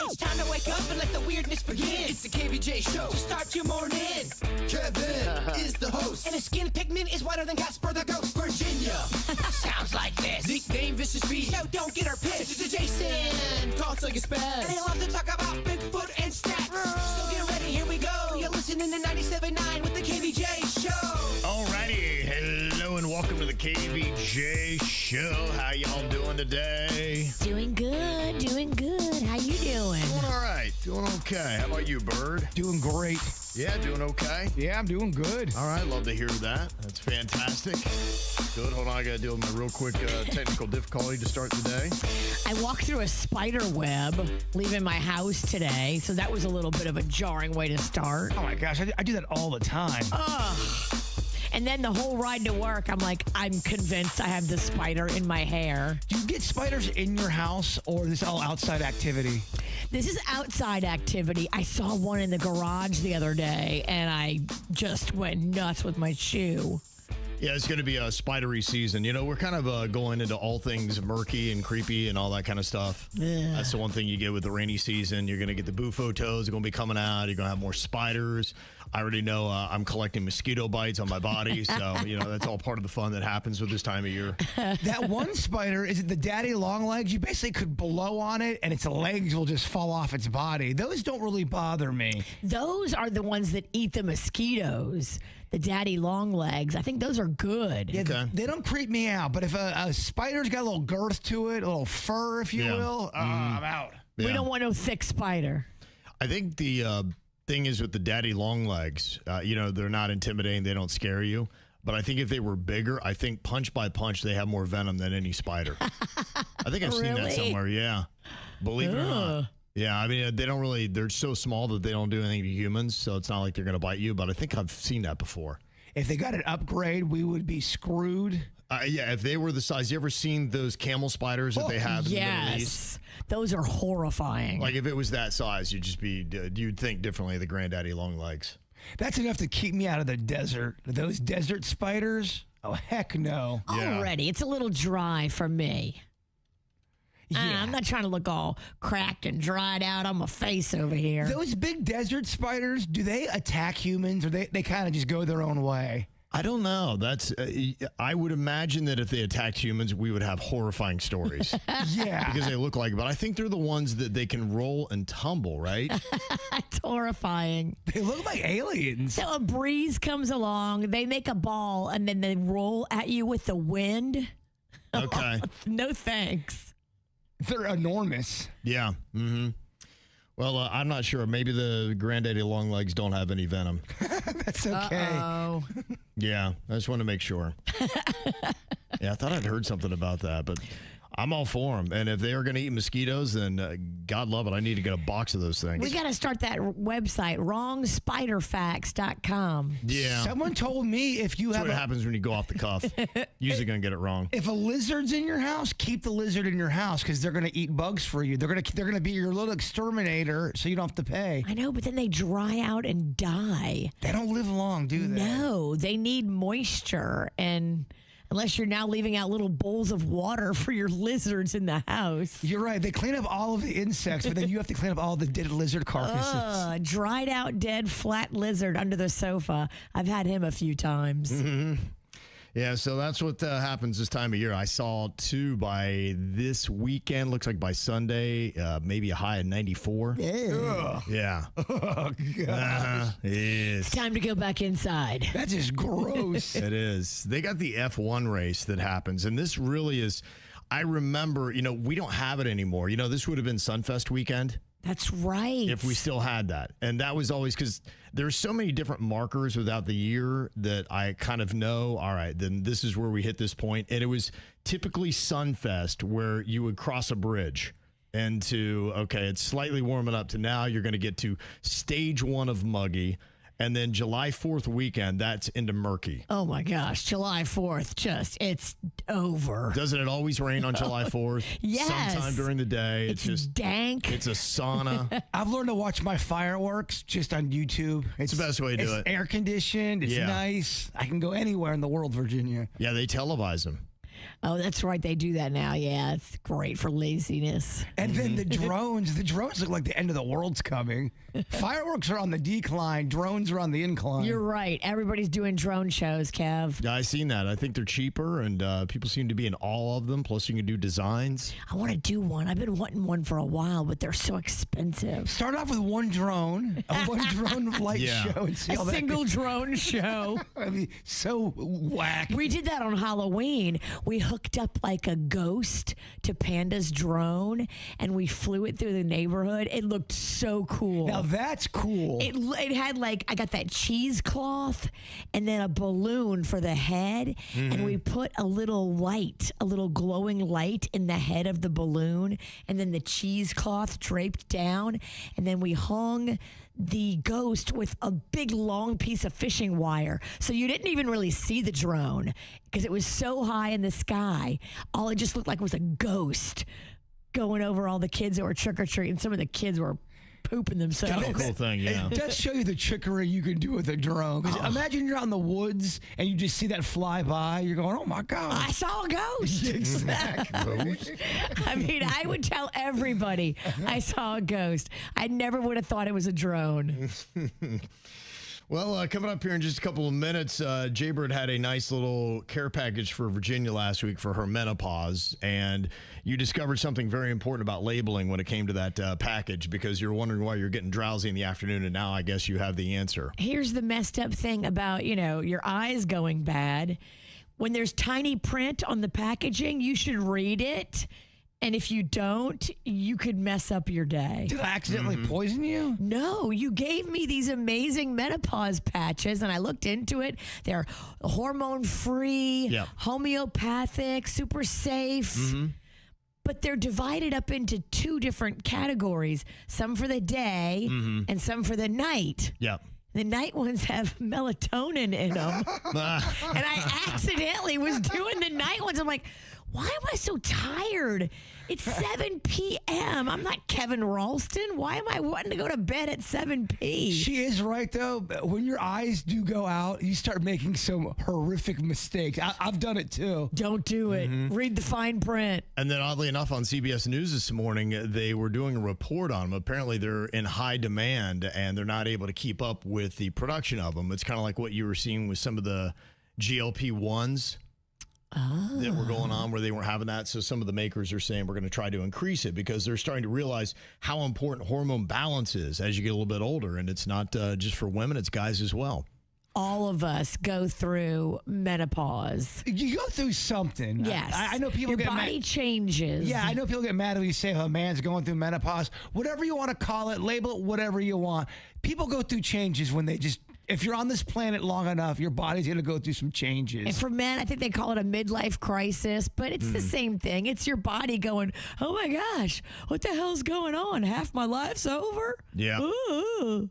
It's time to wake up and let the weirdness begin. It's the KVJ Show to start your morning. Kevin is the host, and his skin pigment is whiter than Casper the Ghost. Virginia sounds like this. Nickname Vicious Bee, so don't get her pissed. Jason talks like a spaz, and they love to talk about Bigfoot and stats. So get ready, here we go. You're listening to 97.9 with the KVJ Show. Alrighty, hello and welcome to the KVJ Show. How y'all doing today? Doing good, doing good. How you doing? Doing all right, doing okay. How about you, Bird? Doing great. Yeah, doing okay. Yeah, I'm doing good. All right, love to hear that. That's fantastic. Good. Hold on, I got to deal with my real quick technical difficulty to start the day. I walked through a spider web leaving my house today, so that was a little bit of a jarring way to start. Oh my gosh, I do that all the time. And then the whole ride to work, I'm like, I'm convinced I have the spider in my hair. Do you get spiders in your house, or is this all outside activity? This is outside activity. I saw one in the garage the other day, and I just went nuts with my shoe. Yeah, it's going to be a spidery season. You know, we're kind of going into all things murky and creepy and all that kind of stuff. Yeah. That's the one thing you get with the rainy season. You're going to get the bufo toads. They're going to be coming out. You're going to have more spiders. I already know I'm collecting mosquito bites on my body. So, you know, that's all part of the fun that happens with this time of year. That one spider, is it the daddy long legs? You basically could blow on it, and its legs will just fall off its body. Those don't really bother me. Those are the ones that eat the mosquitoes. The daddy long legs. I think those are good. Yeah, Okay. they don't creep me out. But if a spider's got a little girth to it, a little fur, if you will, I'm out. We Yeah. don't want no thick spider. I think the thing is with the daddy long legs, you know, they're not intimidating. They don't scare you. But I think if they were bigger, I think punch by punch, they have more venom than any spider. I think I've seen that Really? somewhere. Yeah. Believe it or not. Yeah, I mean, they don't really, they're so small that they don't do anything to humans, so it's not like they're going to bite you, but I think I've seen that before. If they got an upgrade, we would be screwed. Yeah, if they were the size, you ever seen those camel spiders that they have in the Middle East? Yes. Those are horrifying. Like, if it was that size, you'd think differently of the granddaddy long legs. That's enough to keep me out of the desert. Those desert spiders? Oh, heck no. Yeah. Already, it's a little dry for me. I'm not trying to look all cracked and dried out on my face over here. Those big desert spiders, do they attack humans, or they kind of just go their own way? I don't know. That's I would imagine that if they attacked humans, we would have horrifying stories. Yeah. Because they look like, but I think they're the ones that they can roll and tumble, right? It's horrifying. They look like aliens. So a breeze comes along, they make a ball, and then they roll at you with the wind. Okay. No thanks. They're enormous. Yeah. Mm-hmm. Well, I'm not sure. Maybe the granddaddy long legs don't have any venom. That's okay. Oh, Yeah, I just want to make sure. Yeah, I thought I'd heard something about that, but I'm all for them. And if they are going to eat mosquitoes, then God love it. I need to get a box of those things. we got to start that website, wrongspiderfacts.com. Yeah. Someone told me if you That's have what happens when you go off the cuff. Usually going to get it wrong. if a lizard's in your house, keep the lizard in your house because they're going to eat bugs for you. They're going to be your little exterminator, so you don't have to pay. I know, but then they dry out and die. They don't live long, do they? No, they need moisture, and unless you're now leaving out little bowls of water for your lizards in the house. You're right. They clean up all of the insects, but then you have to clean up all the dead lizard carcasses. Dried out, dead, flat lizard under the sofa. I've had him a few times. Yeah, so that's what happens this time of year. I saw two by this weekend. Looks like by Sunday, maybe a high of 94. Yeah. Oh, God. Yes. It's time to go back inside. That's just gross. It is. They got the F1 race that happens, and this really is. I remember, you know, we don't have it anymore. You know, this would have been Sunfest weekend That's right. if we still had that. And that was always because there's so many different markers without the year that I kind of know, all right, then this is where we hit this point. And it was typically Sunfest where you would cross a bridge into, okay, it's slightly warming up to now you're going to get to stage 1 of muggy. And then July 4th weekend, that's into murky. Oh my gosh, July 4th, it's over. Doesn't it always rain on July 4th? Yes. Sometime during the day. It's just dank. It's a sauna. I've learned to watch my fireworks just on YouTube. It's the best way to do it's it. air conditioned. It's Yeah. nice. I can go anywhere in the world, Virginia. Yeah, they televise them. Oh, that's right. They do that now. Yeah, it's great for laziness. And then the drones look like the end of the world's coming. Fireworks are on the decline. Drones are on the incline. You're right. Everybody's doing drone shows, Kev. Yeah, I've seen that. I think they're cheaper, and people seem to be in all of them. Plus, you can do designs. I want to do one. I've been wanting one for a while, but they're so expensive. Start off with one drone light show, and see A how that single drone show. I mean, so whack. We did that on Halloween. We hooked up like a ghost to Panda's drone, and we flew it through the neighborhood. It looked so cool. Now that's cool. It had like, I got that cheesecloth and then a balloon for the head, and we put a little light, a little glowing light in the head of the balloon, and then the cheesecloth draped down, and then we hung the ghost with a big long piece of fishing wire. So you didn't even really see the drone because it was so high in the sky. All it just looked like was a ghost going over all the kids that were trick-or-treating. Some of the kids were pooping themselves. Cool thing, yeah. It does show you the trickery you can do with a drone. 'Cause imagine you're out in the woods and you just see that fly by. You're going, oh my God. I saw a ghost. Exactly. I mean, I would tell everybody I saw a ghost. I never would have thought it was a drone. Well, coming up here in just a couple of minutes, Jbird had a nice little care package for Virginia last week for her menopause, and you discovered something very important about labeling when it came to that package, because you're wondering why you're getting drowsy in the afternoon, and now I guess you have the answer. Here's the messed up thing about, your eyes going bad. When there's tiny print on the packaging, you should read it. And if you don't, you could mess up your day. Did I accidentally poison you? No, you gave me these amazing menopause patches, and I looked into it. They're hormone-free, Yep. homeopathic, super safe. But they're divided up into two different categories, some for the day and some for the night. Yep. The night ones have melatonin in them. And I accidentally was doing the night ones. I'm like, why am I so tired? It's 7 p.m. I'm not Kevin Ralston. Why am I wanting to go to bed at 7 p.m.? She is right, though. When your eyes do go out, you start making some horrific mistakes. I've done it, too. Don't do it. Read the fine print. And then oddly enough, on CBS News this morning, they were doing a report on them. Apparently, they're in high demand, and they're not able to keep up with the production of them. It's kind of like what you were seeing with some of the GLP-1s. That were going on where they weren't having that. So some of the makers are saying we're going to try to increase it because they're starting to realize how important hormone balance is as you get a little bit older. And it's not just for women, it's guys as well. All of us go through menopause. You go through something. Yes. I know people Your get body mad. changes. Yeah, I know people get mad when you say a man's going through menopause. Whatever you want to call it, label it whatever you want. People go through changes when they just... If you're on this planet long enough, your body's going to go through some changes. And for men, I think they call it a midlife crisis, but it's the same thing. It's your body going, oh my gosh, what the hell's going on? Half my life's over? Yeah. Ooh.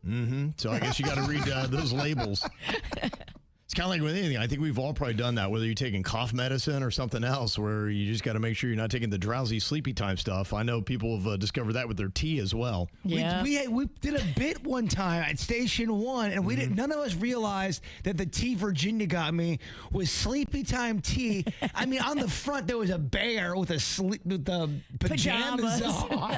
So I guess you got to read those labels. It's kind of like with anything. I think we've all probably done that, whether you're taking cough medicine or something else, where you just got to make sure you're not taking the drowsy, sleepy time stuff. I know people have discovered that with their tea as well. Yeah. We did a bit one time at Station 1, and we didn't. None of us realized that the tea Virginia got me was sleepy time tea. I mean, on the front there was a bear with the pajamas on,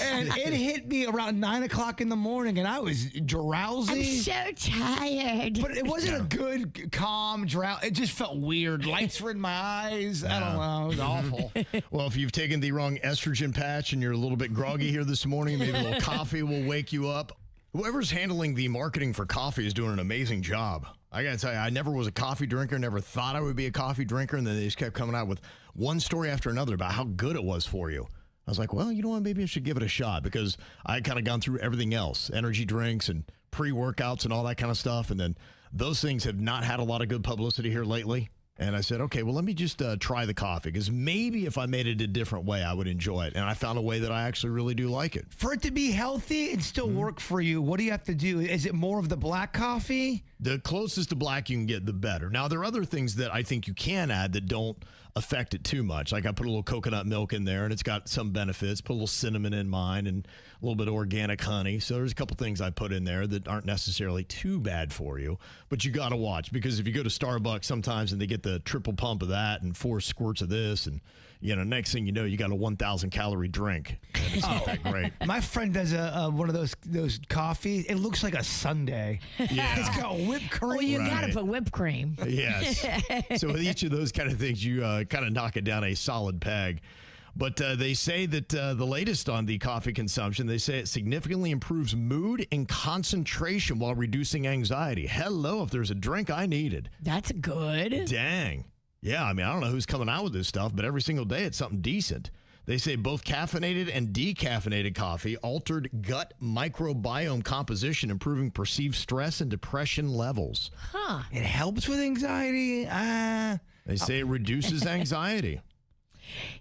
and it hit me around 9 o'clock in the morning, and I was drowsy. I'm so tired. But it wasn't a good, calm drought. It just felt weird. Lights were in my eyes. I don't know. It was awful. Well, if you've taken the wrong estrogen patch and you're a little bit groggy here this morning, maybe a little coffee will wake you up. Whoever's handling the marketing for coffee is doing an amazing job. I got to tell you, I never was a coffee drinker, never thought I would be a coffee drinker, and then they just kept coming out with one story after another about how good it was for you. I was like, well, you know what? Maybe I should give it a shot, because I kind of gone through everything else, energy drinks and pre-workouts and all that kind of stuff, and then those things have not had a lot of good publicity here lately. And I said, okay, well, let me just try the coffee, because maybe if I made it a different way, I would enjoy it. And I found a way that I actually really do like it. For it to be healthy and still work for you, what do you have to do? Is it more of the black coffee? The closest to black you can get, the better. Now, there are other things that I think you can add that don't affect it too much. Like I put a little coconut milk in there, and it's got some benefits. Put a little cinnamon in mine and a little bit of organic honey. So there's a couple things I put in there that aren't necessarily too bad for you. But you got to watch, because if you go to Starbucks sometimes and they get the triple pump of that and 4 squirts of this, and next thing you know, you got a 1,000 calorie drink. And it's not that great. My friend does one of those coffees. It looks like a sundae. Yeah. It's got whipped cream. Well, you got to put whipped cream. Yes. So with each of those kind of things, you kind of knock it down a solid peg. But they say that the latest on the coffee consumption, they say it significantly improves mood and concentration while reducing anxiety. Hello, if there's a drink I needed. That's good. Dang. Yeah, I mean, I don't know who's coming out with this stuff, but every single day it's something decent. They say both caffeinated and decaffeinated coffee altered gut microbiome composition, improving perceived stress and depression levels. Huh. It helps with anxiety. They say it reduces anxiety.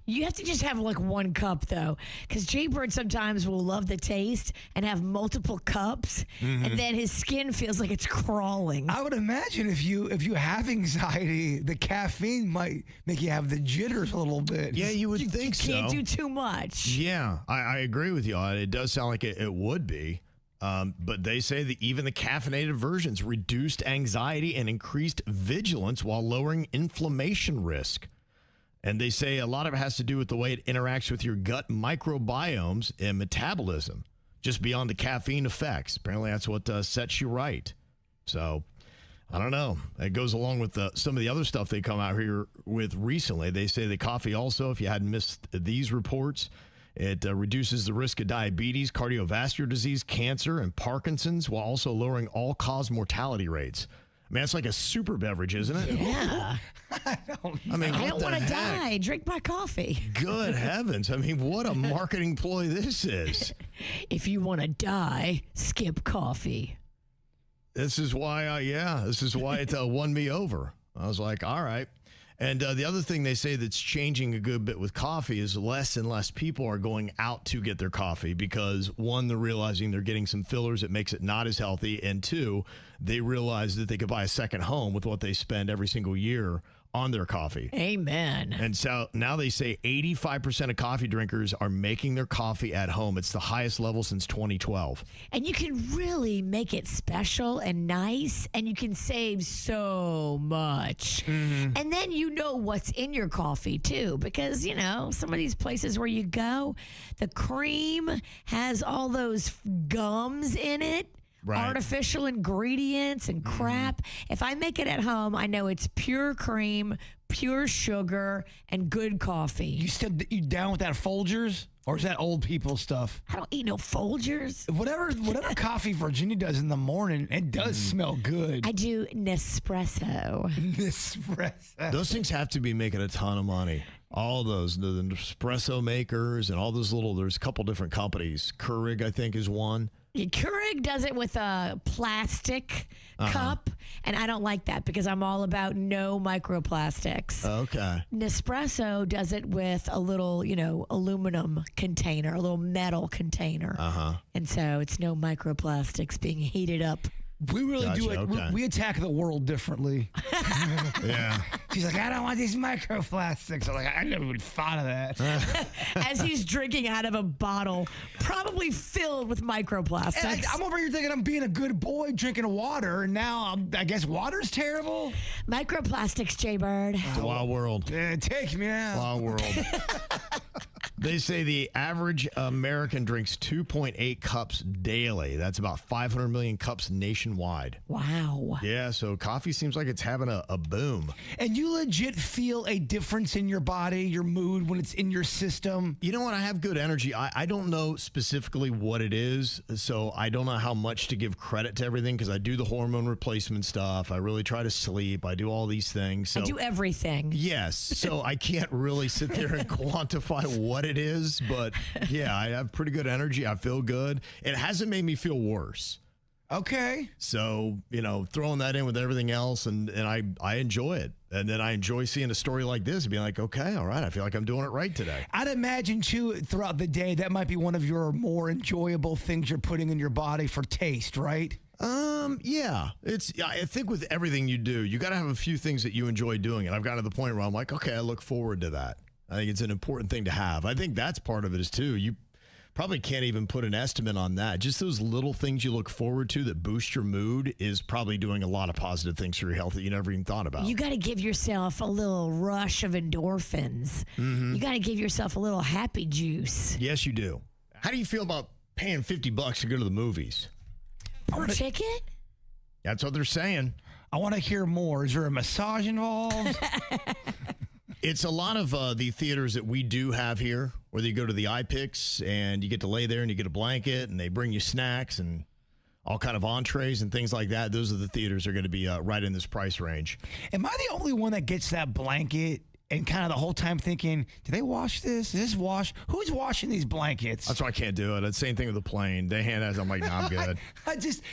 You have to just have like 1 cup though, because Jbird sometimes will love the taste and have multiple cups, and then his skin feels like it's crawling. I would imagine if you have anxiety, the caffeine might make you have the jitters a little bit. Yeah, you would think so. You can't do too much. Yeah, I agree with you. It does sound like it would be. But they say that even the caffeinated versions reduced anxiety and increased vigilance while lowering inflammation risk. And they say a lot of it has to do with the way it interacts with your gut microbiomes and metabolism, just beyond the caffeine effects. Apparently, that's what sets you right. So, I don't know. It goes along with some of the other stuff they come out here with recently. They say that coffee also, if you hadn't missed these reports, it reduces the risk of diabetes, cardiovascular disease, cancer, and Parkinson's, while also lowering all-cause mortality rates. I mean, it's like a super beverage, isn't it? Yeah. I mean, I what don't the want to heck? die. Drink my coffee. Good heavens. I mean, what a marketing ploy this is. If you want to die, skip coffee. This is why, this is why it won me over. I was like, all right. And the other thing they say that's changing a good bit with coffee is less and less people are going out to get their coffee because, 1, they're realizing they're getting some fillers that makes it not as healthy, and 2, they realize that they could buy a second home with what they spend every single year on their coffee. Amen. And so now they say 85% of coffee drinkers are making their coffee at home. It's the highest level since 2012. And you can really make it special and nice, and you can save so much. And then you know what's in your coffee, too, because, some of these places where you go, the cream has all those gums in it. Right. Artificial ingredients and crap. If I make it at home, I know it's pure cream, pure sugar, and good coffee. You down with that Folgers? Or is that old people stuff? I don't eat no Folgers. Whatever coffee Virginia does in the morning, it does smell good. I do Nespresso. Nespresso. Those things have to be making a ton of money. All those, the Nespresso makers and all those there's a couple different companies. Keurig, I think, is one. Keurig does it with a plastic cup, and I don't like that because I'm all about no microplastics. Okay. Nespresso does it with a little, aluminum container, a little metal container. And so it's no microplastics being heated up. We really do it. Okay. We attack the world differently. Yeah. She's like, I don't want these microplastics. I'm like, I never even thought of that. As he's drinking out of a bottle, probably filled with microplastics. And I'm over here thinking I'm being a good boy drinking water, and now I guess water's terrible. Microplastics, Jbird. It's a wild world. Yeah, take me out. Wild world. They say the average American drinks 2.8 cups daily. That's about 500 million cups nationwide. Wow. Yeah, so coffee seems like it's having a boom. And you legit feel a difference in your body, your mood when it's in your system. You know what? I have good energy. I don't know specifically what it is, so I don't know how much to give credit to everything because I do the hormone replacement stuff. I really try to sleep. I do all these things. So, I do everything. yes, so I can't really sit there and quantify what it is, but yeah, I have pretty good energy. I feel good. It hasn't made me feel worse. Okay. So, throwing that in with everything else, and I enjoy it. And then I enjoy seeing a story like this and being like, okay, all right, I feel like I'm doing it right today. I'd imagine, too, throughout the day, that might be one of your more enjoyable things you're putting in your body for taste, right? Yeah. I think with everything you do, you got to have a few things that you enjoy doing. And I've got to the point where I'm like, okay, I look forward to that. I think it's an important thing to have. I think that's part of it is too. You probably can't even put an estimate on that. Just those little things you look forward to that boost your mood is probably doing a lot of positive things for your health that you never even thought about. You got to give yourself a little rush of endorphins. You got to give yourself a little happy juice. Yes, you do. How do you feel about paying $50 to go to the movies? Per ticket? That's what they're saying. I want to hear more. Is there a massage involved? It's a lot of the theaters that we do have here, where you go to the iPix and you get to lay there and you get a blanket and they bring you snacks and all kind of entrees and things like that. Those are the theaters that are going to be right in this price range. Am I the only one that gets that blanket and kind of the whole time thinking, do they wash this? Is this wash? Who's washing these blankets? That's why I can't do it. It's the same thing with the plane. They hand us. I'm like, nah, I'm good.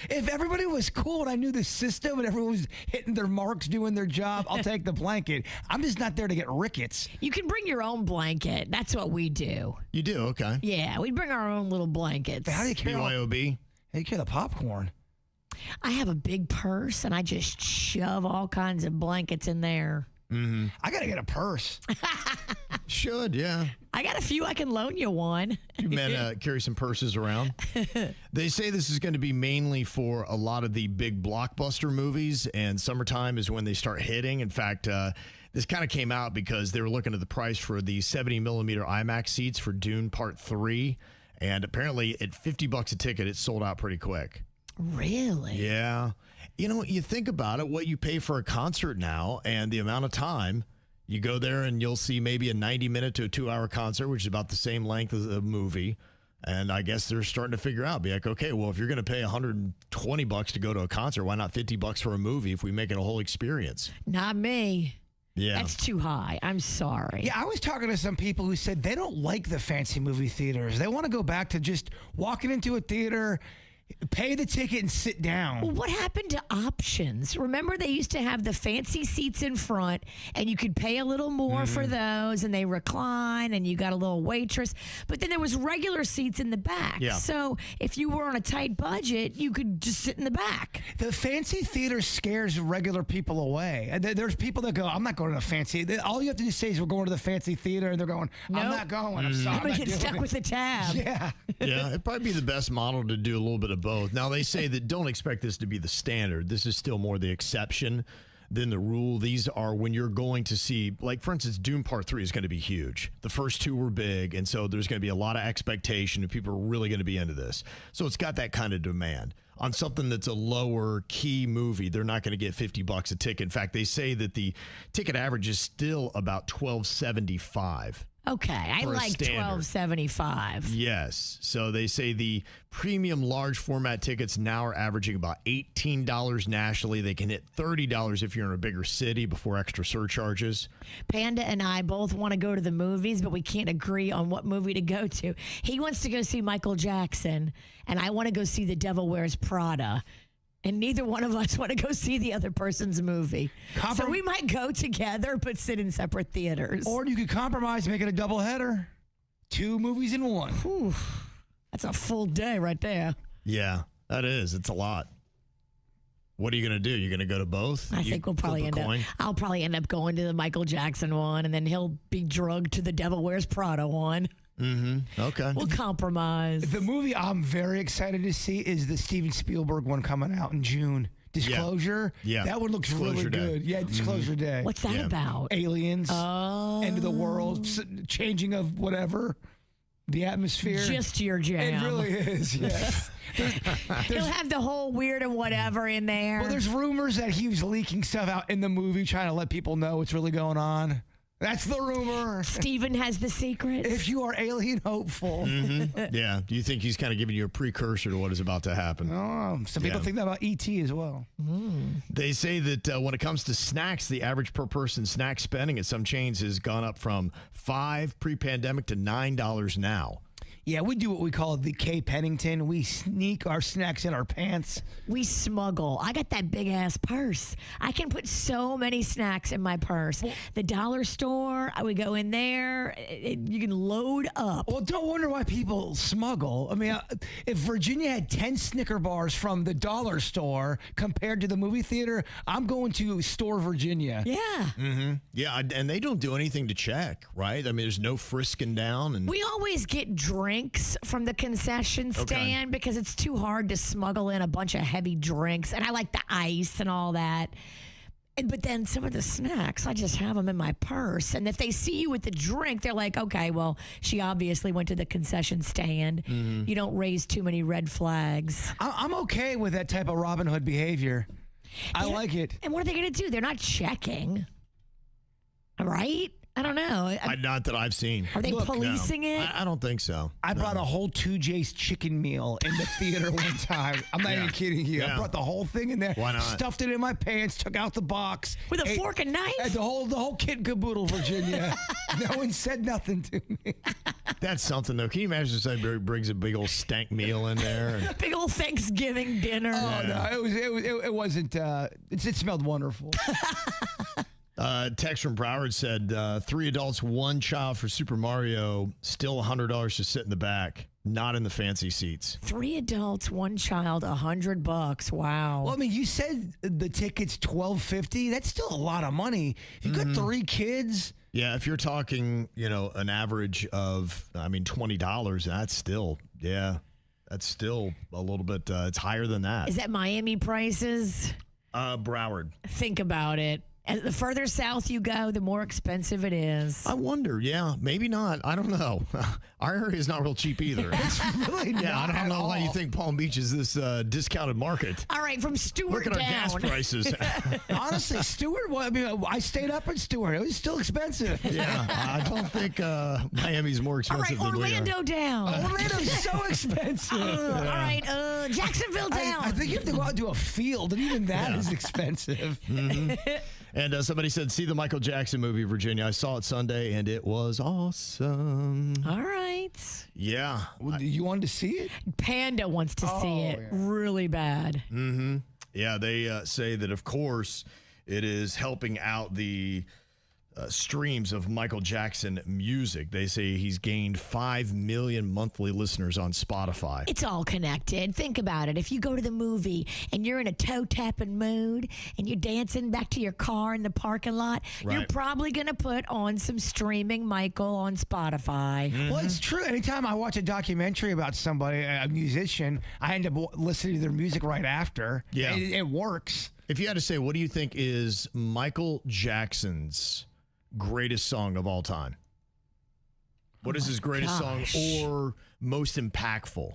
If everybody was cool and I knew the system and everyone was hitting their marks, doing their job, I'll take the blanket. I'm just not there to get rickets. You can bring your own blanket. That's what we do. You do? Okay. Yeah, we bring our own little blankets. How do you carry BYOB? How do you carry the popcorn? I have a big purse and I just shove all kinds of blankets in there. I got to get a purse. Should, yeah. I got a few. I can loan you one. You men carry some purses around. They say this is going to be mainly for a lot of the big blockbuster movies, and summertime is when they start hitting. In fact, this kind of came out because they were looking at the price for the 70-millimeter IMAX seats for Dune Part 3, and apparently at $50 a ticket, it sold out pretty quick. Really? Yeah. You know, you think about it, what you pay for a concert now and the amount of time. You go there and you'll see maybe a 90-minute to a 2-hour concert, which is about the same length as a movie. And I guess they're starting to figure out, be like, okay, well, if you're going to pay $120 to go to a concert, why not $50 for a movie if we make it a whole experience? Not me. Yeah. That's too high. I'm sorry. Yeah, I was talking to some people who said they don't like the fancy movie theaters. They want to go back to just walking into a theater, pay the ticket and sit down. Well, what happened to options? Remember they used to have the fancy seats in front and you could pay a little more for those and they recline and you got a little waitress. But then there was regular seats in the back. Yeah. So if you were on a tight budget, you could just sit in the back. The fancy theater scares regular people away. There's people that go, I'm not going to the fancy. All you have to just say is we're going to the fancy theater, and they're going, I'm Nope. not going. I'm sorry. I'm going not to get doing stuck it." with the tab. Yeah. Yeah, it'd probably be the best model to do a little bit of both. Now, they say that don't expect this to be the standard. This is still more the exception than the rule. These are when you're going to see, like, for instance, Dune Part 3 is going to be huge. The first two were big, and so there's going to be a lot of expectation, and people are really going to be into this. So it's got that kind of demand. On something that's a lower key movie, they're not going to get $50 a ticket. In fact, they say that the ticket average is still about $12.75. Okay, I For a like standard. $12.75. Yes. So they say the premium large format tickets now are averaging about $18 nationally. They can hit $30 if you're in a bigger city before extra surcharges. Panda and I both want to go to the movies, but we can't agree on what movie to go to. He wants to go see Michael Jackson, and I want to go see The Devil Wears Prada. And neither one of us want to go see the other person's movie. So we might go together, but sit in separate theaters. Or you could compromise, make it a double header. 2 movies in 1. Whew, that's a full day right there. Yeah, that is. It's a lot. What are you going to do? You're going to go to both? I think we'll probably end up. I'll probably end up going to the Michael Jackson one, and then he'll be drugged to the Devil Wears Prada one. Okay. We'll compromise. The movie I'm very excited to see is the Steven Spielberg one coming out in June. Disclosure. Yeah. That one looks Disclosure really Day. good. Yeah, Disclosure Day. What's that Yeah. about? Aliens. Oh, End of the world. Changing of whatever. The atmosphere. just your jam. It really is, yeah. He'll have the whole weird and whatever in there. Well, there's rumors that he was leaking stuff out in the movie, trying to let people know what's really going on. That's the rumor. Steven has the secrets. If you are alien hopeful. Yeah. Do you think he's kind of giving you a precursor to what is about to happen? Oh, some people Yeah. think that about E.T. as well. They say that when it comes to snacks, the average per person snack spending at some chains has gone up from $5 pre-pandemic to $9 now. Yeah, we do what we call the K Pennington. We sneak our snacks in our pants. We smuggle. I got that big ass purse. I can put so many snacks in my purse. The dollar store, I would go in there. You can load up. Well, don't wonder why people smuggle. I mean, if Virginia had 10 Snicker bars from the dollar store compared to the movie theater, I'm going to Store Virginia. Yeah. Yeah, and they don't do anything to check, right? I mean, there's no frisking down. And We always get drinks from the concession stand because it's too hard to smuggle in a bunch of heavy drinks. And I like the ice and all that. But then some of the snacks, I just have them in my purse. And if they see you with the drink, they're like, okay, well, she obviously went to the concession stand. You don't raise too many red flags. I'm okay with that type of Robin Hood behavior. I like it. And what are they going to do? They're not checking. Right? I don't know. not that I've seen. Are they No. policing it? I don't think so. I brought a whole 2J's chicken meal in the theater one time. I'm not even kidding you. Yeah. I brought the whole thing in there. Why not? Stuffed it in my pants, took out the box. With a fork and knife? The whole kit and caboodle, Virginia. No one said nothing to me. That's something, though. Can you imagine if somebody brings a big old stank meal in there? And, Big old Thanksgiving dinner. Oh, no, it wasn't. It smelled wonderful. Text from Broward said 3 adults, 1 child for Super Mario, still $100 to sit in the back, not in the fancy seats. 3 adults, 1 child, $100. Wow. Well, I mean, you said the ticket's $12.50. That's still a lot of money. If you got 3 kids. Yeah, if you're talking, an average of, $20, that's still a little bit, it's higher than that. Is that Miami prices? Broward. Think about it. And the further south you go, the more expensive it is. I wonder, maybe not. I don't know. Our area is not real cheap either. It's really not I don't know why you think Palm Beach is this discounted market. All right, from Stewart Look at our down. gas prices. Honestly, Stewart, I stayed up in Stewart. It was still expensive. Yeah, I don't think Miami's more All right, expensive than we are. Orlando down. Orlando's so expensive. All right, Jacksonville down. I think you have to go out to a field, and even that is expensive. And somebody said, see the Michael Jackson movie, Virginia. I saw it Sunday, and it was awesome. All right. Yeah. You wanted to see it? Panda wants to see it really bad. Yeah, they say that, of course, it is helping out the streams of Michael Jackson music. They say he's gained 5 million monthly listeners on Spotify. It's all connected. Think about it. If you go to the movie and you're in a toe-tapping mood and you're dancing back to your car in the parking lot, you're Right. probably going to put on some streaming Michael on Spotify. Well, it's true. Anytime I watch a documentary about somebody, a musician, I end up listening to their music right after. Yeah. It works. If you had to say, what do you think is Michael Jackson's greatest song of all time? What is his greatest song or most impactful?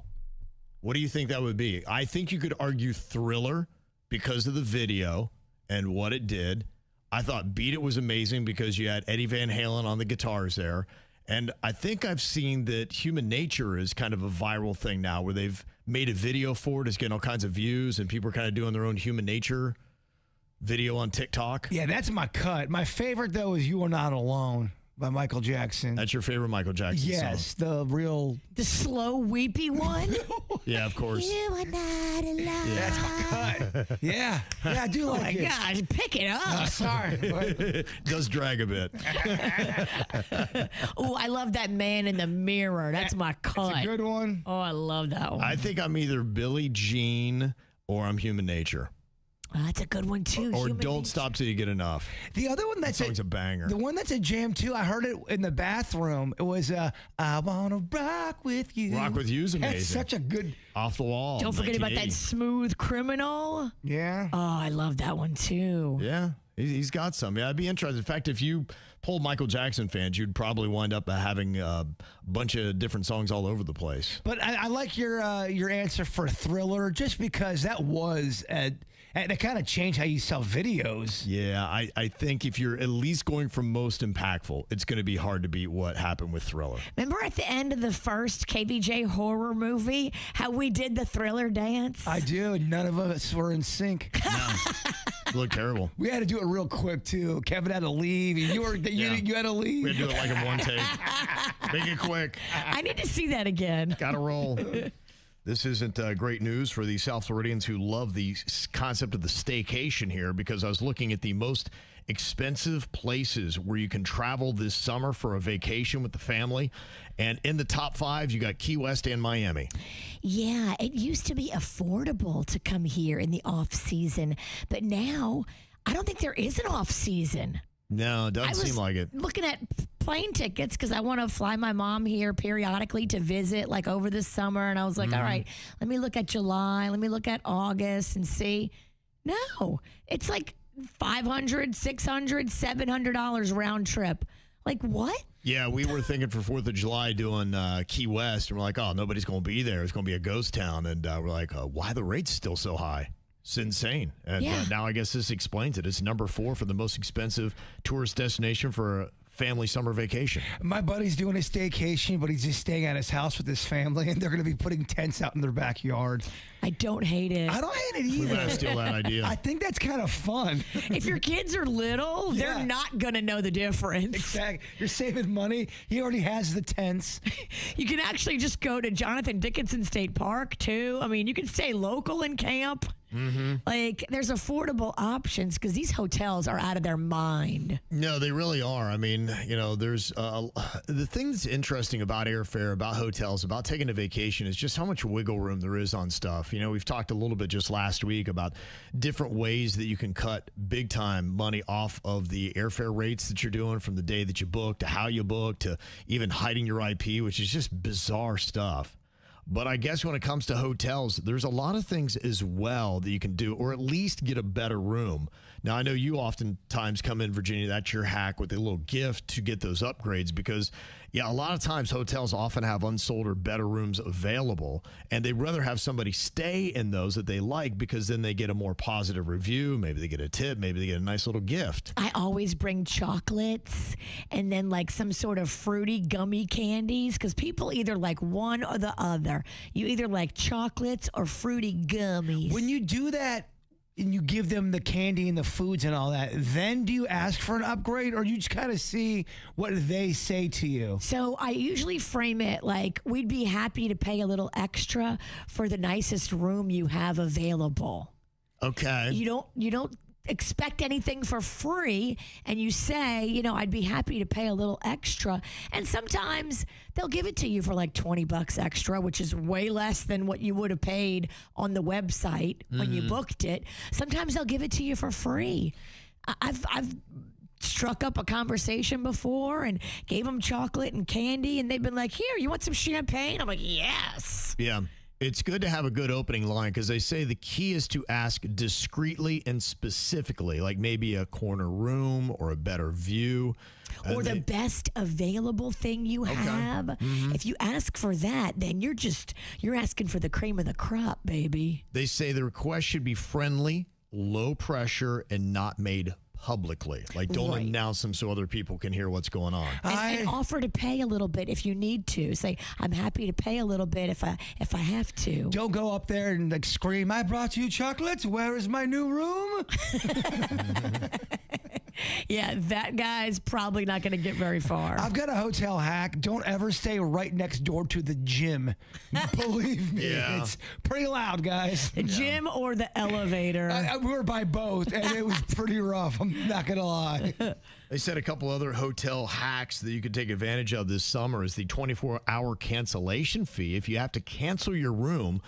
What do you think that would be? I think you could argue Thriller because of the video and what it did. I thought Beat It was amazing because you had Eddie Van Halen on the guitars there. And I think I've seen that Human Nature is kind of a viral thing now where they've made a video for it. It's getting all kinds of views and people are kind of doing their own Human Nature video on TikTok. Yeah, that's my cut. My favorite, though, is You Are Not Alone by Michael Jackson. That's your favorite Michael Jackson song? Yes, the real... The slow, weepy one? Yeah, of course. You are not alone. That's my cut. Yeah, I do Oh, my like it. gosh, pick it up. Sorry. but- Does drag a bit. Oh, I love that Man in the Mirror. That's my cut. It's a good one. Oh, I love that one. I think I'm either Billie Jean or I'm Human Nature. That's a good one, too. Or Human Don't Nature. Stop Till You Get Enough. The other one that's That song's a banger. The one that's a jam too. I heard it in the bathroom. It was I Wanna Rock With You. Rock With You's amazing. That's such a good. Off the Wall. Don't forget about that 1980. Smooth Criminal. Yeah. Oh, I love that one, too. Yeah, he's got some. Yeah, I'd be interested. In fact, if you polled Michael Jackson fans, you'd probably wind up having a bunch of different songs all over the place. But I like your answer for Thriller just because that was And they kind of change how you sell videos. Yeah, I think if you're at least going from most impactful, it's going to be hard to beat what happened with Thriller. Remember at the end of the first KVJ horror movie, how we did the Thriller dance? I do. None of us were in sync. No. It looked terrible. We had to do it real quick, too. Kevin had to leave. And you had to leave. We had to do it like in one take. Make it quick. I need to see that again. Gotta roll. This isn't great news for the South Floridians who love the concept of the staycation here, because I was looking at the most expensive places where you can travel this summer for a vacation with the family. And in the top 5, you got Key West and Miami. Yeah, it used to be affordable to come here in the off season, but now I don't think there is an off season. No, it doesn't seem like it. Looking at plane tickets because I want to fly my mom here periodically to visit, like over the summer. And I was like, all right, let me look at July. Let me look at August and see. No, it's like $500, $600, $700 round trip. Like what? Yeah, we were thinking for 4th of July doing Key West. And we're like, oh, nobody's going to be there. It's going to be a ghost town. And we're like, why are the rates still so high? It's insane. And now I guess this explains it. It's number 4 for the most expensive tourist destination for a family summer vacation. My buddy's doing a staycation, but he's just staying at his house with his family, and they're going to be putting tents out in their backyard. I don't hate it. I don't hate it either. We're going to steal that idea. I think that's kind of fun. If your kids are little, they're not going to know the difference. Exactly. You're saving money. He already has the tents. You can actually just go to Jonathan Dickinson State Park, too. I mean, you can stay local and camp. Like, there's affordable options because these hotels are out of their mind. No, they really are. I mean, you know, there's the thing that's interesting about airfare, about hotels, about taking a vacation is just how much wiggle room there is on stuff. You know, we've talked a little bit just last week about different ways that you can cut big time money off of the airfare rates that you're doing from the day that you book to how you book to even hiding your IP, which is just bizarre stuff. But I guess when it comes to hotels, there's a lot of things as well that you can do, or at least get a better room. Now, I know you oftentimes come in, Virginia, that's your hack with a little gift to get those upgrades because, yeah, a lot of times hotels often have unsold or better rooms available, and they'd rather have somebody stay in those that they like because then they get a more positive review. Maybe they get a tip. Maybe they get a nice little gift. I always bring chocolates and then like some sort of fruity gummy candies because people either like one or the other. You either like chocolates or fruity gummies. When you do that, and you give them the candy and the foods and all that, then do you ask for an upgrade or you just kind of see what they say to you? So I usually frame it like we'd be happy to pay a little extra for the nicest room you have available. Okay. You don't expect anything for free and you say, you know, I'd be happy to pay a little extra. And sometimes they'll give it to you for like $20 extra, which is way less than what you would have paid on the website when you booked it. Sometimes they'll give it to you for free. I've struck up a conversation before and gave them chocolate and candy and they've been like, here, you want some champagne? I'm like, yes. Yeah. It's good to have a good opening line because they say the key is to ask discreetly and specifically, like maybe a corner room or a better view. Or the best available thing you have. If you ask for that, then you're asking for the cream of the crop, baby. They say the request should be friendly, low pressure, and not made publicly. Like, don't announce them so other people can hear what's going on. And offer to pay a little bit if you need to. Say, I'm happy to pay a little bit if I have to. Don't go up there and like scream, I brought you chocolates. Where is my new room? Yeah, that guy's probably not going to get very far. I've got a hotel hack. Don't ever stay right next door to the gym. Believe me, it's pretty loud, guys. The gym or the elevator. We were by both, and it was pretty rough. I'm not going to lie. They said a couple other hotel hacks that you could take advantage of this summer is the 24-hour cancellation fee. If you have to cancel your room,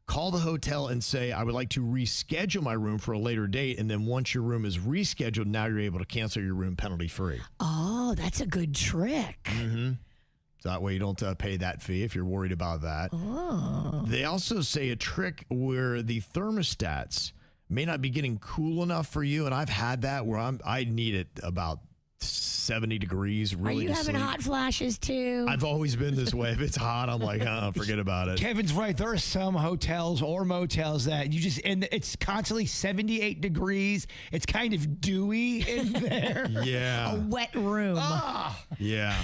call the hotel and say, I would like to reschedule my room for a later date. And then once your room is rescheduled, now you're able to cancel your room penalty free. Oh, that's a good trick. So that way you don't pay that fee if you're worried about that. Oh. They also say a trick where the thermostats may not be getting cool enough for you. And I've had that where I need it about 70 degrees. Are Really you to having sleep. hot flashes too? I've always been this way. If it's hot, I'm like, forget about it. Kevin's right. There are some hotels or motels that you just, and it's constantly 78 degrees. It's kind of dewy in there. Yeah. A wet room. Yeah.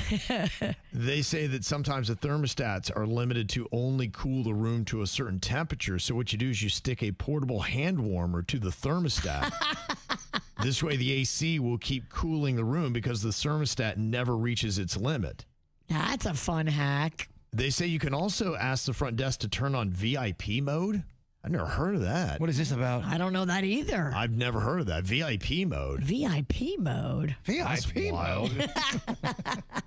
They say that sometimes the thermostats are limited to only cool the room to a certain temperature. So what you do is you stick a portable hand warmer to the thermostat. This way the AC will keep cooling the room because the thermostat never reaches its limit. That's a fun hack. They say you can also ask the front desk to turn on VIP mode. I've never heard of that. What is this about? I don't know that either. I've never heard of that. VIP mode. VIP mode. VIP Wild. mode.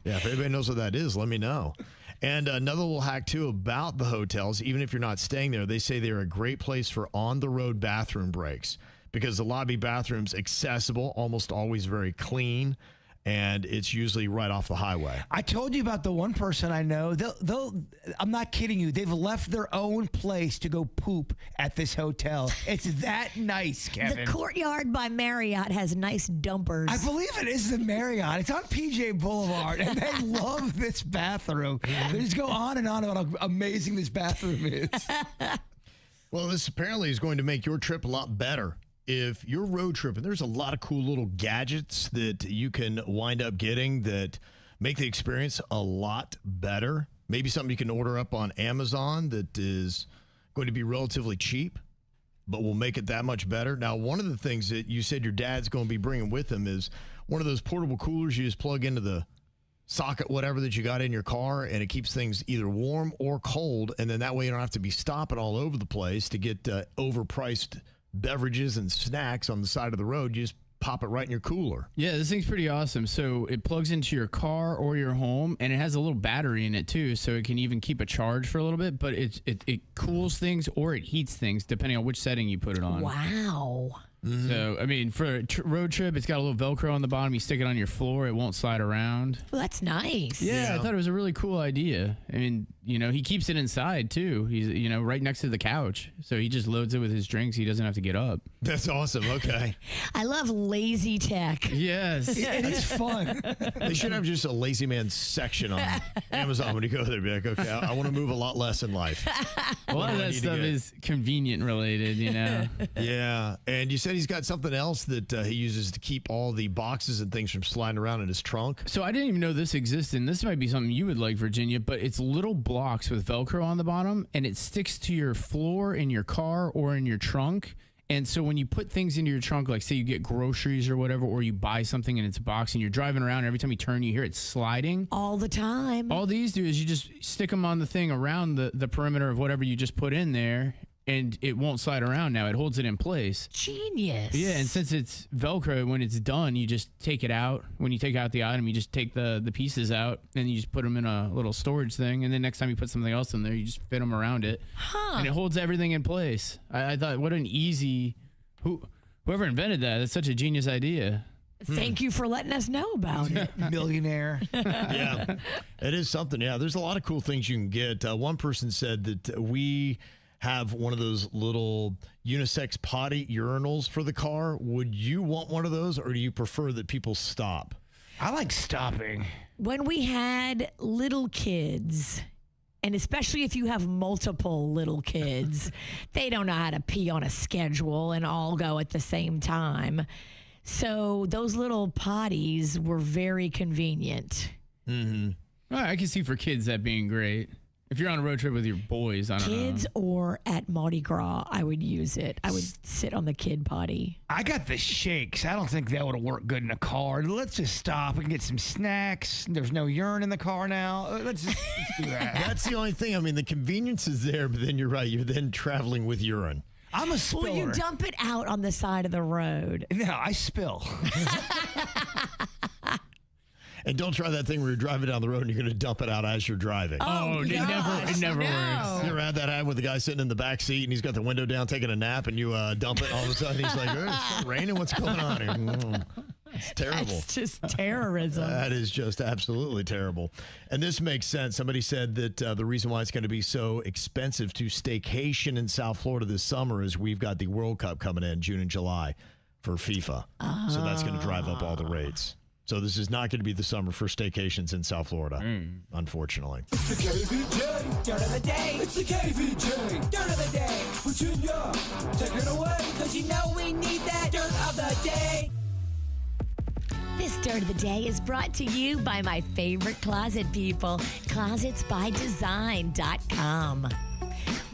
Yeah, if anybody knows what that is, let me know. And another little hack, too, about the hotels, even if you're not staying there, they say they're a great place for on-the-road bathroom breaks because the lobby bathroom's accessible, almost always very clean, and it's usually right off the highway. I told you about the one person I know. I'm not kidding you. They've left their own place to go poop at this hotel. It's that nice, Kevin. The Courtyard by Marriott has nice dumpers. I believe it is the Marriott. It's on PJ Boulevard, and they love this bathroom. They just go on and on about how amazing this bathroom is. Well, this apparently is going to make your trip a lot better. If you're road tripping, there's a lot of cool little gadgets that you can wind up getting that make the experience a lot better. Maybe something you can order up on Amazon that is going to be relatively cheap, but will make it that much better. Now, one of the things that you said your dad's going to be bringing with him is one of those portable coolers you just plug into the socket, whatever that you got in your car, and it keeps things either warm or cold, and then that way you don't have to be stopping all over the place to get overpriced beverages and snacks on the side of the road. You just pop it right in your cooler. Yeah, this thing's pretty awesome. So it plugs into your car or your home, and it has a little battery in it too, so it can even keep a charge for a little bit, but it cools things or it heats things depending on which setting you put it on. Wow. Mm-hmm. So, I mean, for a road trip, it's got a little Velcro on the bottom. You stick it on your floor, it won't slide around. Well, that's nice. Yeah, I thought it was a really cool idea. I mean, he keeps it inside too. He's, right next to the couch. So he just loads it with his drinks. He doesn't have to get up. That's awesome. Okay. I love lazy tech. Yes. It is fun. They should have just a lazy man section on Amazon when you go there. Be like, okay, I want to move a lot less in life. A lot of that stuff is convenient related, Yeah. And you said he's got something else that he uses to keep all the boxes and things from sliding around in his trunk. So I didn't even know this existed. And this might be something you would like, Virginia, but it's little blocks with Velcro on the bottom, and it sticks to your floor in your car or in your trunk. And so when you put things into your trunk, like say you get groceries or whatever, or you buy something and it's a box and you're driving around, and every time you turn, you hear it sliding. All the time. All these do is you just stick them on the thing around the perimeter of whatever you just put in there, and it won't slide around now. It holds it in place. Genius. Yeah, and since it's Velcro, when it's done, you just take it out. When you take out the item, you just take the pieces out, and you just put them in a little storage thing, and then next time you put something else in there, you just fit them around it. Huh. And it holds everything in place. I thought, what an easy... Whoever invented that, that's such a genius idea. Thank you for letting us know about it. Millionaire. Yeah, it is something. Yeah, there's a lot of cool things you can get. One person said that we have one of those little unisex potty urinals for the car. Would you want one of those, or do you prefer that people stop? I like stopping. When we had little kids, and especially if you have multiple little kids, they don't know how to pee on a schedule and all go at the same time. So those little potties were very convenient. Mm-hmm. Well, I can see for kids that being great. If you're on a road trip with your boys, I don't know. Kids or at Mardi Gras, I would use it. I would sit on the kid potty. I got the shakes. I don't think that would work good in a car. Let's just stop and get some snacks. There's no urine in the car now. Let's do that. That's the only thing. I mean, the convenience is there, but then you're right. You're then traveling with urine. I'm a spiller. Well, you dump it out on the side of the road. No, I spill. And don't try that thing where you're driving down the road and you're going to dump it out as you're driving. Oh, it never works. You ever had that happen with the guy sitting in the back seat and he's got the window down taking a nap and you dump it, and all of a sudden he's like, it's raining, what's going on here? It's terrible. That's just terrorism. That is just absolutely terrible. And this makes sense. Somebody said that the reason why it's going to be so expensive to staycation in South Florida this summer is we've got the World Cup coming in June and July for FIFA. So that's going to drive up all the rates. So this is not going to be the summer for staycations in South Florida, unfortunately. It's the KVJ Dirt of the Day. It's the KVJ Dirt of the Day. Virginia, take it away. Because you know we need that Dirt of the Day. This Dirt of the Day is brought to you by my favorite closet people, closetsbydesign.com.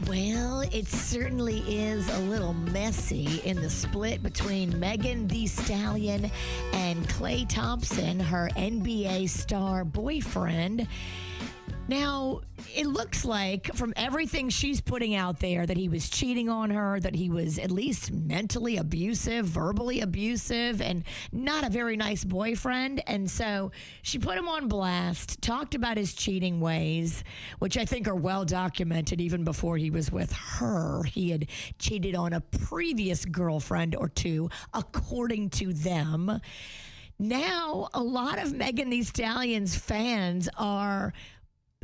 Well, it certainly is a little messy in the split between Megan Thee Stallion and Klay Thompson, her NBA star boyfriend. Now, it looks like from everything she's putting out there that he was cheating on her, that he was at least mentally abusive, verbally abusive, and not a very nice boyfriend. And so she put him on blast, talked about his cheating ways, which I think are well documented even before he was with her. He had cheated on a previous girlfriend or two, according to them. Now, a lot of Megan Thee Stallion's fans are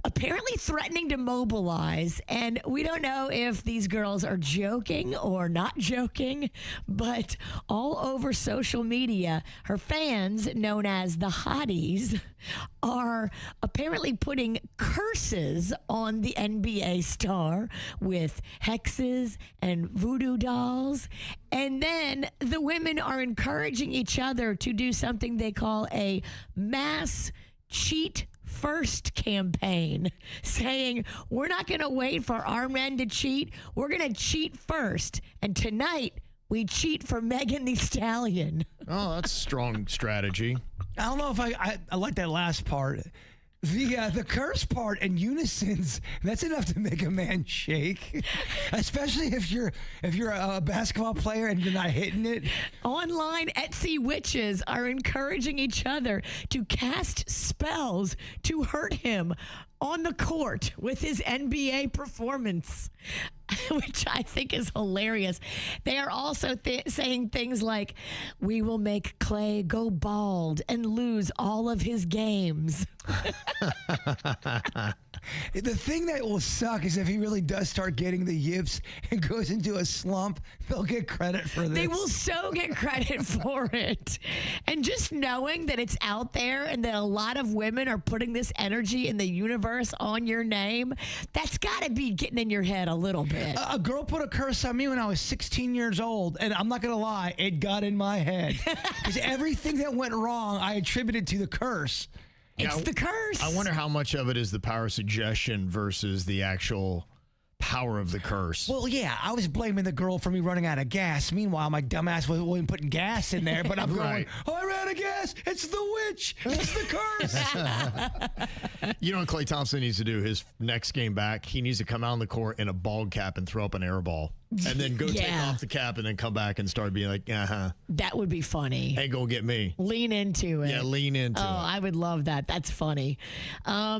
apparently threatening to mobilize, and we don't know if these girls are joking or not joking, but all over social media, her fans, known as the hotties, are apparently putting curses on the NBA star with hexes and voodoo dolls. And then the women are encouraging each other to do something they call a mass cheat first campaign, saying we're not going to wait for our men to cheat. We're going to cheat first. And tonight we cheat for Megan Thee Stallion. Oh, that's a strong strategy. I don't know if I like that last part. The curse part and unisons, that's enough to make a man shake, especially if you're a basketball player and you're not hitting it. Online Etsy witches are encouraging each other to cast spells to hurt him on the court with his NBA performance, which I think is hilarious. They are also saying things like, we will make Klay go bald and lose all of his games. The thing that will suck is if he really does start getting the yips and goes into a slump, they'll get credit for this. They will so get credit for it. And just knowing that it's out there and that a lot of women are putting this energy in the universe on your name, that's got to be getting in your head a little bit. A girl put a curse on me when I was 16 years old, and I'm not going to lie, it got in my head. Because everything that went wrong, I attributed to the curse. It's the curse. I wonder how much of it is the power of suggestion versus the actual power of the curse. Well, yeah, I was blaming the girl for me running out of gas. Meanwhile, my dumbass wasn't putting gas in there, but I'm going, oh, I ran out of gas. It's the witch. It's the curse. You know what Klay Thompson needs to do? His next game back, he needs to come out on the court in a bald cap and throw up an air ball. And then go take off the cap and then come back and start being like, That would be funny. Hey, go get me. Lean into it. Yeah, lean into it. I would love that. That's funny.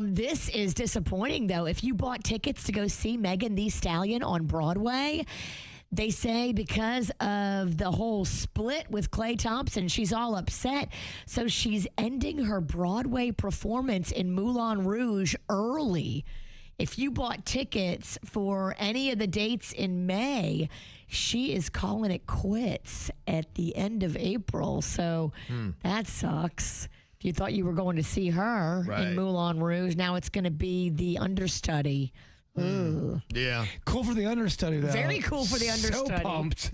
This is disappointing, though. If you bought tickets to go see Megan Thee Stallion on Broadway, they say because of the whole split with Klay Thompson, she's all upset. So she's ending her Broadway performance in Moulin Rouge early. If you bought tickets for any of the dates in May, she is calling it quits at the end of April. So that sucks. If you thought you were going to see her in Moulin Rouge, now it's going to be the understudy. Ooh. Yeah. Cool for the understudy, though. Very cool for the understudy. So pumped.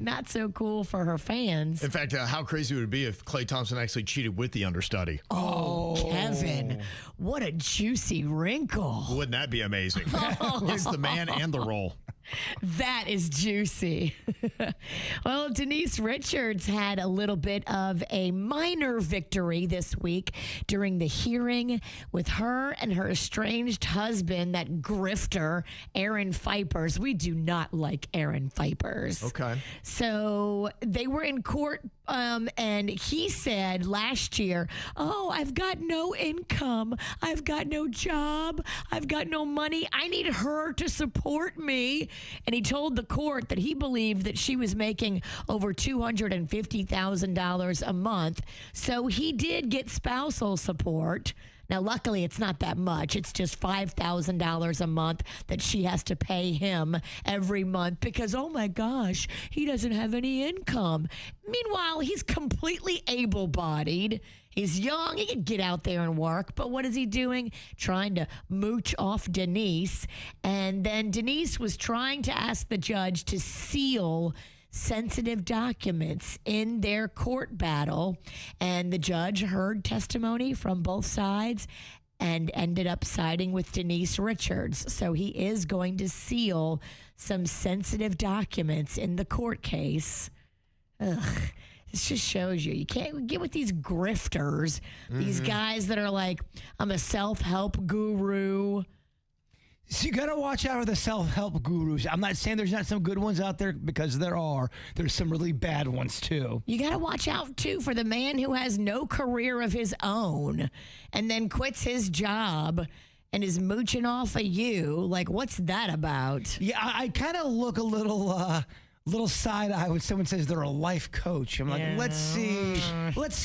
Not so cool for her fans. In fact, how crazy would it be if Klay Thompson actually cheated with the understudy? Oh, Kevin, what a juicy wrinkle. Wouldn't that be amazing? It's the man and the role. That is juicy. Well, Denise Richards had a little bit of a minor victory this week during the hearing with her and her estranged husband, that grifter, Aaron Vipers. We do not like Aaron Vipers. Okay. So they were in court, and he said last year, oh, I've got no income. I've got no job. I've got no money. I need her to support me. And he told the court that he believed that she was making over $250,000 a month. So he did get spousal support. Now, luckily, it's not that much. It's just $5,000 a month that she has to pay him every month because, oh my gosh, he doesn't have any income. Meanwhile, he's completely able-bodied. He's young. He can get out there and work. But what is he doing? Trying to mooch off Denise. And then Denise was trying to ask the judge to seal sensitive documents in their court battle, and the judge heard testimony from both sides and ended up siding with Denise Richards. So he is going to seal some sensitive documents in the court case. Ugh. This just shows you can't get with these grifters, these guys that are like, I'm a self-help guru. So you got to watch out for the self-help gurus. I'm not saying there's not some good ones out there, because there are. There's some really bad ones too. You got to watch out too for the man who has no career of his own and then quits his job and is mooching off of you. Like, what's that about? Yeah, I kind of look a little side eye when someone says they're a life coach. I'm like, let's see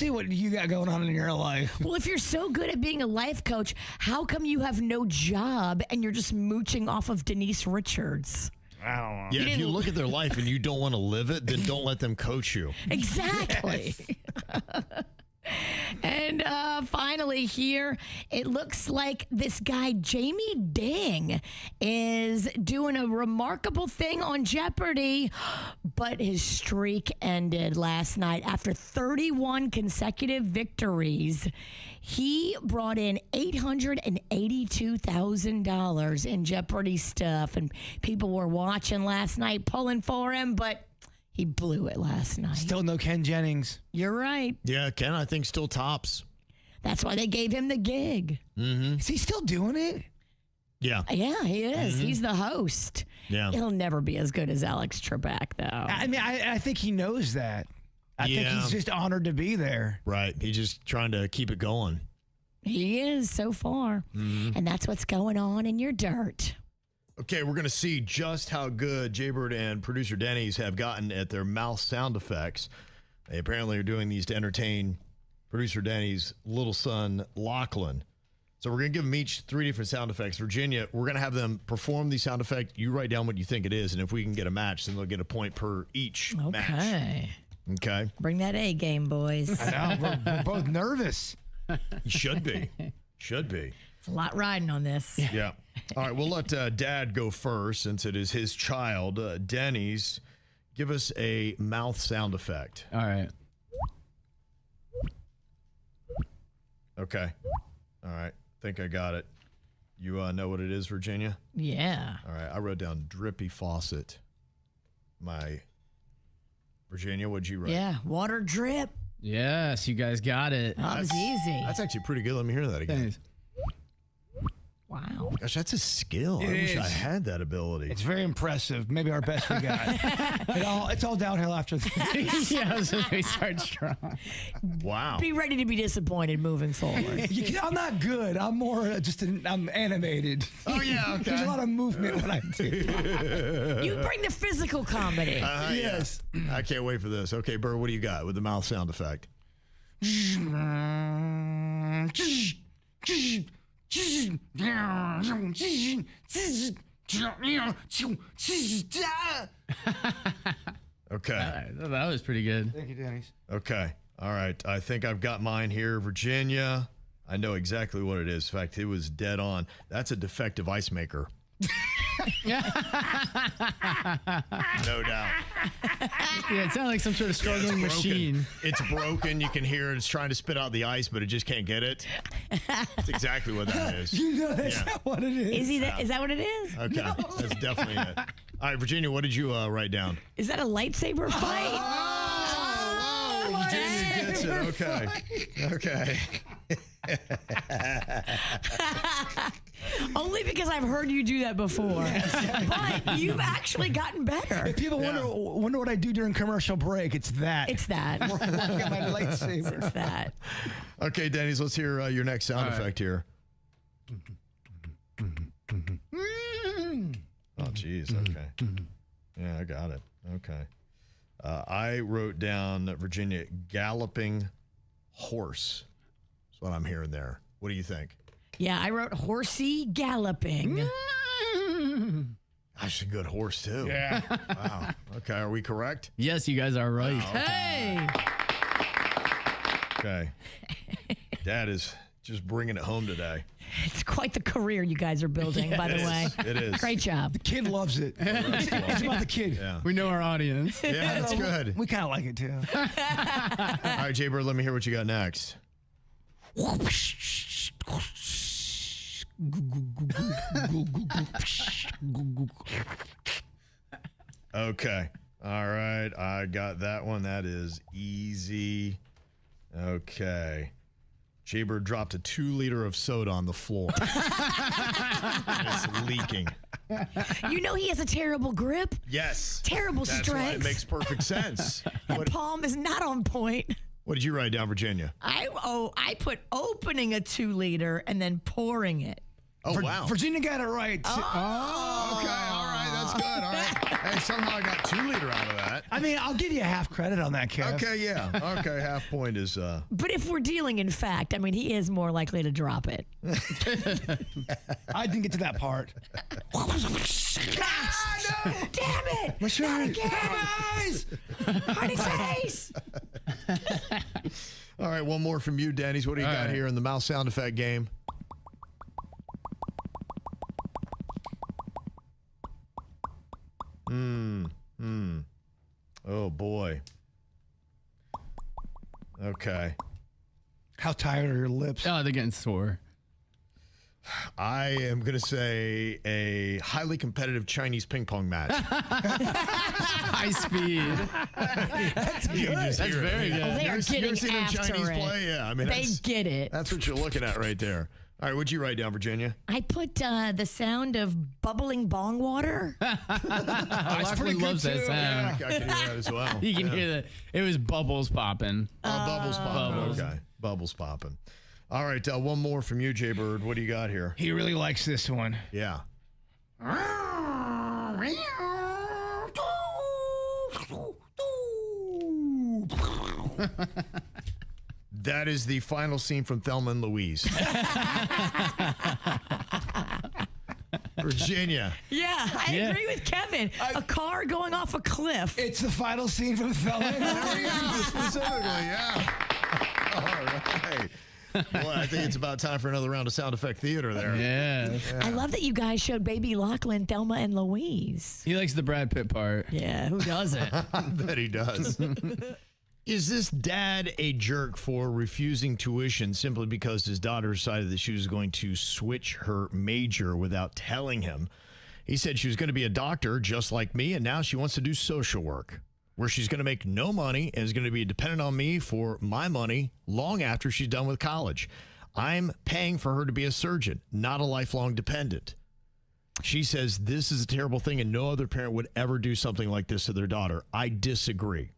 what you got going on in your life. Well, if you're so good at being a life coach, how come you have no job and you're just mooching off of Denise Richards? I don't know. Yeah, if you look at their life and you don't want to live it, then don't let them coach you. Exactly. And finally here, it looks like this guy, Jamie Ding, is doing a remarkable thing on Jeopardy, but his streak ended last night. After 31 consecutive victories, he brought in $882,000 in Jeopardy stuff, and people were watching last night, pulling for him, but he blew it last night. Still no Ken Jennings. You're right. Yeah, Ken, I think, still tops. That's why they gave him the gig. Is he still doing it? Yeah. Yeah, he is. He's the host. Yeah. He'll never be as good as Alex Trebek, though. I mean, I think he knows that. I think he's just honored to be there. Right. He's just trying to keep it going. He is so far. And that's what's going on in your dirt. Okay, we're going to see just how good Jbird and producer Denny's have gotten at their mouth sound effects. They apparently are doing these to entertain producer Denny's little son, Lachlan. So we're going to give them each 3 different sound effects. Virginia, we're going to have them perform the sound effect. You write down what you think it is, and if we can get a match, then they'll get a point per each match. Okay. Bring that A game, boys. I know, we're both nervous. You should be. Should be. It's a lot riding on this. Yeah. All right, we'll let Dad go first since it is his child. Denny's, give us a mouth sound effect. All right. Okay. All right. Think I got it. You know what it is, Virginia? Yeah. All right. I wrote down drippy faucet. Virginia, what'd you write? Yeah. Water drip. Yes, you guys got it. That was easy. That's actually pretty good. Let me hear that again. Thanks. Wow. Gosh, that's a skill. I wish I had that ability. It's very impressive. Maybe our best we got. It's all downhill after this. Yeah, so we start strong. Wow. Be ready to be disappointed moving forward. I'm not good. I'm more I'm animated. Oh, yeah, okay. There's a lot of movement when I do. You bring the physical comedy. Yes. Yeah. I can't wait for this. Okay, Burr, what do you got with the mouth sound effect? Okay. That was pretty good. Thank you, Denny's. Okay. All right. I think I've got mine here. Virginia, I know exactly what it is. In fact, it was dead on. That's a defective ice maker. No doubt. Yeah, it sounded like some sort of struggling machine. It's broken. You can hear it. It's trying to spit out the ice, but it just can't get it. That's exactly what that is. You know that's not what it is. Is that what it is? Okay. That's definitely it. All right, Virginia, what did you write down? Is that a lightsaber fight? Oh, Virginia gets it. Okay. Okay. Only because I've heard you do that before. But you've actually gotten better. If people wonder what I do during commercial break, it's that. It's that. I got my lightsaber. It's that. Okay, Denny's, let's hear your next sound effect here. Oh, geez. Okay. Yeah, I got it. Okay. I wrote down Virginia, galloping horse. That's what I'm hearing there. What do you think? Yeah, I wrote horsey galloping. That's a good horse, too. Yeah. Wow. Okay, are we correct? Yes, you guys are right. Hey. Okay. Dad is just bringing it home today. It's quite the career you guys are building, by the way. It is. Great job. The kid loves it. It's about the kid. Yeah. We know our audience. Yeah, that's good. We kind of like it too. All right, Jbird, let me hear what you got next. Okay. All right. I got that one. That is easy. Okay. Jbird dropped a 2-liter of soda on the floor. It's leaking. You know he has a terrible grip, Yes. terrible That's strength. why it makes perfect sense. What, Palm is not on point. what did you write down, Virginia? I put opening a 2-liter and then pouring it. Oh, wow. Virginia got it right. Okay. All right. That's good. All right. Hey, somehow I got 2-liter out of that. I mean, I'll give you a half credit on that, Kev. Okay, yeah. Okay, half point is But if we're dealing in fact, I mean, he is more likely to drop it. I didn't get to that part. Damn it! My shirt. Honey face! all right, one more from you, Denny's. What do you got right. here in the mouth sound effect game? Oh boy. Okay. How tired are your lips? Oh, they're getting sore. I am going to say a highly competitive Chinese ping pong match. High speed. That's good. That's very good. They are You ever getting seen a after Chinese it. play? Yeah, I mean, They get it. that's what you're looking at right there. All right, what'd you write down, Virginia? I put the sound of bubbling bong water. Lachlan loves that sound. I can hear that as well. You can hear that. It was bubbles popping. Bubbles popping. Bubbles. Okay, bubbles popping. All right, one more from you, Jbird. What do you got here? He really likes this one. Yeah. That is the final scene from Thelma and Louise. Virginia. Yeah, I Yeah. agree with Kevin. A car going off a cliff. It's the final scene from Thelma. There you go, specifically, yeah. All right. Well, I think it's about time for another round of sound effect theater there. Yeah. I love that you guys showed Baby Lachlan, Thelma, and Louise. He likes the Brad Pitt part. Yeah, who doesn't? I bet he does. Is this dad a jerk for refusing tuition simply because his daughter decided that she was going to switch her major without telling him? He said she was going to be a doctor just like me, and now she wants to do social work, where she's going to make no money and is going to be dependent on me for my money long after she's done with college. I'm paying for her to be a surgeon, not a lifelong dependent. She says this is a terrible thing and no other parent would ever do something like this to their daughter. I disagree.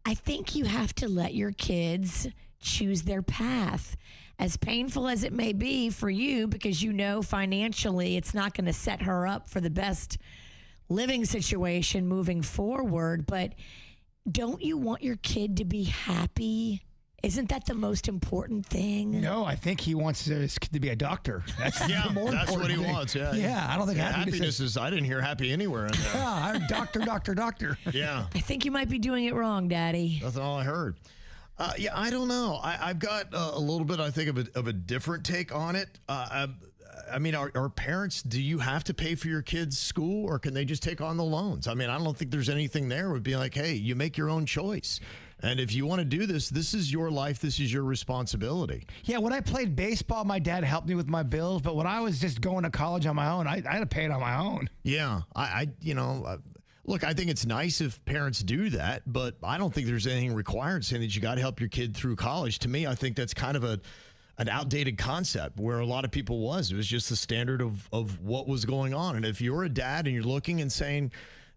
I think you have to let your kids choose their path. As painful as it may be for you, because you know financially it's not going to set her up for the best living situation moving forward, but don't you want your kid to be happy? Isn't that the most important thing? No, I think he wants his kid to be a doctor. That's Yeah, the more that's what important he thing. wants. Yeah, Yeah, I don't think happiness is. I didn't hear happy anywhere in there. Yeah, I'm doctor. Yeah, I think you might be doing it wrong, Daddy. that's all I heard. Yeah, I don't know. I've got a little bit, I think, of a different take on it. I mean, are parents, do you have to pay for your kids' school or can they just take on the loans? I mean, I don't think there's anything there would be like, hey, you make your own choice. And if you want to do this, this is your life. This is your responsibility. Yeah, when I played baseball, my dad helped me with my bills. But when I was just going to college on my own, I had to pay it on my own. Yeah, look, I think it's nice if parents do that, but I don't think there's anything required saying that you got to help your kid through college. To me, I think that's kind of an outdated concept where a lot of people was. It was just the standard of what was going on. And if you're a dad and you're looking and saying,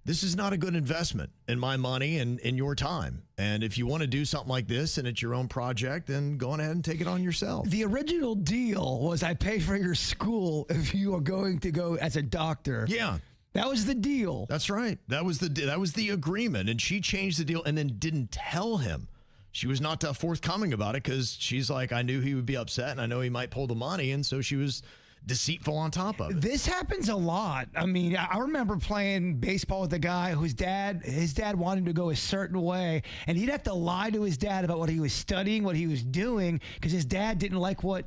this is not a good investment in my money and in your time. And if you want to do something like this and it's your own project, then go on ahead and take it on yourself. The original deal was I pay for your school if you are going to go as a doctor. Yeah. That was the deal. That's right. That was the agreement. And she changed the deal and then didn't tell him. she was not forthcoming about it because she's like, I knew he would be upset and I know he might pull the money. And so she was deceitful on top of it. This happens a lot. I mean, I remember playing baseball with a guy his dad wanted him to go a certain way, and he'd have to lie to his dad about what he was studying, what he was doing, because his dad didn't like what,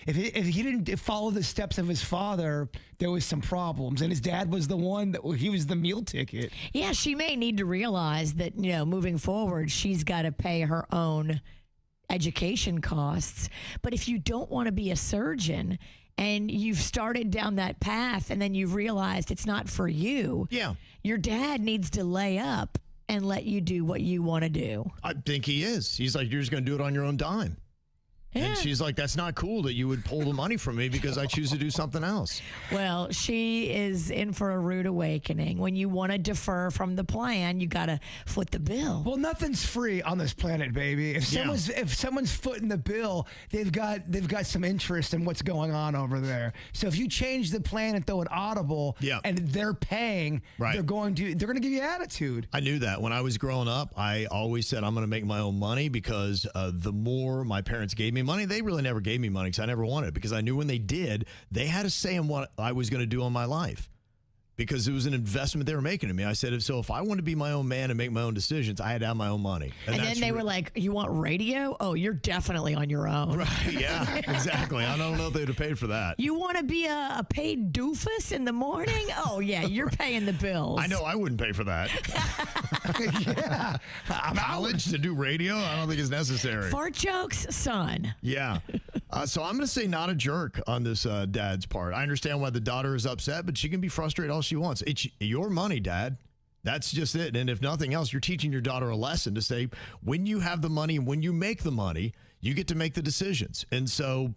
if he didn't follow the steps of his father, there was some problems. And his dad was the one he was the meal ticket. Yeah, she may need to realize that, moving forward, she's got to pay her own education costs. But if you don't want to be a surgeon and you've started down that path and then you've realized it's not for you, your dad needs to lay up and let you do what you want to do. I think he is. He's like, you're just going to do it on your own dime. Yeah. And she's like, that's not cool that you would pull the money from me because I choose to do something else. Well, she is in for a rude awakening. When you want to defer from the plan, you got to foot the bill. Well, nothing's free on this planet, baby. If someone's footing the bill, they've got some interest in what's going on over there. So if you change the plan and throw an audible, and they're paying, they're going to give you attitude. I knew that when I was growing up. I always said I'm going to make my own money because the more my parents gave me money, they really never gave me money because I never wanted it, because I knew when they did, they had a say in what I was going to do in my life because it was an investment they were making in me. I said, if I wanted to be my own man and make my own decisions, I had to have my own money. And then they were like, you want radio? Oh, you're definitely on your own. Right, yeah, exactly. I don't know if they'd have paid for that. You want to be a paid doofus in the morning? Oh, yeah, you're paying the bills. I know I wouldn't pay for that. Yeah. College to do radio? I don't think it's necessary. Fart jokes, son. Yeah. So I'm going to say not a jerk on this dad's part. I understand why the daughter is upset, but she can be frustrated all she wants. It's your money, Dad. That's just it. And if nothing else, you're teaching your daughter a lesson to say, when you have the money and when you make the money, you get to make the decisions. And so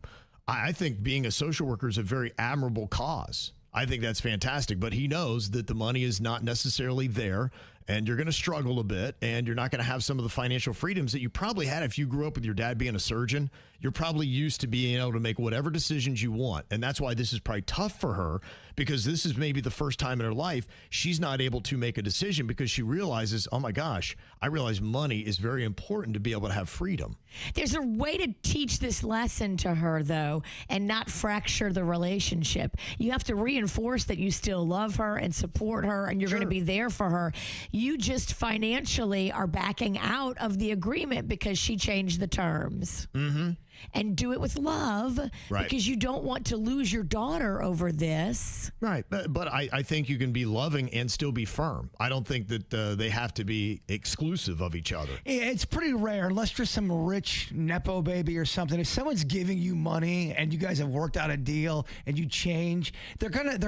I think being a social worker is a very admirable cause. I think that's fantastic. But he knows that the money is not necessarily there, and you're going to struggle a bit, and you're not going to have some of the financial freedoms that you probably had if you grew up with your dad being a surgeon. You're probably used to being able to make whatever decisions you want. And that's why this is probably tough for her, because this is maybe the first time in her life she's not able to make a decision because she realizes, oh my gosh, I realize money is very important to be able to have freedom. There's a way to teach this lesson to her, though, and not fracture the relationship. You have to reinforce that you still love her and support her, and you're going to be there for her. You just financially are backing out of the agreement because she changed the terms. Mm-hmm. And do it with love, because you don't want to lose your daughter over this. Right. But I think you can be loving and still be firm. I don't think that they have to be exclusive of each other. It's pretty rare, unless you're some rich Nepo baby or something. If someone's giving you money and you guys have worked out a deal and you change, they're gonna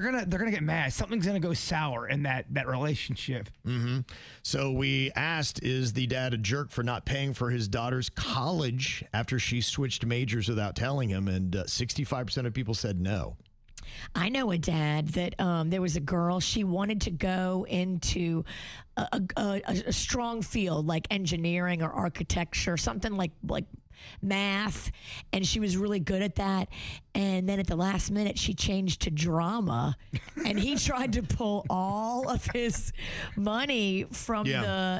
get mad. Something's gonna go sour in that relationship. Mm-hmm. So we asked, is the dad a jerk for not paying for his daughter's college after she switched majors without telling him? And 65% of people said no. I know a dad that there was a girl, she wanted to go into a strong field like engineering or architecture, something like math, and she was really good at that. And then at the last minute, she changed to drama, and he tried to pull all of his money from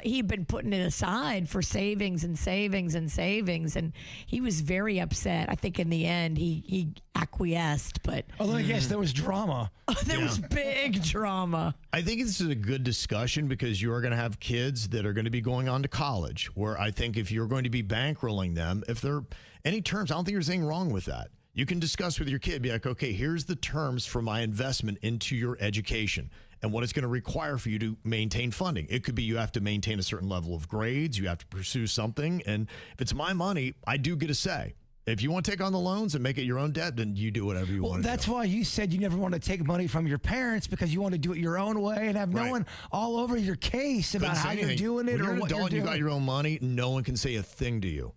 he'd been putting it aside for savings and savings and savings, and he was very upset. I think in the end, he acquiesced, but although yes, there was drama. There was big drama. I think this is a good discussion because you are going to have kids that are going to be going on to college, where I think if you're going to be bankrolling them, if there are any terms, I don't think there's anything wrong with that. You can discuss with your kid, be like, okay, here's the terms for my investment into your education and what it's going to require for you to maintain funding. It could be you have to maintain a certain level of grades, you have to pursue something, and if it's my money, I do get a say. If you want to take on the loans and make it your own debt, then you do whatever you want to do. That's why you said you never want to take money from your parents, because you want to do it your own way and have no one all over your case about how you're doing it or what you're doing. You got your own money, no one can say a thing to you.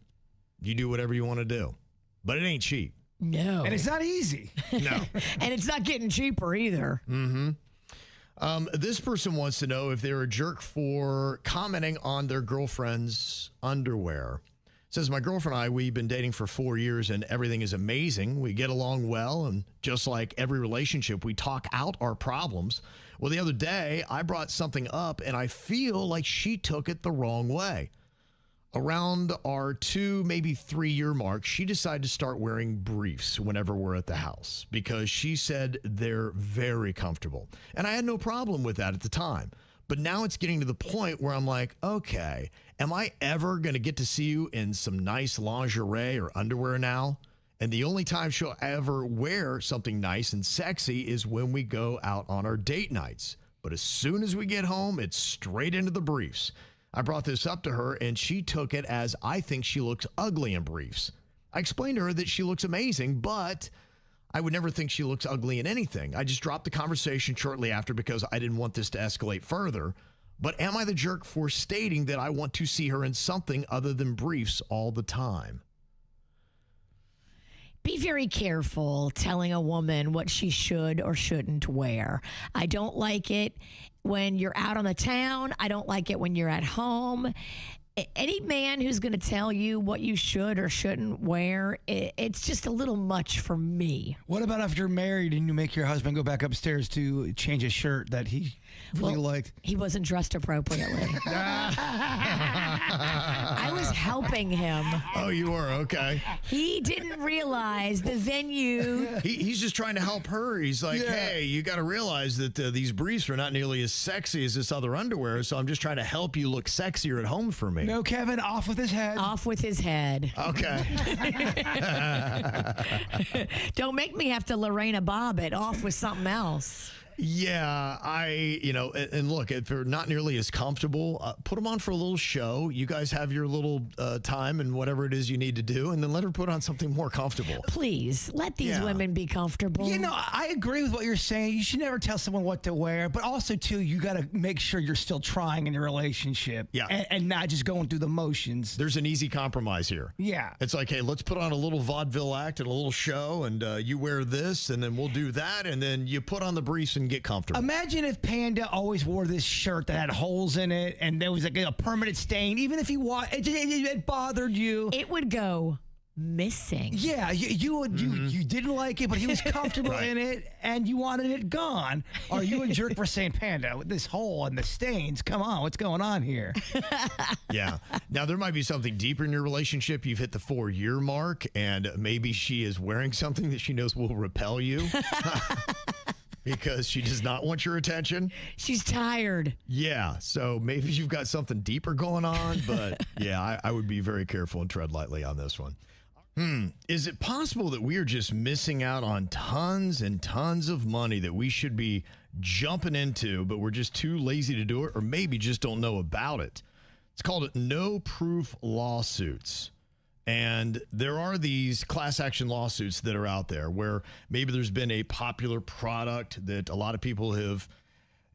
You do whatever you want to do. But it ain't cheap. No. And it's not easy. No. And it's not getting cheaper either. Mm-hmm. This person wants to know if they're a jerk for commenting on their girlfriend's underwear. Says, my girlfriend and I, we've been dating for 4 years and everything is amazing. We get along well, and just like every relationship, we talk out our problems. Well, the other day, I brought something up and I feel like she took it the wrong way. Around our 2, maybe 3-year mark, she decided to start wearing briefs whenever we're at the house because she said they're very comfortable. And I had no problem with that at the time. But now it's getting to the point where I'm like, okay, am I ever going to get to see you in some nice lingerie or underwear now? And the only time she'll ever wear something nice and sexy is when we go out on our date nights. But as soon as we get home, it's straight into the briefs. I brought this up to her, and she took it as I think she looks ugly in briefs. I explained to her that she looks amazing, but I would never think she looks ugly in anything. I just dropped the conversation shortly after because I didn't want this to escalate further. But am I the jerk for stating that I want to see her in something other than briefs all the time? Be very careful telling a woman what she should or shouldn't wear. I don't like it when you're out on the town. I don't like it when you're at home. Any man who's going to tell you what you should or shouldn't wear, it's just a little much for me. What about if you're married and you make your husband go back upstairs to change a shirt that he really liked? He wasn't dressed appropriately. I was helping him. Oh, you were? Okay. He didn't realize the venue. He's just trying to help her. He's like, hey, you got to realize that these briefs are not nearly as sexy as this other underwear, so I'm just trying to help you look sexier at home for me. No, Kevin, off with his head. Off with his head. Okay. Don't make me have to Lorena Bob it. Off with something else. Yeah, and look, if they're not nearly as comfortable, put them on for a little show. You guys have your little time and whatever it is you need to do, and then let her put on something more comfortable. Please, let these women be comfortable. You know, I agree with what you're saying. You should never tell someone what to wear, but also, too, you got to make sure you're still trying in your relationship. Yeah. And not just going through the motions. There's an easy compromise here. Yeah. It's like, hey, let's put on a little vaudeville act and a little show, and you wear this, and then we'll do that, and then you put on the briefs and get comfortable. Imagine if Panda always wore this shirt that had holes in it and there was like a permanent stain. Even if it bothered you. It would go missing. Yeah, you didn't like it, but he was comfortable in it and you wanted it gone. Are you a jerk for saying, Panda, with this hole and the stains, come on, what's going on here? Yeah. Now, there might be something deeper in your relationship. You've hit the 4-year mark, and maybe she is wearing something that she knows will repel you. Because she does not want your attention. She's tired. Yeah, so maybe you've got something deeper going on, but yeah, I would be very careful and tread lightly on this one. Is it possible that we are just missing out on tons and tons of money that we should be jumping into, but we're just too lazy to do it, or maybe just don't know about it? It's called no-proof lawsuits. And there are these class action lawsuits that are out there where maybe there's been a popular product that a lot of people have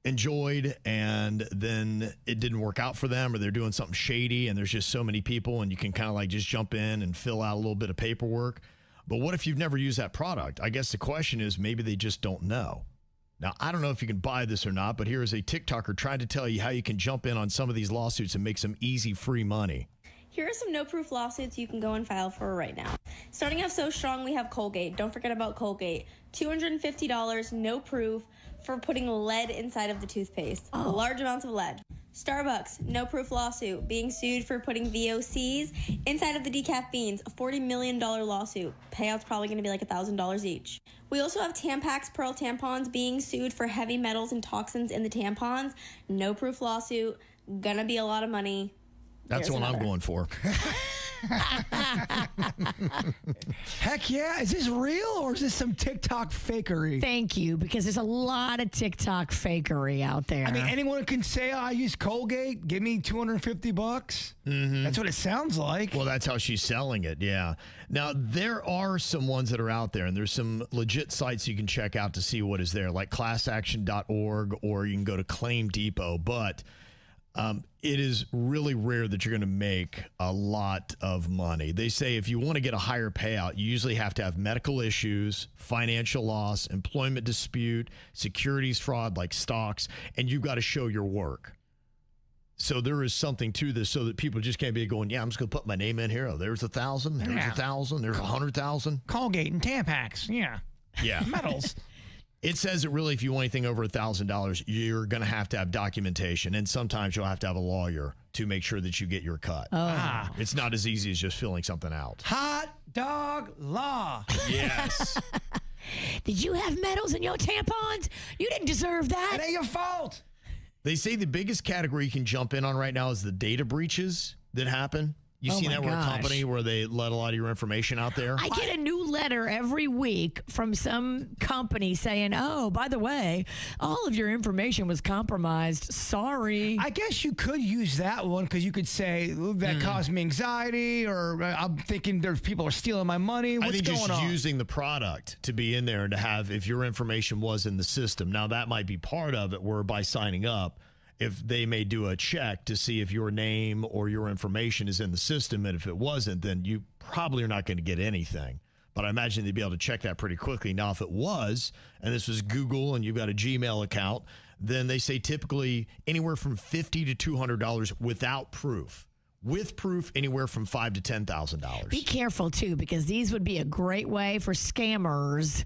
enjoyed, and then it didn't work out for them, or they're doing something shady, and there's just so many people, and you can kind of like just jump in and fill out a little bit of paperwork. But what if you've never used that product? I guess the question is maybe they just don't know. Now, I don't know if you can buy this or not, but here is a TikToker trying to tell you how you can jump in on some of these lawsuits and make some easy free money. Here are some no-proof lawsuits you can go and file for right now. Starting off so strong, we have Colgate. Don't forget about Colgate. $250, no proof, for putting lead inside of the toothpaste. Large amounts of lead. Starbucks, no-proof lawsuit, being sued for putting VOCs inside of the decaf beans. A $40 million lawsuit. Payout's probably going to be like $1,000 each. We also have Tampax Pearl tampons being sued for heavy metals and toxins in the tampons. No-proof lawsuit. Gonna be a lot of money. That's what I'm going for. Heck yeah. Is this real or is this some TikTok fakery? Thank you, because there's a lot of TikTok fakery out there. I mean, anyone can say, I use Colgate, give me $250. Mm-hmm. That's what it sounds like. Well, that's how she's selling it, yeah. Now, there are some ones that are out there, and there's some legit sites you can check out to see what is there, like classaction.org, or you can go to Claim Depot, but it is really rare that you're going to make a lot of money. They say if you want to get a higher payout, you usually have to have medical issues, financial loss, employment dispute, securities fraud like stocks, and you've got to show your work. So there is something to this, so that people just can't be going, yeah, I'm just going to put my name in here. Oh, there's 1,000, there's 1,000, there's 100,000. Colgate and Tampax, yeah. Yeah. Metals. It says that really if you want anything over $1,000, you're going to have documentation. And sometimes you'll have to have a lawyer to make sure that you get your cut. It's not as easy as just filling something out. Hot dog law. Yes. Did you have metals in your tampons? You didn't deserve that. It ain't your fault. They say the biggest category you can jump in on right now is the data breaches that happen. You seen that with a company where they let a lot of your information out there? I get a new letter every week from some company saying, oh, by the way, all of your information was compromised. Sorry. I guess you could use that one because you could say that caused me anxiety, or I'm thinking there's people are stealing my money. What's I think going just on? using the product to be in there and to have, if your information was in the system. Now, that might be part of it where by signing up, if they may do a check to see if your name or your information is in the system. And if it wasn't, then you probably are not going to get anything. But I imagine they'd be able to check that pretty quickly. Now, if it was, and this was Google and you've got a Gmail account, then they say typically anywhere from $50 to $200 without proof. With proof, anywhere from $5,000 to $10,000. Be careful, too, because these would be a great way for scammers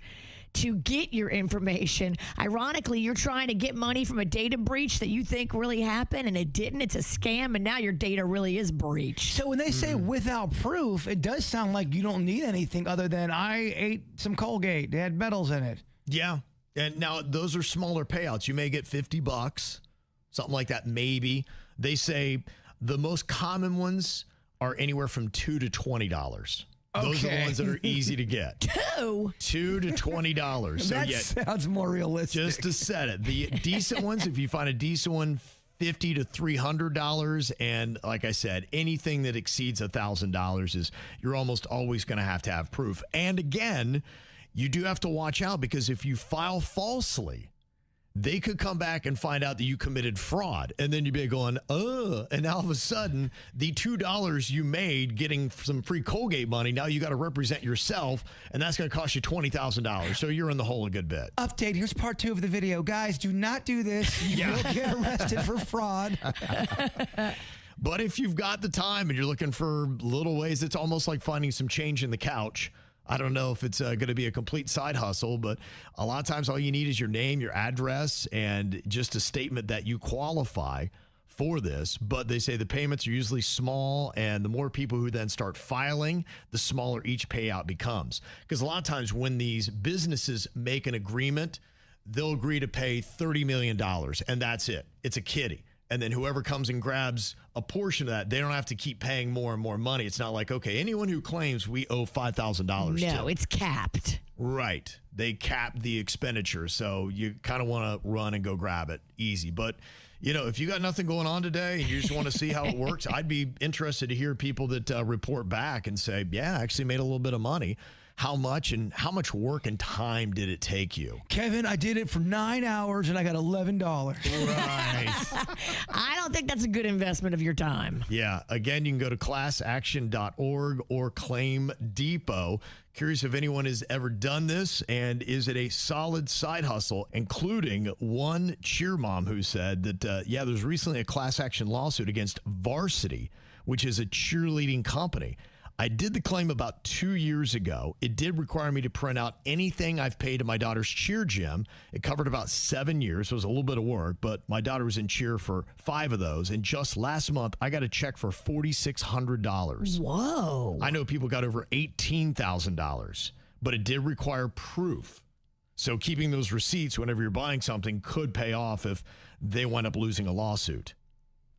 to get your information. Ironically, you're trying to get money from a data breach that you think really happened, and it didn't. It's a scam, and now your data really is breached. So when they say without proof, it does sound like you don't need anything other than I ate some Colgate. They had metals in it. Yeah. And now those are smaller payouts. You may get $50, something like that, maybe. They say the most common ones are anywhere from $2 to $20. Those are the ones that are easy to get. $2 to $20. So That sounds more realistic. just to set it. The decent ones, if you find a decent one, $50 to $300. And like I said, anything that exceeds $1,000 is you're almost always going to have proof. And again, you do have to watch out because if you file falsely, they could come back and find out that you committed fraud. And then you'd be going, and now all of a sudden, the $2 you made getting some free Colgate money, now you got to represent yourself, and that's going to cost you $20,000. So you're in the hole a good bit. Update. Here's part 2 of the video. Guys, do not do this. You will get arrested for fraud. But if you've got the time and you're looking for little ways, it's almost like finding some change in the couch. I don't know if it's going to be a complete side hustle, but a lot of times all you need is your name, your address, and just a statement that you qualify for this. But they say the payments are usually small, and the more people who then start filing, the smaller each payout becomes. Because a lot of times when these businesses make an agreement, they'll agree to pay $30 million, and that's it. It's a kiddie. And then whoever comes and grabs a portion of that, they don't have to keep paying more and more money. It's not like, okay, anyone who claims we owe $5,000 to. No, it's capped. Right. They cap the expenditure. So you kind of want to run and go grab it easy. But, you know, if you got nothing going on today and you just want to see how it works, I'd be interested to hear people that report back and say, yeah, I actually made a little bit of money. How much and how much work and time did it take you? Kevin, I did it for 9 hours and I got $11. Right. I don't think that's a good investment of your time. Yeah. Again, you can go to classaction.org or Claim Depot. Curious if anyone has ever done this, and is it a solid side hustle, including one cheer mom who said that, there's recently a class action lawsuit against Varsity, which is a cheerleading company. I did the claim about 2 years ago. It did require me to print out anything I've paid to my daughter's cheer gym. It covered about 7 years, so it was a little bit of work, but my daughter was in cheer for 5 of those. And just last month, I got a check for $4,600. Whoa. I know people got over $18,000, but it did require proof. So keeping those receipts whenever you're buying something could pay off if they wind up losing a lawsuit.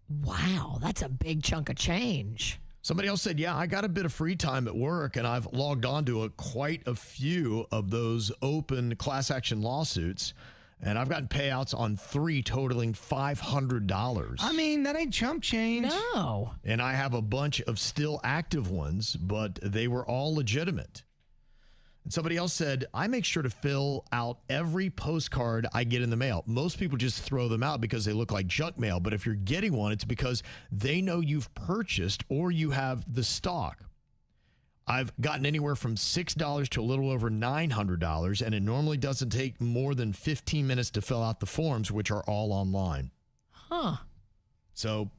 Wow, that's a big chunk of change. Somebody else said, yeah, I got a bit of free time at work, and I've logged on to quite a few of those open class action lawsuits, and I've gotten payouts on 3 totaling $500. I mean, that ain't chump change. No. And I have a bunch of still active ones, but they were all legitimate. And somebody else said, I make sure to fill out every postcard I get in the mail. Most people just throw them out because they look like junk mail. But if you're getting one, it's because they know you've purchased or you have the stock. I've gotten anywhere from $6 to a little over $900, and it normally doesn't take more than 15 minutes to fill out the forms, which are all online. Huh. So,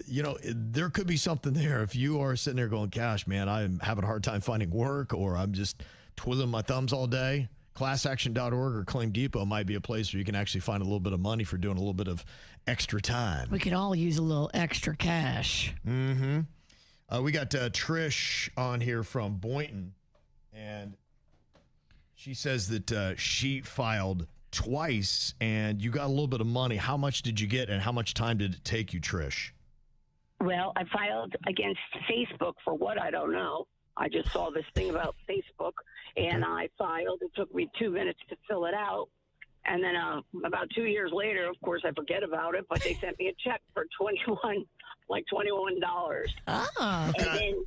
you know, there could be something there. If you are sitting there going, gosh, man, I'm having a hard time finding work, or I'm just twiddling my thumbs all day, ClassAction.org or Claim Depot might be a place where you can actually find a little bit of money for doing a little bit of extra time. We could all use a little extra cash. Mm-hmm. We got Trish on here from Boynton, and she says that she filed twice, and you got a little bit of money. How much did you get, and how much time did it take you, Trish? Well, I filed against Facebook for what I don't know. I just saw this thing about Facebook, and I filed. It took me 2 minutes to fill it out. And then about 2 years later, of course, I forget about it, but they sent me a check for $21. Oh. And then,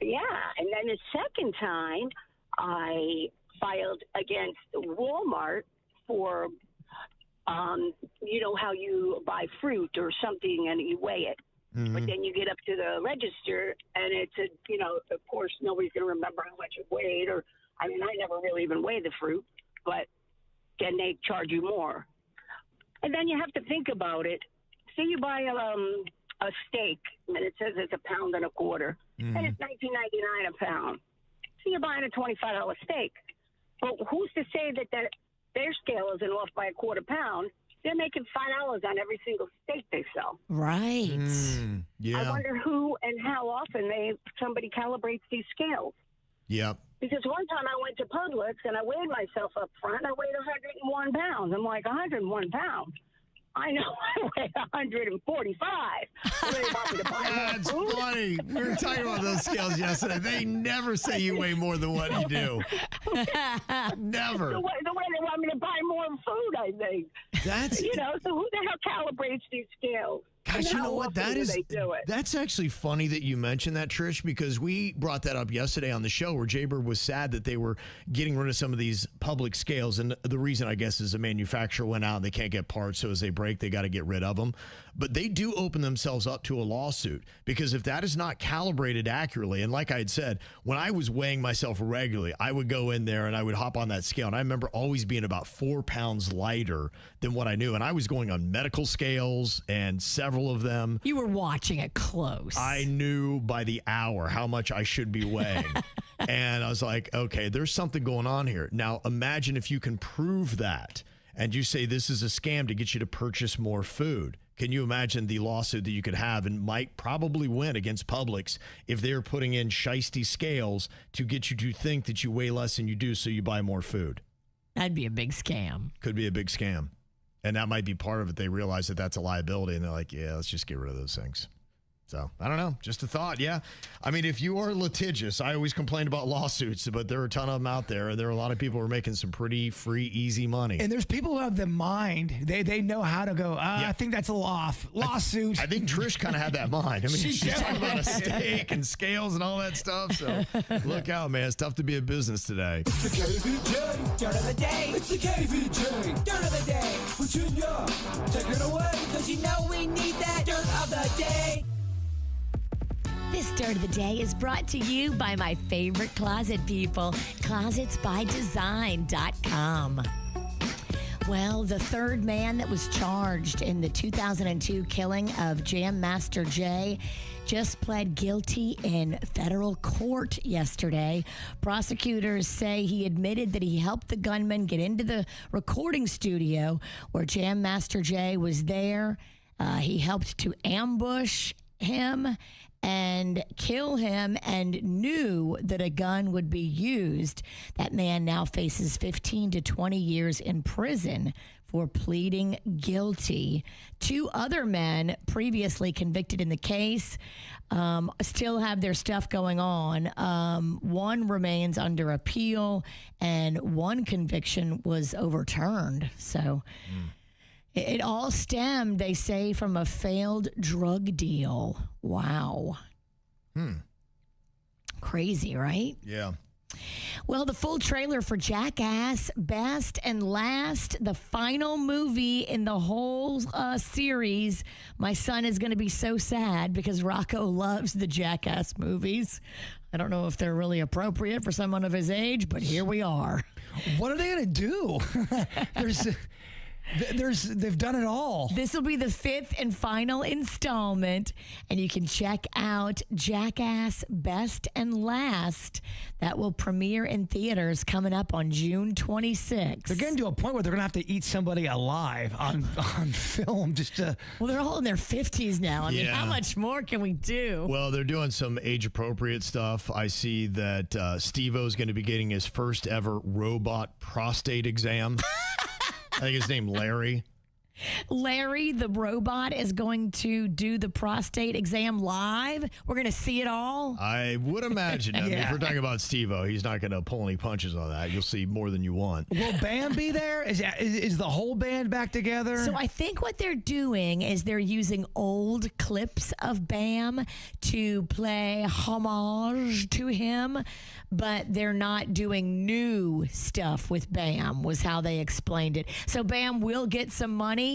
and then the second time, I filed against Walmart for, you know, how you buy fruit or something and you weigh it. Mm-hmm. But then you get up to the register and it's you know, of course, nobody's going to remember how much it weighed. I never really even weigh the fruit, but then they charge you more. And then you have to think about it. Say you buy a steak, and it says it's £1.25 pounds, and it's $19.99 a pound. So you're buying a $25 steak. But who's to say that their scale isn't off by a quarter pound? They're making $5 on every single steak they sell. Right. Yeah. I wonder who and how often somebody calibrates these scales. Yep. Because one time I went to Publix and I weighed myself up front. I weighed 101 pounds. I'm like, 101 pounds? I know I weigh 145. They want me to buy more That's food? funny. We were talking about those scales yesterday. They never say you weigh more than what you do. Never. The way they want me to buy more food, I think. That's You know, so who the hell calibrates these scales? Gosh, And you how know what? often That do is they do it? that's actually funny that you mentioned that, Trish, because we brought that up yesterday on the show where Jbird was sad that they were getting rid of some of these public scales. And the reason, I guess, is the manufacturer went out and they can't get parts. So as they break, they got to get rid of them. But they do open themselves up to a lawsuit because if that is not calibrated accurately, and like I had said, when I was weighing myself regularly, I would go in there and I would hop on that scale. And I remember always being about 4 pounds lighter than what I knew. And I was going on medical scales and several of them. You were watching it close. I knew by the hour how much I should be weighing. And I was like, okay, there's something going on here. Now, imagine if you can prove that and you say this is a scam to get you to purchase more food. Can you imagine the lawsuit that you could have and might probably win against Publix if they're putting in shiesty scales to get you to think that you weigh less than you do so you buy more food? That'd be a big scam. Could be a big scam. And that might be part of it. They realize that that's a liability and they're like, yeah, let's just get rid of those things. So I don't know. Just a thought. Yeah. I mean, if you are litigious, I always complain about lawsuits, but there are a ton of them out there. And there are a lot of people who are making some pretty free, easy money. And there's people who have the mind. They know how to go, I think that's a little off. Lawsuit. I think Trish kind of had that mind. I mean, she's talking about a steak and scales and all that stuff. So look out, man. It's tough to be a business today. It's the KVJ Dirt of the Day. It's the KVJ Dirt of the Day. Virginia, take it away. Because you know we need that Dirt of the Day. This Dirt of the Day is brought to you by my favorite closet people, closetsbydesign.com. Well, the third man that was charged in the 2002 killing of Jam Master Jay just pled guilty in federal court yesterday. Prosecutors say he admitted that he helped the gunman get into the recording studio where Jam Master Jay was there. He helped to ambush him and kill him and knew that a gun would be used. That man now faces 15 to 20 years in prison for pleading guilty. 2 other men previously convicted in the case still have their stuff going on. One remains under appeal and one conviction was overturned. So it all stemmed, they say, from a failed drug deal. Wow. Crazy, right? Yeah. Well, the full trailer for Jackass, Best and Last, the final movie in the whole series. My son is going to be so sad because Rocco loves the Jackass movies. I don't know if they're really appropriate for someone of his age, but here we are. What are they going to do? They've done it all. This will be the 5th and final installment, and you can check out Jackass Best and Last. That will premiere in theaters coming up on June 26th. They're getting to a point where they're going to have to eat somebody alive on film just to... Well, they're all in their 50s now. I mean, Yeah. how much more can we do? Well, they're doing some age-appropriate stuff. I see that Steve-O's going to be getting his first ever robot prostate exam. I think his name Larry. Larry, the robot, is going to do the prostate exam live. We're going to see it all. I would imagine. I mean, if we're talking about Steve-O, he's not going to pull any punches on that. You'll see more than you want. Will Bam be there? Is the whole band back together? So I think what they're doing is they're using old clips of Bam to play homage to him, but they're not doing new stuff with Bam, was how they explained it. So Bam will get some money,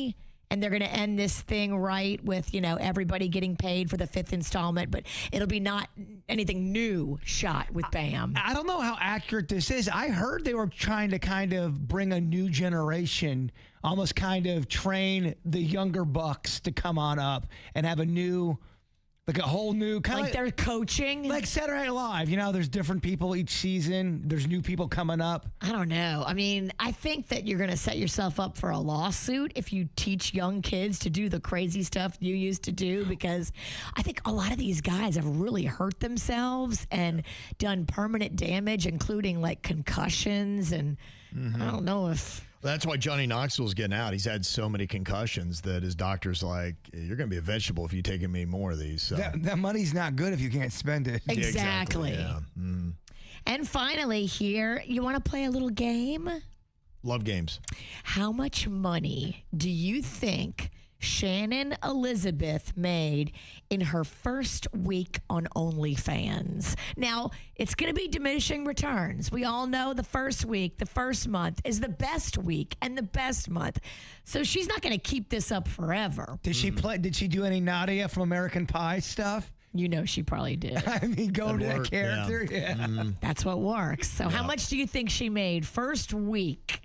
and they're going to end this thing right with, everybody getting paid for the 5th installment, but it'll be not anything new shot with Bam. I don't know how accurate this is. I heard they were trying to kind of bring a new generation, almost kind of train the younger bucks to come on up and have a new... Like a whole new kind Like they're coaching? Like Saturday Night Live. There's different people each season. There's new people coming up. I don't know. I mean, I think that you're going to set yourself up for a lawsuit if you teach young kids to do the crazy stuff you used to do, because I think a lot of these guys have really hurt themselves and done permanent damage, including like concussions. And I don't know if... That's why Johnny Knoxville's getting out. He's had so many concussions that his doctor's like, you're going to be a vegetable if you take any more of these. So. That money's not good if you can't spend it. Exactly. Yeah. And finally here, you want to play a little game? Love games. How much money do you think Shannon Elizabeth made in her first week on OnlyFans? Now, it's going to be diminishing returns. We all know the first week, the first month is the best week and the best month. So she's not going to keep this up forever. Did she play? Did she do any Nadia from American Pie stuff? You know she probably did. I mean, go to that work, character. Yeah. That's what works. So how much do you think she made first week?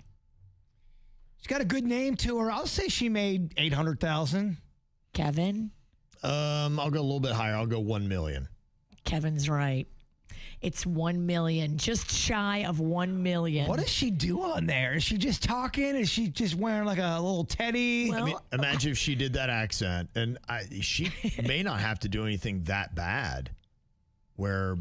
She's got a good name to her. I'll say she made $800,000. Kevin? I'll go a little bit higher. I'll go 1 million. Kevin's right. It's 1 million, just shy of 1 million. What does she do on there? Is she just talking? Is she just wearing like a little teddy? Well, I mean, imagine if she did that accent, and she may not have to do anything that bad, where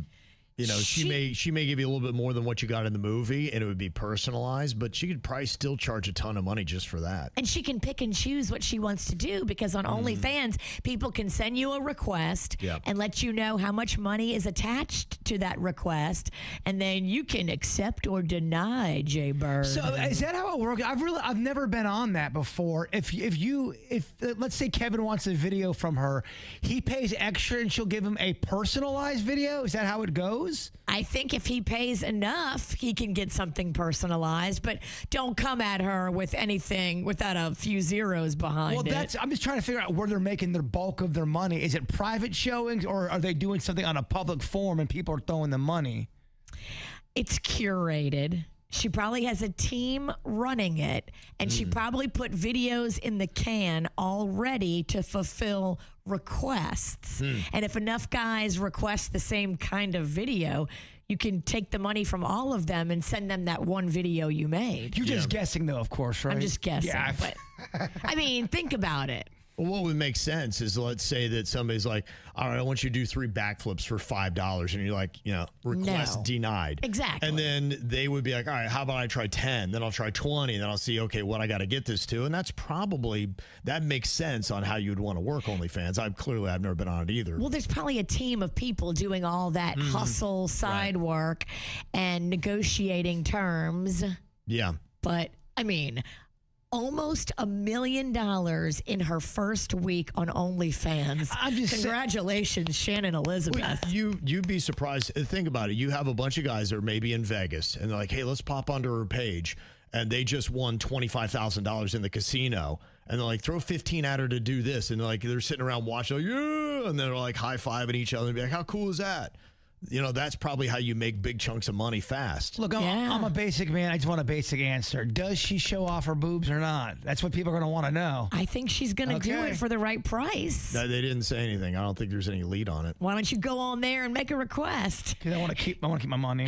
she may give you a little bit more than what you got in the movie, and it would be personalized, but she could probably still charge a ton of money just for that. And she can pick and choose what she wants to do, because on OnlyFans, people can send you a request and let you know how much money is attached to that request, and then you can accept or deny, Jbird. So is that how it works? I've never been on that before. If let's say Kevin wants a video from her, he pays extra and she'll give him a personalized video. Is that how it goes? I think if he pays enough, he can get something personalized, but don't come at her with anything without a few zeros behind it. I'm just trying to figure out where they're making their bulk of their money. Is it private showings, or are they doing something on a public forum and people are throwing them money? It's curated. She probably has a team running it, and she probably put videos in the can already to fulfill requests. And if enough guys request the same kind of video, you can take the money from all of them and send them that one video you made. You're just guessing, though, of course, right? I'm just guessing. Yeah. But, I mean, think about it. Well, what would make sense is, let's say that somebody's like, all right, I want you to do 3 backflips for $5. And you're like, request No. denied. Exactly. And then they would be like, all right, how about I try 10? Then I'll try 20. Then I'll see, okay, what I got to get this to. And that makes sense on how you'd want to work OnlyFans. I've never been on it either. Well, there's probably a team of people doing all that hustle, side work, and negotiating terms. Yeah. But, I mean, almost $1 million in her first week on OnlyFans. Congratulations, Shannon Elizabeth. Well, you'd be surprised. Think about it. You have a bunch of guys that are maybe in Vegas, and they're like, hey, let's pop onto her page. And they just won $25,000 in the casino. And they're like, throw 15 at her to do this. And they're sitting around watching, like, yeah. And they're like high-fiving each other and be like, how cool is that? that's probably how you make big chunks of money fast. Look, I'm a basic man. I just want a basic answer. Does she show off her boobs or not? That's what people are going to want to know. I think she's going to do it for the right price. No, they didn't say anything. I don't think there's any lead on it. Why don't you go on there and make a request? Because I want to keep my money.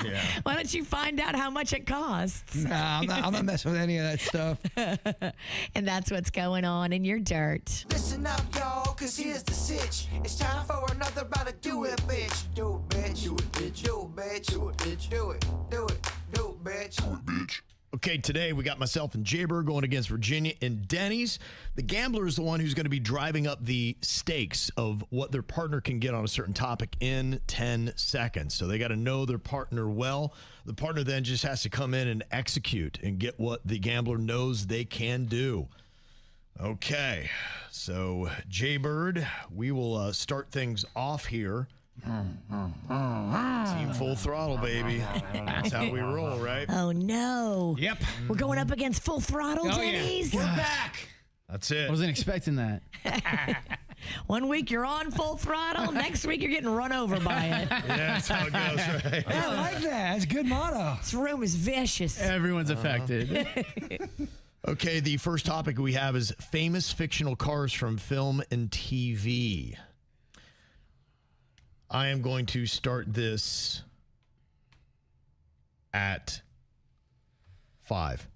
Yeah. Why don't you find out how much it costs? Nah, I'm not messing with any of that stuff. And that's what's going on in your dirt. Listen up, y'all, cause here's the sitch. It's time for another round of Do It, bitch. Do it, bitch. Do it, bitch. Do it, bitch. Do it, bitch. Do it. Do it. Do it, bitch. Do it, bitch. Okay, today we got myself and Jbird going against Virginia and Denny's. The gambler is the one who's going to be driving up the stakes of what their partner can get on a certain topic in 10 seconds. So they got to know their partner well. The partner then just has to come in and execute and get what the gambler knows they can do. Okay, so Jbird, we will start things off here. Team full throttle, baby. That's how we roll, right? Oh, no. Yep. We're going up against Full Throttle, Denny's. We're back. That's it. I wasn't expecting that. 1 week you're on Full Throttle. Next week you're getting run over by it. Yeah, that's how it goes, right? I like that. That's a good motto. This room is vicious. Everyone's affected. Okay, the first topic we have is famous fictional cars from film and TV. I am going to start this at 5.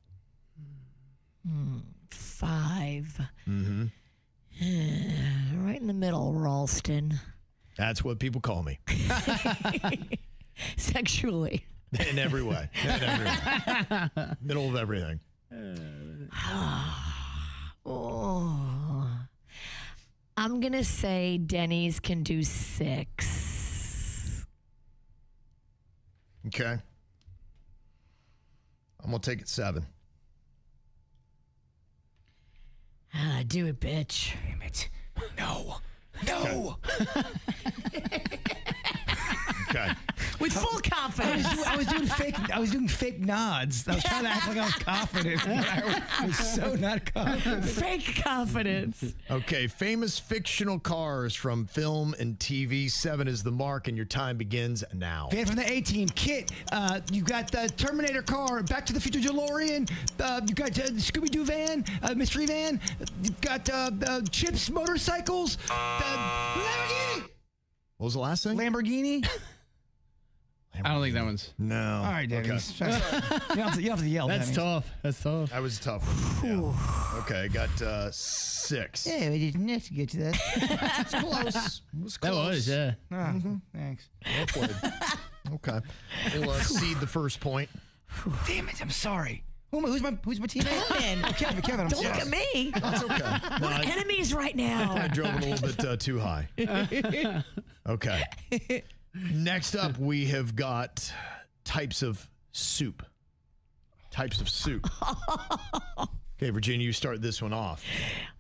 5. Right in the middle, Ralston. That's what people call me. Sexually. In every way. In every way. Middle of everything. Oh. I'm going to say Denny's can do 6. Okay. I'm going to take it 7. Do it, bitch. Damn it. No. No. Okay. With full confidence. I was doing fake nods. I was trying to act like I was confident, but I was so not confident. Fake confidence. Okay. Famous fictional cars from film and TV. 7 is the mark, and your time begins now. Van from the A-Team, Kit. You got the Terminator car, Back to the Future DeLorean. You got Scooby-Doo van, Mystery van. You got Chips motorcycles. Lamborghini. What was the last thing? Lamborghini. I don't think that one's. No. All right, Danny. Okay. You don't have to yell. That's Denny. tough. That's tough. That was a tough one. Yeah. Okay, got 6. Yeah, we didn't have to get to that. It's close. It was That close. was, yeah. Thanks. Well played. Okay. We'll cede the first point. Damn it! I'm sorry. Who's my teammate? Kevin. I'm Don't sorry. look at me. That's okay. No, We're enemies right I now. drove it a little bit too high. Okay. Next up, we have got types of soup. Types of soup. Okay, Virginia, you start this one off.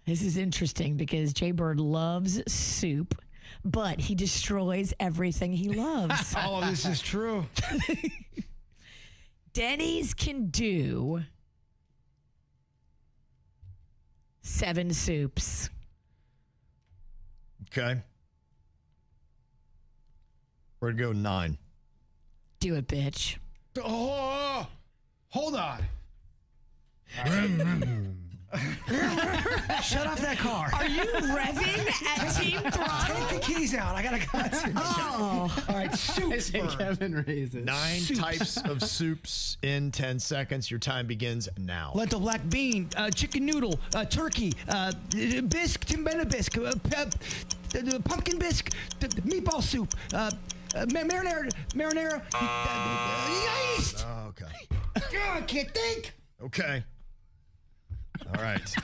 This is interesting because Jbird loves soup, but he destroys everything he loves. Oh, this is true. Denny's can do 7 soups. Okay. We're going to go 9. Do it, bitch. Oh, hold on. Shut off that car. Are you revving at Team Throttle? Take the keys out. I gotta concentrate. Oh. All right, soup. Kevin raises. 9 types of soups in 10 seconds. Your time begins now. Lentil black bean, chicken noodle, turkey, bisque, timbena bisque, pumpkin bisque, meatball soup, marinara, yeast. Oh, okay. God, I can't think. Okay. All right.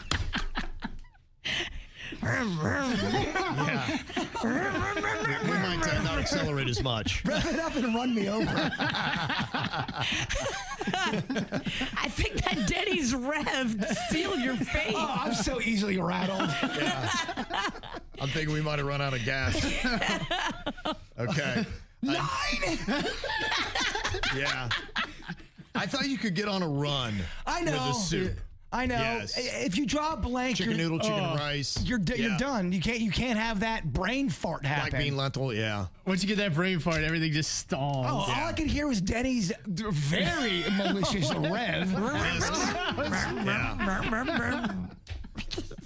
Yeah. We might not accelerate as much. Rev it up and run me over. I think that Denny's rev sealed your fate. Oh, I'm so easily rattled. Yeah. I'm thinking we might have run out of gas. Okay. 9. Yeah. I thought you could get on a run I know. with a soup. I know. Yes. If you draw a blank, Chicken noodle, chicken and rice. you're Yeah. done. You can't have that brain fart happen. Black bean lentil, yeah. Once you get that brain fart, everything just stalls. Oh, all I could hear was Denny's very malicious rev.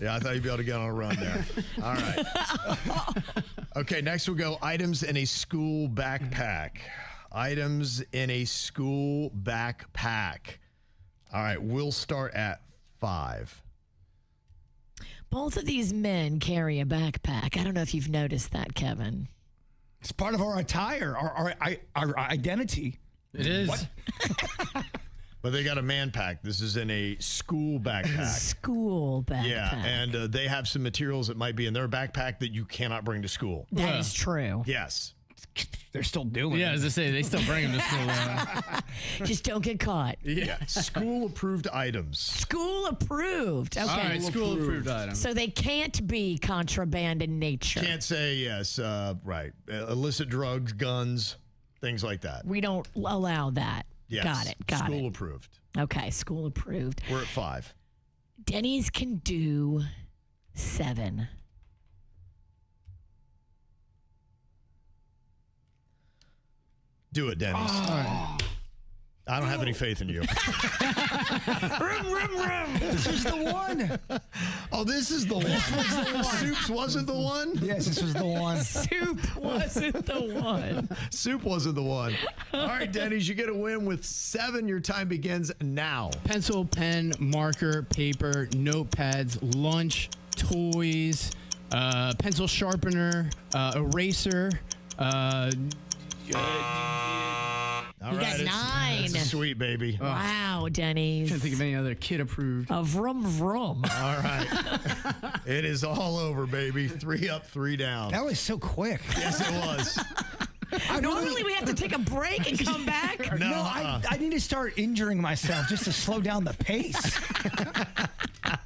Yeah, I thought you'd be able to get on a run there. All right. Okay, next we'll go items in a school backpack. Items in a school backpack. All right, we'll start at 5. Both of these men carry a backpack. I don't know if you've noticed that, Kevin. It's part of our attire, our identity. It is. But they got a man pack. This is in a school backpack. School backpack. Yeah, and they have some materials that might be in their backpack that you cannot bring to school. That is true. Yes. They're still doing Yeah, it. as I say, they still bring them to school. Just don't get caught. Yeah. School approved items. School approved. Okay. All right, school approved item. So they can't be contraband in nature. Can't say yes. Right. Illicit drugs, guns, things like that. We don't allow that. Yes. Got it. School approved. Okay, school approved. We're at 5. Denny's can do 7. Do it, Denny's. I don't have any faith in you. This is the one. Oh, this is the one. Soups wasn't the one? Yes, this was the one. Soup wasn't the one. Soup wasn't the one. All right, Denny's, you get a win with 7. Your time begins now. Pencil, pen, marker, paper, notepads, lunch, toys, pencil sharpener, eraser. All You got it's- 9. It's a sweet, baby. Wow, Denny's. Can't think of any other kid approved. A vroom vroom. All right. It is all over, baby. 3 up, 3 down. That was so quick. Yes, it was. Normally we have to take a break and come back. No, I need to start injuring myself just to slow down the pace.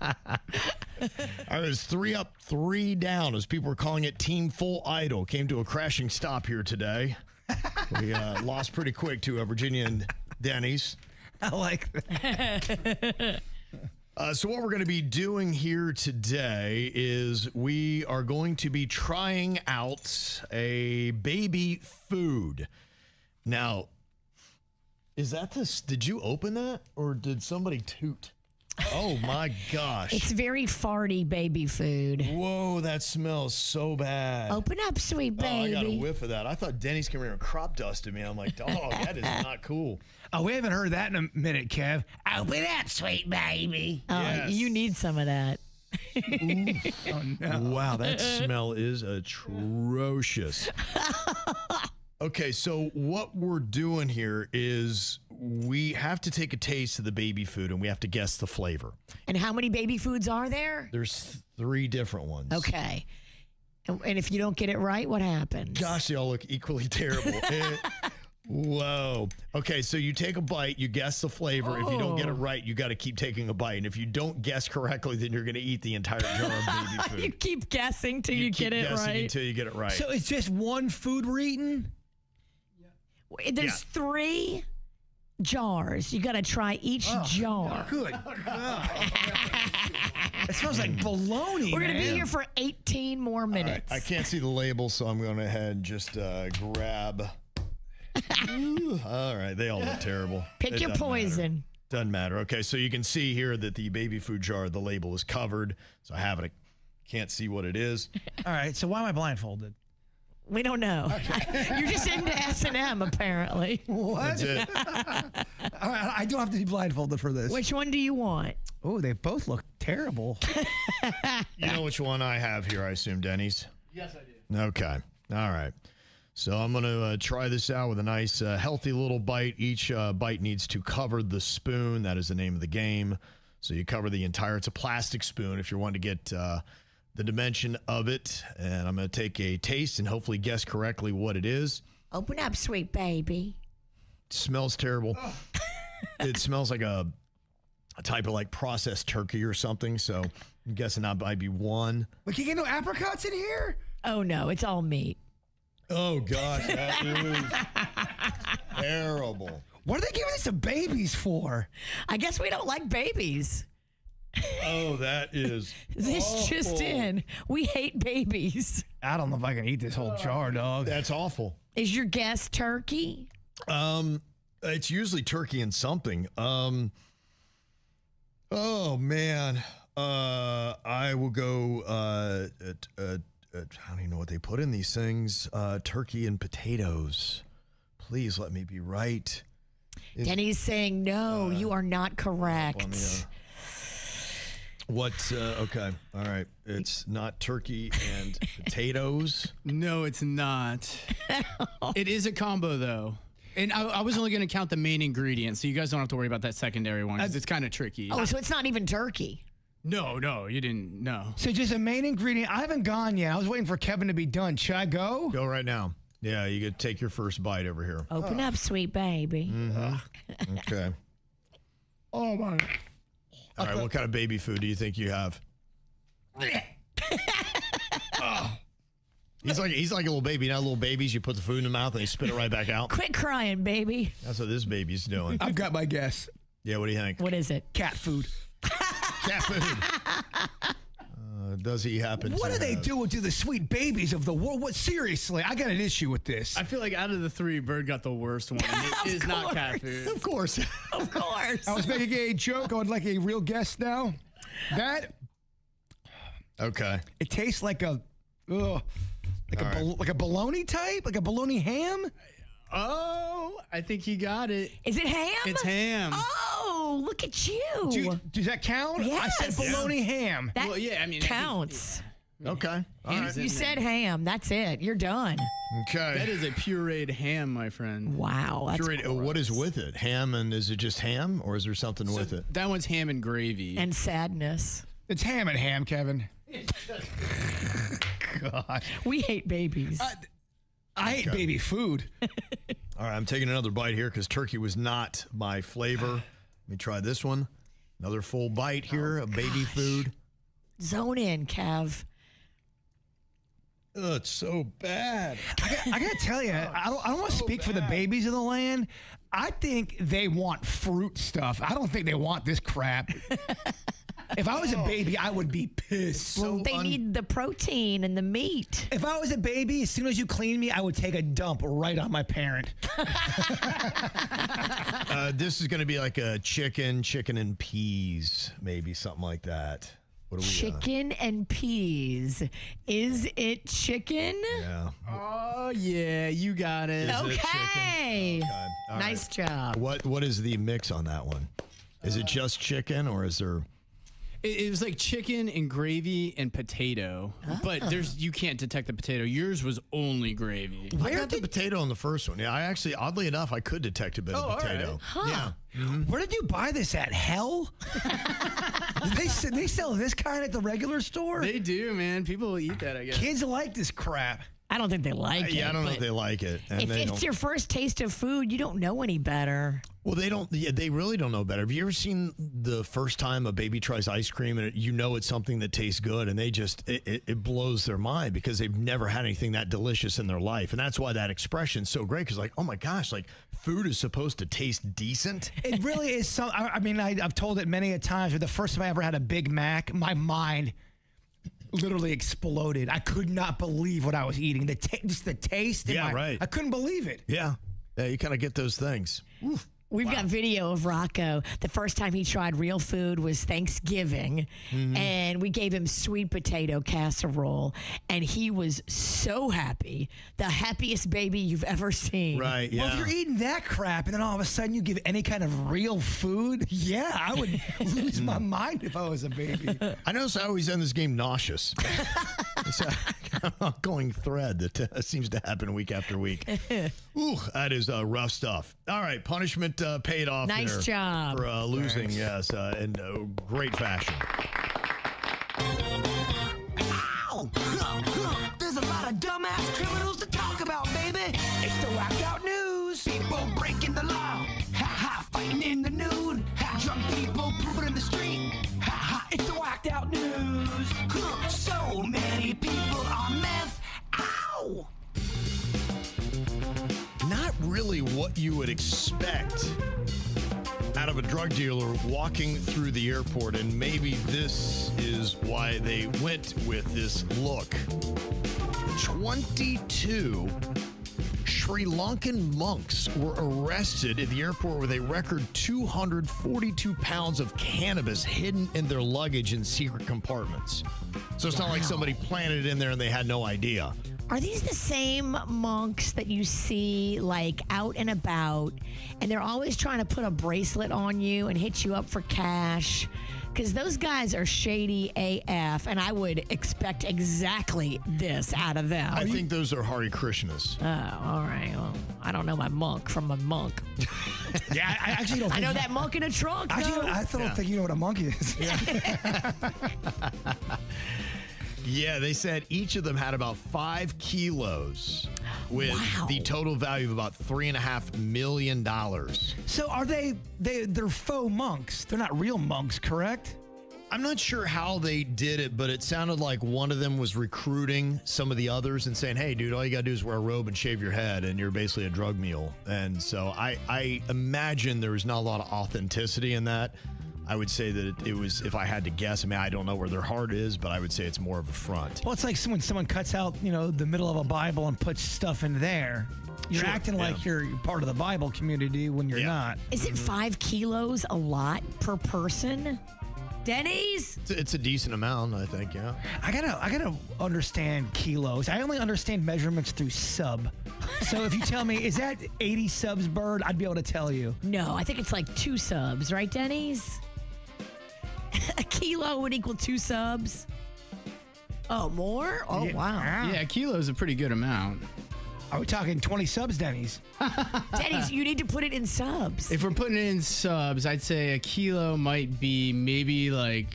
All right, it's 3 up, 3 down, as people were calling it Team Full Idol. Came to a crashing stop here today. We lost pretty quick to Virginia and Denny's. I like that. So what we're going to be doing here today is we are going to be trying out a baby food. Now, is that this? Did you open that or did somebody toot? Oh my gosh. It's very farty baby food. Whoa, that smells so bad. Open up, sweet Oh, I got a baby. whiff of that. I thought Denny's came here and crop dusted me. I'm like, oh, that is not cool. Oh, we haven't heard that in a minute, Kev. Open up, sweet baby. Yes. You need some of that. Wow, that smell is atrocious. Okay, so what we're doing here is we have to take a taste of the baby food and we have to guess the flavor. And how many baby foods are there? There's 3 different ones. Okay. And if you don't get it right, what happens? Gosh, they all look equally terrible. Whoa. Okay, so you take a bite, you guess the flavor. If you don't get it right, you got to keep taking a bite. And if you don't guess correctly, then you're going to eat the entire jar of baby food. You keep guessing till you keep get it guessing right. until you get it right. So it's just one food we're eating? There's 3 jars. You got to try each jar. Good God. It smells like bologna, We're going to be man. here for 18 more minutes. I can't see the label, so I'm going to ahead and just grab. Ooh, all right, they all look terrible. Pick It your doesn't poison. matter. Doesn't matter. Okay, so you can see here that the baby food jar, the label is covered. So I have it. I can't see what it is. All right, so why am I blindfolded? We don't know. You're just into S&M, apparently. That's it. All right, I don't have to be blindfolded for this. Which one do you want? Oh, they both look terrible. You know which one I have here, I assume, Denny's? Yes, I do. Okay. All right. So I'm going to try this out with a nice, healthy little bite. Each bite needs to cover the spoon. That is the name of the game. So you cover the entire, it's a plastic spoon if you want to get the dimension of it. And I'm going to take a taste and hopefully guess correctly what it is. Open up, sweet baby. It smells terrible. It smells like a type of like processed turkey or something. So I'm guessing that might be 1. We can get no apricots in here? Oh, no, it's all meat. Oh, gosh, that is terrible. What are they giving this to babies for? I guess we don't like babies. Oh, that is This just in. We hate babies. I don't know if I can eat this whole jar, dog. That's awful. Is your guess turkey? It's usually turkey and something. Oh man. I will go I don't even know what they put in these things. Turkey and potatoes. Please let me be right. Denny's saying no, you are not correct. Let me, okay. All right. It's not turkey and potatoes. No, it's not. It is a combo, though. And I was only going to count the main ingredient, so you guys don't have to worry about that secondary one, because it's kind of tricky. Oh, so it's not even turkey. No, you didn't. No. So just a main ingredient. I haven't gone yet. I was waiting for Kevin to be done. Should I go? Go right now. Yeah, you could take your first bite over here. Open up, sweet baby. Okay. Oh, my. All right, what kind of baby food do you think you have? He's like a little baby. Now little babies, you put the food in the mouth and they spit it right back out. Quit crying, baby. That's what this baby's doing. I've got my guess. Yeah, what do you think? What is it? Cat food. Cat food. Does he happen What to do they have- do to the sweet babies of the world? What, seriously, I got an issue with this. I feel like out of the three, Bird got the worst one. It is not cat food. Of course. Of course. I was making a joke. I would like a real guess now. That Okay. it tastes like a bologna type, like a bologna ham. Oh, I think he got it. Is it ham? It's ham. Oh, look at you. Does that count? I Yes. said bologna ham. That Well, yeah, I mean, counts. Okay. All right. You said ham. That's it. You're done. Okay. That is a pureed ham, my friend. Wow. That's What is with it? Ham, and is it just ham, or is there something with it? That one's ham and gravy. and sadness. It's ham and ham, Kevin. God, We hate babies. I hate baby food. All right, I'm taking another bite here because turkey was not my flavor. Let me try this one. Another full bite here of baby food. Zone in, Kev. Oh, it's so bad. I gotta tell you, I don't want to speak for the babies of the land. I think they want fruit stuff. I don't think they want this crap. If I was a baby, I would be pissed. They need the protein and the meat. If I was a baby, as soon as you clean me, I would take a dump right on my parent. This is going to be like a chicken and peas, maybe something like that. What do we Chicken and peas. Is it chicken? Yeah. Oh, yeah, you got it. Is it Okay. chicken? Okay. All Nice right. job. What is the mix on that one? Is it just chicken, or is there? It was like chicken and gravy and potato, but you can't detect the potato. Yours was only gravy. I got the potato on the first one. Yeah, I actually, oddly enough, I could detect a bit of all potato. right. Yeah. Where did you buy this at? Hell? they sell this kind at the regular store? They do, man. People eat that, I guess. Kids like this crap. I don't think they like it. Yeah, I don't know but if they like it. And If they it's don't. your first taste of food, you don't know any better. Well, they don't. Yeah, they really don't know better. Have you ever seen the first time a baby tries ice cream and you know it's something that tastes good, and they just it blows their mind because they've never had anything that delicious in their life, and that's why that expression's so great. Because like, oh my gosh, like food is supposed to taste decent. It really is. So I mean, I've told it many a times. But the first time I ever had a Big Mac, my mind literally exploded. I could not believe what I was eating. Just the taste. Yeah, right. I couldn't believe it. Yeah, you kind of get those things. Oof. We've got video of Rocco. The first time he tried real food was Thanksgiving, and we gave him sweet potato casserole, and he was so happy. The happiest baby you've ever seen. Right. Yeah. Well, if you're eating that crap and then all of a sudden you give any kind of real food, yeah, I would lose my mind if I was a baby. I notice I always end this game nauseous. It's a ongoing thread that seems to happen week after week. Ooh, that is rough stuff. All right, punishment paid off. Nice there job. for losing. Yes, in great fashion. Ow! There's a lot of dumbass criminals to talk about, baby. It's the whacked out news. People breaking the law. Ha ha, fighting in the nude. Ha, drunk people pooping in the street. Ha ha, it's the whacked out news. So many people on meth. Ow! Not really what you would expect out of a drug dealer walking through the airport, and maybe this is why they went with this look. 22 Sri Lankan monks were arrested at the airport with a record 242 pounds of cannabis hidden in their luggage in secret compartments. So it's not like somebody planted it in there and they had no idea. Are these the same monks that you see like out and about, and they're always trying to put a bracelet on you and hit you up for cash? Because those guys are shady AF, and I would expect exactly this out of them. I think those are Hare Krishnas. Oh, all right. Well, I don't know my monk from a monk. Yeah, I actually don't I think know that monk in a trunk. Actually, though. I don't think you know what a monkey is. Yeah, they said each of them had about 5 kilos with the total value of about $3.5 million. So are they're faux monks? They're not real monks, correct? I'm not sure how they did it, but it sounded like one of them was recruiting some of the others and saying, hey, dude, all you got to do is wear a robe and shave your head, and you're basically a drug mule. And so I imagine there was not a lot of authenticity in that. I would say that it was, if I had to guess, I mean, I don't know where their heart is, but I would say it's more of a front. Well, it's like when someone cuts out, the middle of a Bible and puts stuff in there. You're acting like you're part of the Bible community when you're not. Is it 5 kilos a lot per person? Denny's? It's a decent amount, I think, yeah. I gotta understand kilos. I only understand measurements through sub. So if you tell me, is that 80 subs, Bird? I'd be able to tell you. No, I think it's like 2 subs, right, Denny's? A kilo would equal 2 subs. Oh, more? Oh, wow. Yeah, a kilo is a pretty good amount. Are we talking 20 subs, Denny's? Denny's, you need to put it in subs. If we're putting it in subs, I'd say a kilo might be maybe like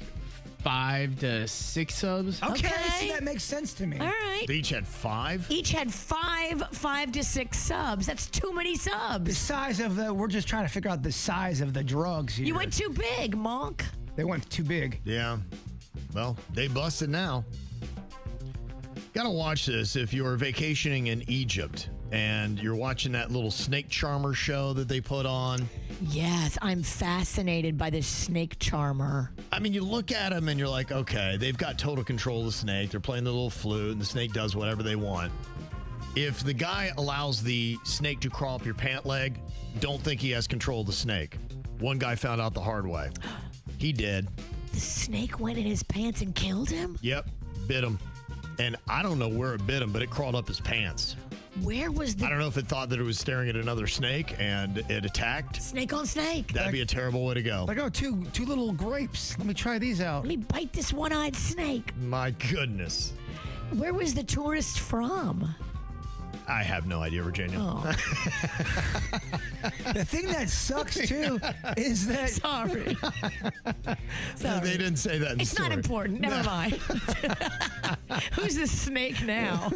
5 to 6 subs. Okay. See, that makes sense to me. All right. They each had 5? Each had 5 to 6 subs. That's too many The subs. size of we're just trying to figure out the size of the drugs here. You went too big, monk. They went too big. Yeah. Well, they busted now. Gotta watch this if you're vacationing in Egypt and you're watching that little snake charmer show that they put on. Yes, I'm fascinated by this snake charmer. I mean, you look at them and you're like, okay, they've got total control of the snake. They're playing the little flute and the snake does whatever they want. If the guy allows the snake to crawl up your pant leg, don't think he has control of the snake. One guy found out the hard way. He did. The snake went in his pants and killed him? Yep, bit him. And I don't know where it bit him, but it crawled up his pants. Where was the I don't know if it thought that it was staring at another snake and it attacked. snake on snake? That'd be a terrible way to go. Like, two little grapes. Let me try these out. Let me bite this one-eyed snake. My goodness. Where was the tourist from? I have no idea, Virginia. Oh, The thing that sucks, too, is that... sorry. Sorry. They didn't say that in the It's story. not important. Never mind. Who's the snake now?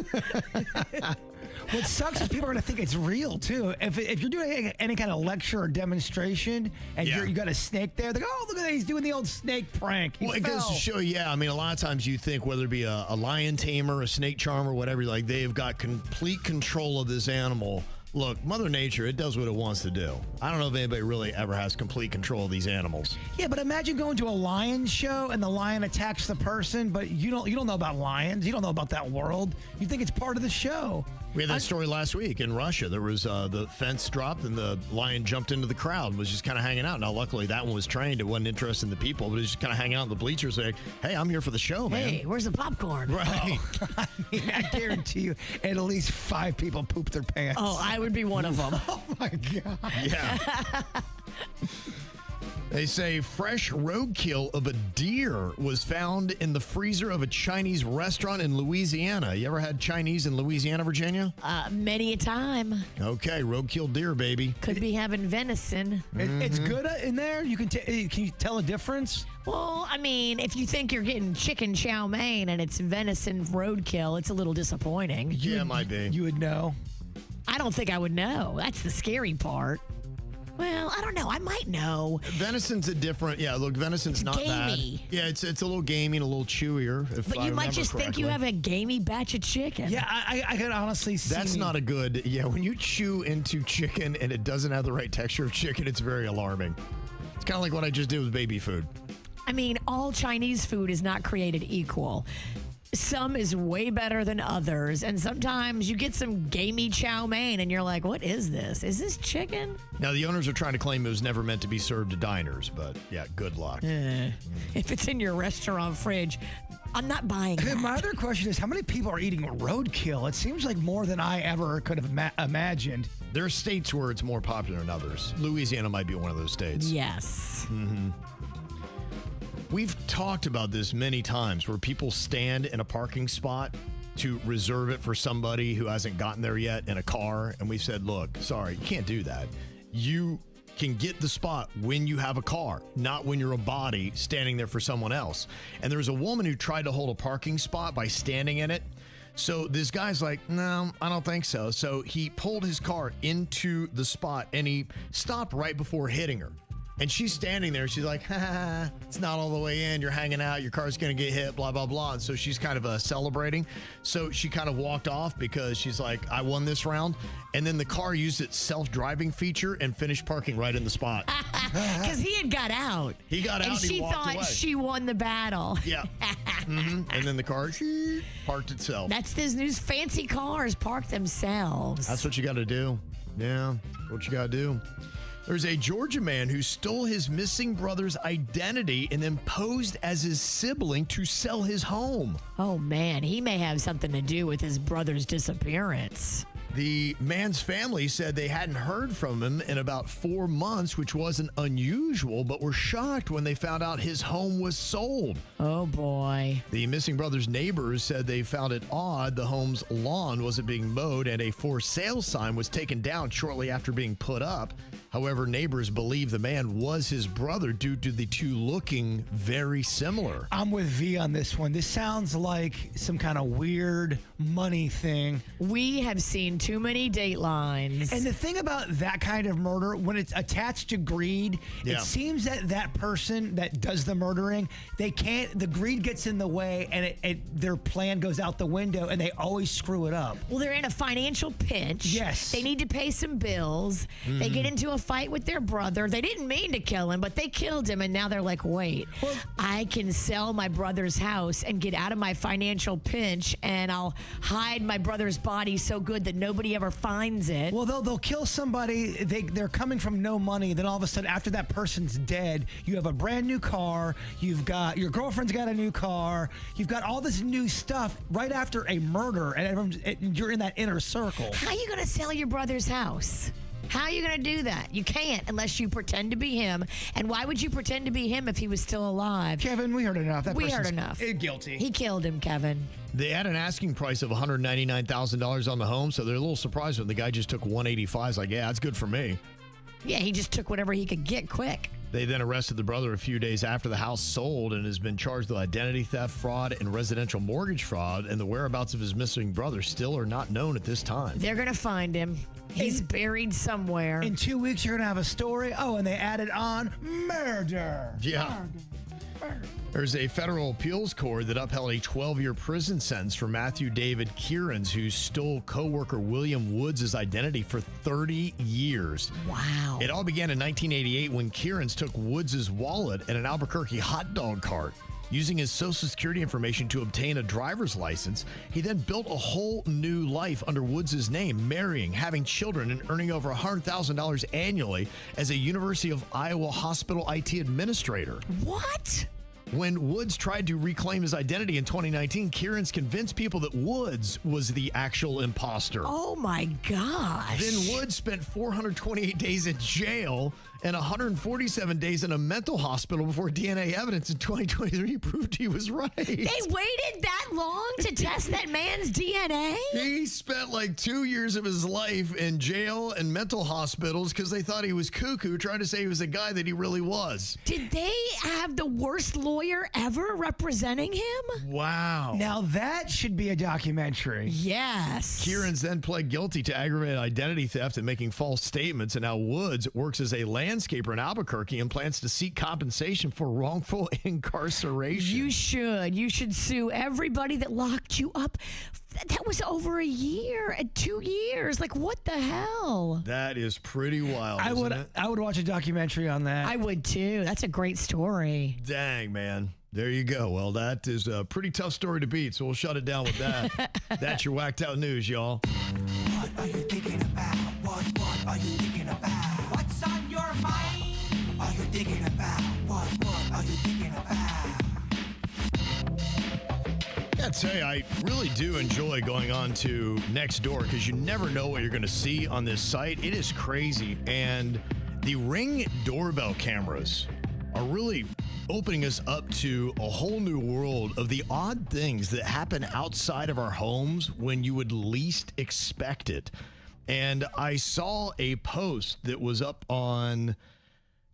What sucks is people are going to think it's real, too. If you're doing any kind of lecture or demonstration and Yeah. you got a snake there, they're like, oh, look at that. He's doing the old snake prank. He Well, it goes to fell. show, yeah. I mean, a lot of times you think whether it be a lion tamer, a snake charmer, whatever, like they've got complete control of this animal. Look, Mother Nature, it does what it wants to do. I don't know if anybody really ever has complete control of these animals. Yeah, but imagine going to a lion show and the lion attacks the person, but you don't know about lions. You don't know about that world. You think it's part of the show. We had that story last week in Russia. There was the fence dropped and the lion jumped into the crowd and was just kind of hanging out. Now, luckily, that one was trained. It wasn't interested in the people, but it was just kind of hanging out in the bleachers like, hey, I'm here for the show, man. Hey, where's the popcorn? Right. I mean, I guarantee you, at least 5 people pooped their pants. Oh, I would be one of them. Oh my God. Yeah. They say fresh roadkill of a deer was found in the freezer of a Chinese restaurant in Louisiana. You ever had Chinese in Louisiana, Virginia? Many a time. Okay, roadkill deer, baby. Could be having venison. It's good in there. Can you tell a difference? Well, I mean, if you think you're getting chicken chow mein and it's venison roadkill, it's a little disappointing. Yeah, it might be. You would know. I don't think I would know. That's the scary part. Well, I don't know. I might know. Venison's a different, look, venison's not gamey. bad. Yeah, it's a little gamey and a little chewier. But you might just think you have a gamey batch of chicken. Yeah, I could honestly see. That's not a good, when you chew into chicken and it doesn't have the right texture of chicken, it's very alarming. It's kind of like what I just did with baby food. I mean, all Chinese food is not created equal. Some is way better than others, and sometimes you get some gamey chow mein and you're like, what is this? Is this chicken? Now, the owners are trying to claim it was never meant to be served to diners, but yeah, good luck. If it's in your restaurant fridge, I'm not buying And that. then my other question is, how many people are eating roadkill? It seems like more than I ever could have imagined. There are states where it's more popular than others. Louisiana might be one of those states. Yes. We've talked about this many times where people stand in a parking spot to reserve it for somebody who hasn't gotten there yet in a car. And we've said, look, sorry, you can't do that. You can get the spot when you have a car, not when you're a body standing there for someone else. And there was a woman who tried to hold a parking spot by standing in it. So this guy's like, no, I don't think so. So he pulled his car into the spot and he stopped right before hitting her. And she's standing there. She's like, ha, it's not all the way in. You're hanging out. Your car's going to get hit, blah, blah, blah. And so she's kind of celebrating. So she kind of walked off because she's like, I won this round. And then the car used its self-driving feature and finished parking right in the spot. Because he had got out. He got out and she he walked thought away. she won the battle. Yeah. And then the car parked itself. That's those new fancy cars park themselves. That's what you got to do. Yeah, what you got to do. There's a Georgia man who stole his missing brother's identity and then posed as his sibling to sell his home. Oh, man, he may have something to do with his brother's disappearance. The man's family said they hadn't heard from him in about 4 months, which wasn't unusual, but were shocked when they found out his home was sold. Oh, boy. The missing brother's neighbors said they found it odd the home's lawn wasn't being mowed and a for sale sign was taken down shortly after being put up. However, neighbors believe the man was his brother due to the two looking very similar. I'm with V on this one. This sounds like some kind of weird money thing. We have seen too many Datelines. And the thing about that kind of murder, when it's attached to greed, Yeah. it seems that that person that does the murdering, the greed gets in the way and their plan goes out the window and they always screw it up. Well, they're in a financial pinch. Yes. They need to pay some bills. They get into a fight with their brother. They didn't mean to kill him, but they killed him. And now they're like, wait, I can sell my brother's house and get out of my financial pinch, and I'll hide my brother's body so good that nobody ever finds it. Well, they'll kill somebody. They're coming from no money. Then all of a sudden, after that person's dead, you have a brand new car. You've got your girlfriend's got a new car. You've got all this new stuff right after a murder, and you're in that inner circle. How are you going to sell your brother's house? How are you going to do that? You can't unless you pretend to be him. And why would you pretend to be him if he was still alive? Kevin, we heard enough. We heard enough. Guilty. He killed him, Kevin. They had an asking price of $199,000 on the home, so they're a little surprised when the guy just took $185,000. It's like, yeah, that's good for me. Yeah, he just took whatever he could get quick. They then arrested the brother a few days after the house sold and has been charged with identity theft, fraud, and residential mortgage fraud. And the whereabouts of his missing brother still are not known at this time. They're going to find him. He's buried somewhere. In 2 weeks, you're going to have a story. Oh, and they added on murder. Yeah. There's a federal appeals court that upheld a 12-year prison sentence for Matthew David Kierans, who stole co-worker William Woods' identity for 30 years. Wow. It all began in 1988 when Kierans took Woods' wallet and an Albuquerque hot dog cart. Using his Social Security information to obtain a driver's license, he then built a whole new life under Woods' name, marrying, having children, and earning over $100,000 annually as a University of Iowa hospital IT administrator. What? When Woods tried to reclaim his identity in 2019, Kierans convinced people that Woods was the actual imposter. Oh, my gosh. Then Woods spent 428 days in jail and 147 days in a mental hospital before DNA evidence in 2023 proved he was right. They waited that long to test that man's DNA? He spent like 2 years of his life in jail and mental hospitals because they thought he was cuckoo, trying to say he was a guy that he really was. Did they have the worst lawyer ever representing him? Wow. Now that should be a documentary. Yes. Kierans then pled guilty to aggravated identity theft and making false statements, and now Woods works as a landscaper in Albuquerque and plans to seek compensation for wrongful incarceration. You should. You should sue everybody that locked you up That was over a year and 2 years. Like, what the hell? That is pretty wild. I isn't it? would watch a documentary on that. I would too. That's a great story. Dang, man. There you go. Well, that is a pretty tough story to beat, so we'll shut it down with that. That's your whacked out news, y'all. What are you thinking about? What are you thinking about? What's on your mind? Are you thinking about? What are you thinking about? I gotta tell you, I really do enjoy going on to Nextdoor because you never know what you're going to see on this site. It is crazy. And the Ring doorbell cameras are really opening us up to a whole new world of the odd things that happen outside of our homes when you would least expect it. And I saw a post that was up on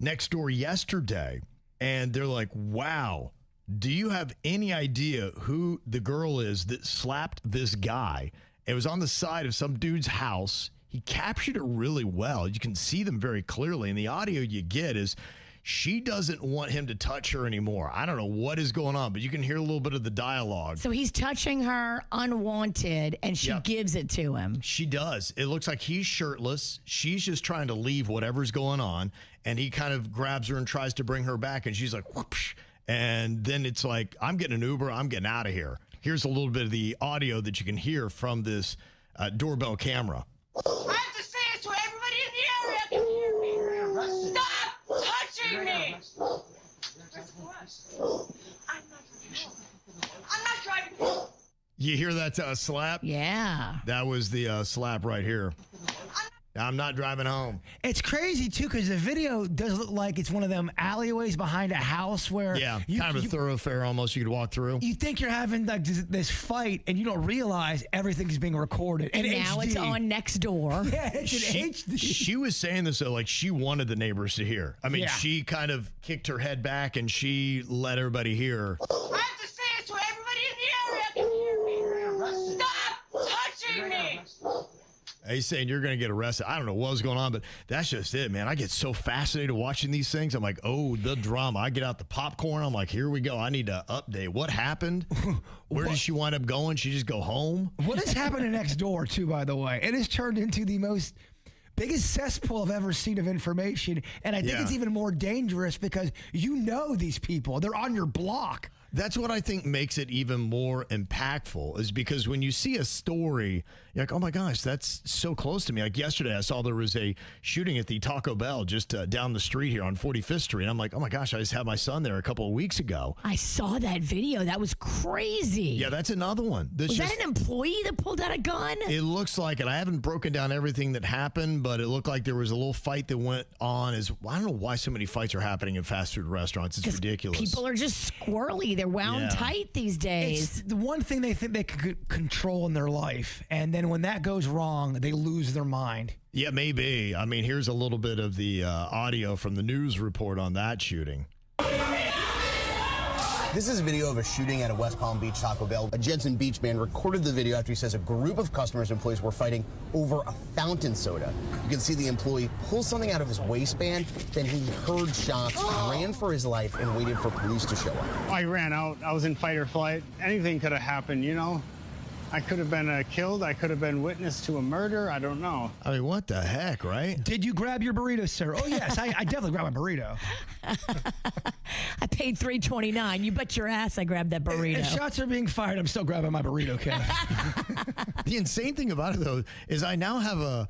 Nextdoor yesterday, and they're like, wow, do you have any idea who the girl is that slapped this guy? It was on the side of some dude's house. He captured it really well. You can see them very clearly. And the audio you get is she doesn't want him to touch her anymore. I don't know what is going on, but you can hear a little bit of the dialogue. So he's touching her unwanted, and she gives it to him. She does. It looks like he's shirtless. She's just trying to leave whatever's going on. And he kind of grabs her and tries to bring her back. And she's like, whoosh. And then it's like, I'm getting an Uber. I'm getting out of here. Here's a little bit of the audio that you can hear from this doorbell camera. I have to say it so everybody in the area can hear me. Stop touching me. I'm not driving. You hear that slap? Yeah. That was the slap right here. I'm not driving home. It's crazy, too, because the video does look like it's one of them alleyways behind a house where... Yeah, kind of a thoroughfare almost you could walk through. You think you're having like this fight, and you don't realize everything's being recorded. And in now HD. it's on Nextdoor. Yeah, it's in HD. She was saying this, though, like she wanted the neighbors to hear. I mean, Yeah. she kind of kicked her head back, and she let everybody hear. I have to say it so everybody in the area can hear me. Stop touching me. He's saying you're going to get arrested. I don't know what was going on, but that's just it, man. I get so fascinated watching these things. I'm like, oh, the drama. I get out the popcorn. I'm like, here we go. I need to update. What happened? Where did she wind up going? She just go home? What has happened next door, too, by the way? It has turned into the biggest cesspool I've ever seen of information. And I think it's even more dangerous because you know these people. They're on your block. That's what I think makes it even more impactful is because when you see a story, you're like, oh my gosh, that's so close to me. Like yesterday, I saw there was a shooting at the Taco Bell just down the street here on 45th Street. I'm like, oh my gosh, I just had my son there a couple of weeks ago. I saw that video. That was crazy. Yeah, that's another one. Was that an employee that pulled out a gun? It looks like it. I haven't broken down everything that happened, but it looked like there was a little fight that went on. I don't know why so many fights are happening in fast food restaurants. It's ridiculous. People are just squirrely. They're wound tight these days. It's the one thing they think they could control in their life. And then when that goes wrong, they lose their mind. Yeah, maybe. I mean, here's a little bit of the audio from the news report on that shooting. This is a video of a shooting at a West Palm Beach Taco Bell. A Jensen Beach man recorded the video after he says a group of customers and employees were fighting over a fountain soda. You can see the employee pull something out of his waistband, then he heard shots, ran for his life, and waited for police to show up. I ran out. I was in fight or flight. Anything could have happened, you know? I could have been killed. I could have been witness to a murder. I don't know. I mean, what the heck, right? Did you grab your burrito, sir? Oh, yes, I definitely grabbed my burrito. I paid $3.29. You bet your ass I grabbed that burrito. If shots are being fired, I'm still grabbing my burrito, Kev. The insane thing about it, though, is I now have a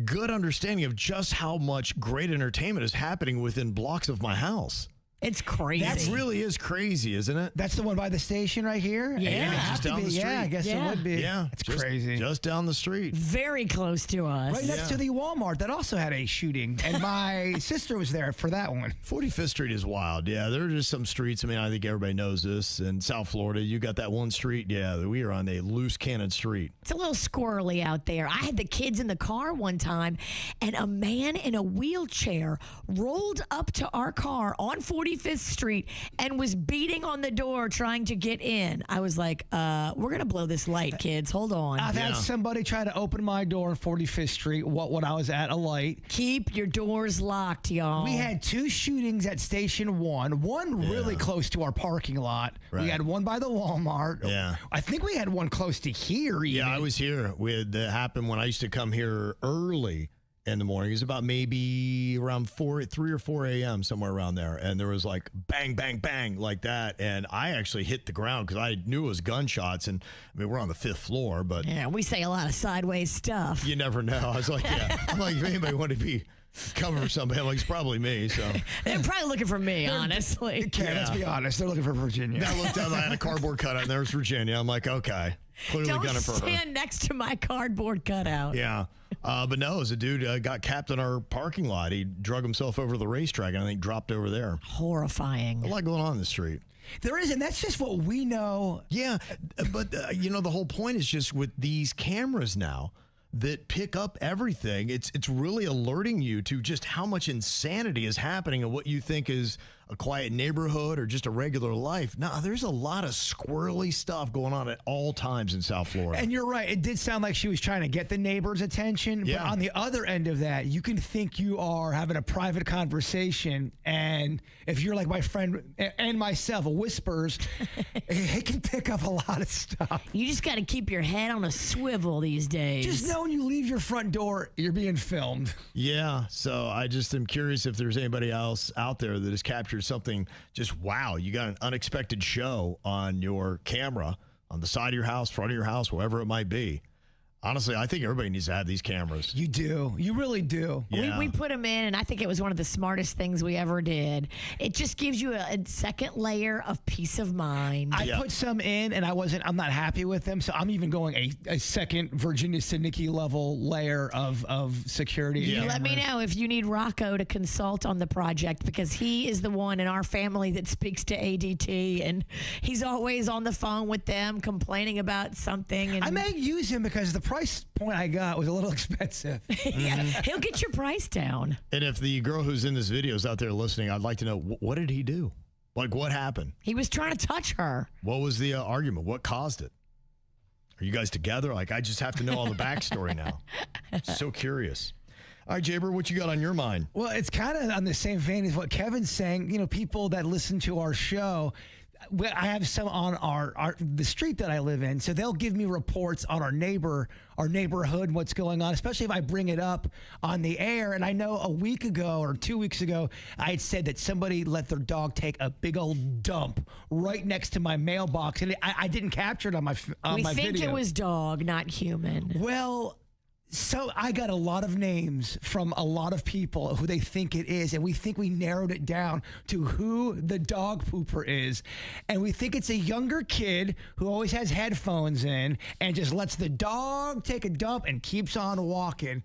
good understanding of just how much great entertainment is happening within blocks of my house. It's crazy. That really is crazy, isn't it? That's the one by the station right here? Yeah. Just down the street. Yeah, I guess it would be. Yeah. It's just, crazy. Just down the street. Very close to us. Right next to the Walmart that also had a shooting. And my sister was there for that one. 45th Street is wild. Yeah, there are just some streets. I mean, I think everybody knows this. In South Florida, you got that one street. Yeah, we are on a loose cannon street. It's a little squirrely out there. I had the kids in the car one time, and a man in a wheelchair rolled up to our car on 45th 45th Street and was beating on the door trying to get in. I was like, we're going to blow this light, kids. Hold on. I've had somebody try to open my door on 45th Street when I was at a light. Keep your doors locked, y'all. We had 2 shootings at Station 1, one really close to our parking lot. Right. We had one by the Walmart. Yeah. I think we had one close to here. Even. Yeah, I was here. That happened when I used to come here early in the morning. It was about maybe around 3 or 4 a.m., somewhere around there. And there was like bang, bang, bang like that. And I actually hit the ground because I knew it was gunshots. And I mean, we're on the 5th floor, but yeah, we say a lot of sideways stuff. you never know. I was like, I'm like, if anybody wanted to be covered for somebody, I'm like, it's probably me. So They're probably looking for me, honestly. Okay, let's be honest. They're looking for Virginia. I looked up, I had a cardboard cutout, and there was Virginia. I'm like, okay, clearly Don't gunning for her. stand next to my cardboard cutout. Yeah. But no, it was a dude got capped in our parking lot. He drug himself over to the racetrack and I think dropped over there. Horrifying. A lot going on in the street. There is, and that's just what we know. Yeah, but the whole point is just with these cameras now that pick up everything. It's really alerting you to just how much insanity is happening and what you think is a quiet neighborhood or just a regular life. No, there's a lot of squirrely stuff going on at all times in South Florida. And you're right. It did sound like she was trying to get the neighbors' attention. Yeah. But on the other end of that, you can think you are having a private conversation. And if you're like my friend and myself, whispers, it can pick up a lot of stuff. You just got to keep your head on a swivel these days. Just know when you leave your front door, you're being filmed. Yeah, so I just am curious if there's anybody else out there that has captured something just, wow, you got an unexpected show on your camera on the side of your house, front of your house, wherever it might be. Honestly, I think everybody needs to have these cameras. You do. You really do. Yeah. We put them in, and I think it was one of the smartest things we ever did. It just gives you a second layer of peace of mind. I put some in, and I'm not happy with them, so I'm even going a second Virginia Sidnicki level layer of security. You let me know if you need Rocco to consult on the project, because he is the one in our family that speaks to ADT, and he's always on the phone with them complaining about something. And I may use him because the price point I got was a little expensive. Yeah, he'll get your price down. And if the girl who's in this video is out there listening, I'd like to know, what did he do? Like, what happened? He was trying to touch her. What was the argument? What caused it? Are you guys together? Like, I just have to know all the backstory now. So curious. All right, Jbird, what you got on your mind? Well, it's kind of on the same vein as what Kevin's saying. You know, people that listen to our show, I have some on the street that I live in, so they'll give me reports on our neighborhood, and what's going on, especially if I bring it up on the air. And I know a week ago or 2 weeks ago, I had said that somebody let their dog take a big old dump right next to my mailbox, and I didn't capture it on my video. We think it was dog, not human. Well, so I got a lot of names from a lot of people who they think it is, and we think we narrowed it down to who the dog pooper is. And we think it's a younger kid who always has headphones in and just lets the dog take a dump and keeps on walking.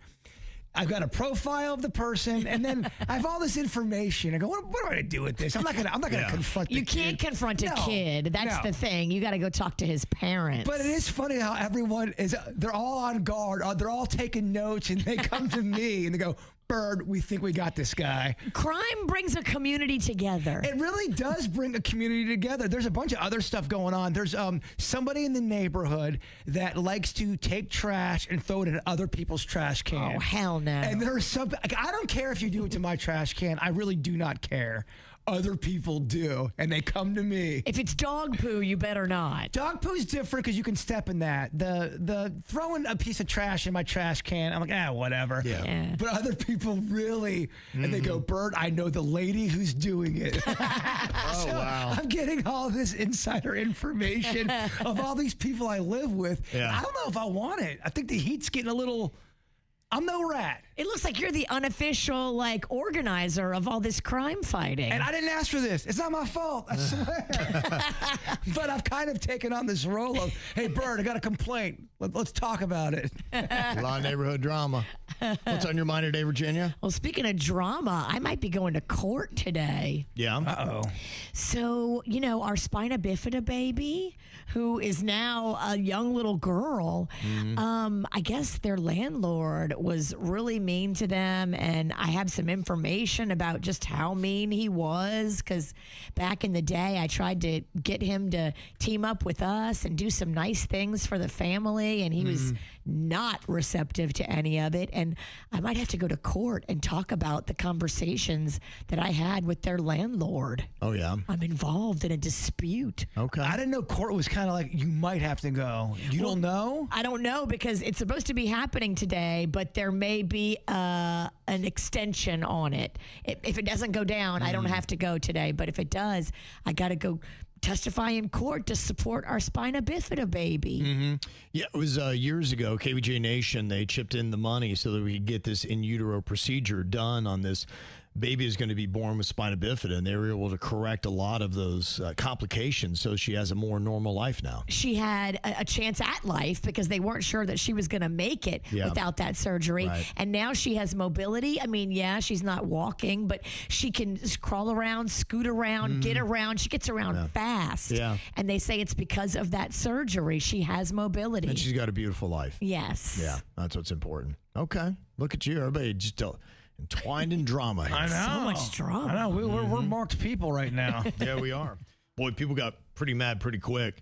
I've got a profile of the person, and then I have all this information. I go, what am I going to do with this? I'm not going to confront the You kid. can't confront a kid. That's the thing. You got to go talk to his parents. But it is funny how everyone they're all on guard. They're all taking notes, and they come to me and they go, Bird, we think we got this guy. Crime brings a community together. It really does bring a community together. There's a bunch of other stuff going on. There's somebody in the neighborhood that likes to take trash and throw it in other people's trash can. Oh, hell no. And there's some, I don't care if you do it to my trash can. I really do not care. Other people do, and they come to me. If it's dog poo, you better not. Dog poo is different because you can step in that. The throwing a piece of trash in my trash can, I'm like, whatever. Yeah. But other people really, and they go, Bird, I know the lady who's doing it. Oh, wow. I'm getting all this insider information of all these people I live with. Yeah. I don't know if I want it. I think the heat's getting a little... I'm no rat. It looks like you're the unofficial, organizer of all this crime fighting. And I didn't ask for this. It's not my fault, I swear. But I've kind of taken on this role of, hey, Bird, I got a complaint. Let's talk about it. A lot of neighborhood drama. What's on your mind today, Virginia? Well, speaking of drama, I might be going to court today. Yeah. Uh-oh. So, our spina bifida baby, who is now a young little girl, I guess their landlord was really mean to them. And I have some information about just how mean he was, because back in the day, I tried to get him to team up with us and do some nice things for the family. And he was not receptive to any of it. And I might have to go to court and talk about the conversations that I had with their landlord. Oh, yeah. I'm involved in a dispute. Okay. I didn't know court was kind of like you might have to go. You don't know? I don't know, because it's supposed to be happening today, but there may be an extension on it. If it doesn't go down, I don't have to go today. But if it does, I got to go testify in court to support our spina bifida baby. Yeah, it was years ago, KVJ Nation, they chipped in the money so that we could get this in utero procedure done on this baby is going to be born with spina bifida, and they were able to correct a lot of those complications, so she has a more normal life now. She had a chance at life because they weren't sure that she was going to make it without that surgery. Right. And now she has mobility. I mean, yeah, she's not walking, but she can crawl around, scoot around, get around. She gets around fast. Yeah. And they say it's because of that surgery. She has mobility. And she's got a beautiful life. Yes. Yeah, that's what's important. Okay, look at you. Everybody just entwined in drama here. I know. So much drama. I know. We're marked people right now. Yeah, we are. Boy, people got pretty mad pretty quick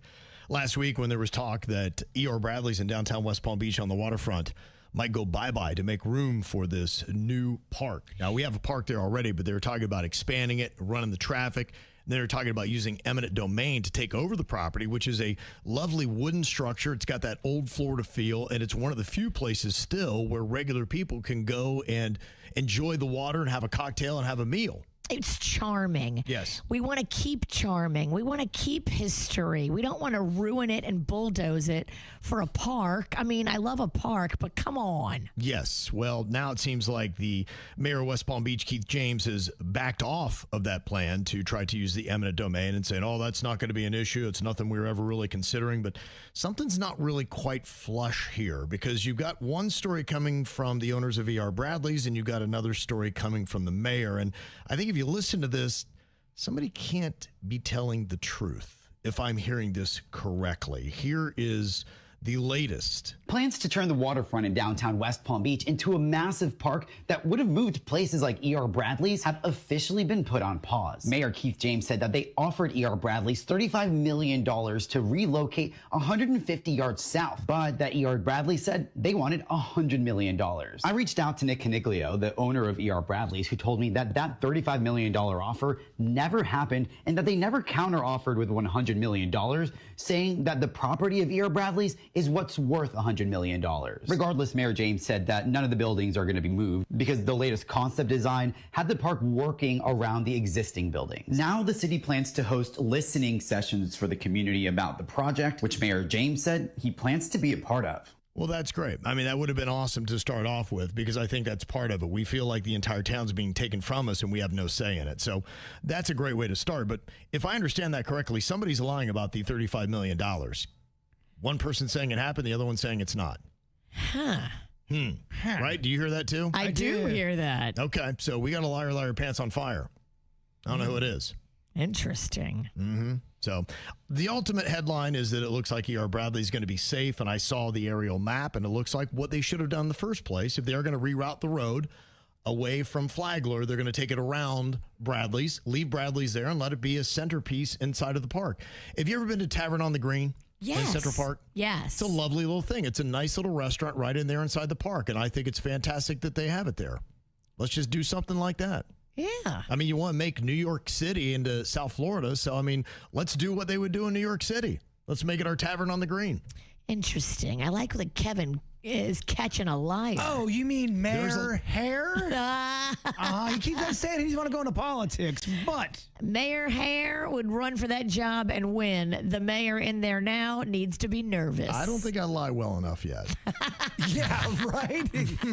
last week when there was talk that E.R. Bradley's in downtown West Palm Beach on the waterfront might go bye-bye to make room for this new park. Now, we have a park there already, but they were talking about expanding it, running the traffic. And they were talking about using eminent domain to take over the property, which is a lovely wooden structure. It's got that old Florida feel, and it's one of the few places still where regular people can go and enjoy the water and have a cocktail and have a meal. It's charming. Yes. We want to keep charming. We want to keep history. We don't want to ruin it and bulldoze it for a park. I mean, I love a park, but come on. Yes. Well, now it seems like the mayor of West Palm Beach, Keith James, has backed off of that plan to try to use the eminent domain and saying, oh, that's not going to be an issue. It's nothing we were ever really considering. But something's not really quite flush here, because you've got one story coming from the owners of E.R. Bradley's and you've got another story coming from the mayor. And I think if you listen to this, somebody can't be telling the truth, if I'm hearing this correctly. Here is the latest. Plans to turn the waterfront in downtown West Palm Beach into a massive park that would have moved places like E.R. Bradley's have officially been put on pause. Mayor Keith James said that they offered E.R. Bradley's $35 million to relocate 150 yards south, but that E.R. Bradley said they wanted $100 million. I reached out to Nick Caniglio, the owner of E.R. Bradley's, who told me that that $35 million offer never happened and that they never counter-offered with $100 million, saying that the property of E.R. Bradley's is what's worth $100 million. Regardless, Mayor James said that none of the buildings are going to be moved because the latest concept design had the park working around the existing buildings. Now the city plans to host listening sessions for the community about the project, which Mayor James said he plans to be a part of. Well, that's great. I mean, that would have been awesome to start off with, because I think that's part of it. We feel like the entire town's being taken from us and we have no say in it. So that's a great way to start. But if I understand that correctly, somebody's lying about the $35 million. One person saying it happened, the other one saying it's not. Right? Do you hear that too? I do hear that. Okay. So we got a liar, pants on fire. I don't know who it is. Interesting. So the ultimate headline is that it looks like E.R. Bradley's going to be safe. And I saw the aerial map, and it looks like what they should have done in the first place. If they are going to reroute the road away from Flagler, they're going to take it around Bradley's, leave Bradley's there, and let it be a centerpiece inside of the park. Have you ever been to Tavern on the Green? Yes. In Central Park? Yes. It's a lovely little thing. It's a nice little restaurant right in there inside the park, and I think it's fantastic that they have it there. Let's just do something like that. Yeah. I mean, you want to make New York City into South Florida, so, I mean, let's do what they would do in New York City. Let's make it our Tavern on the Green. Interesting. I like that Kevin is catching a liar. Oh, you mean Mayor Hare? He keeps on saying he doesn't want to go into politics, but Mayor Hare would run for that job and win. The mayor in there now needs to be nervous. I don't think I lie well enough yet. yeah, right?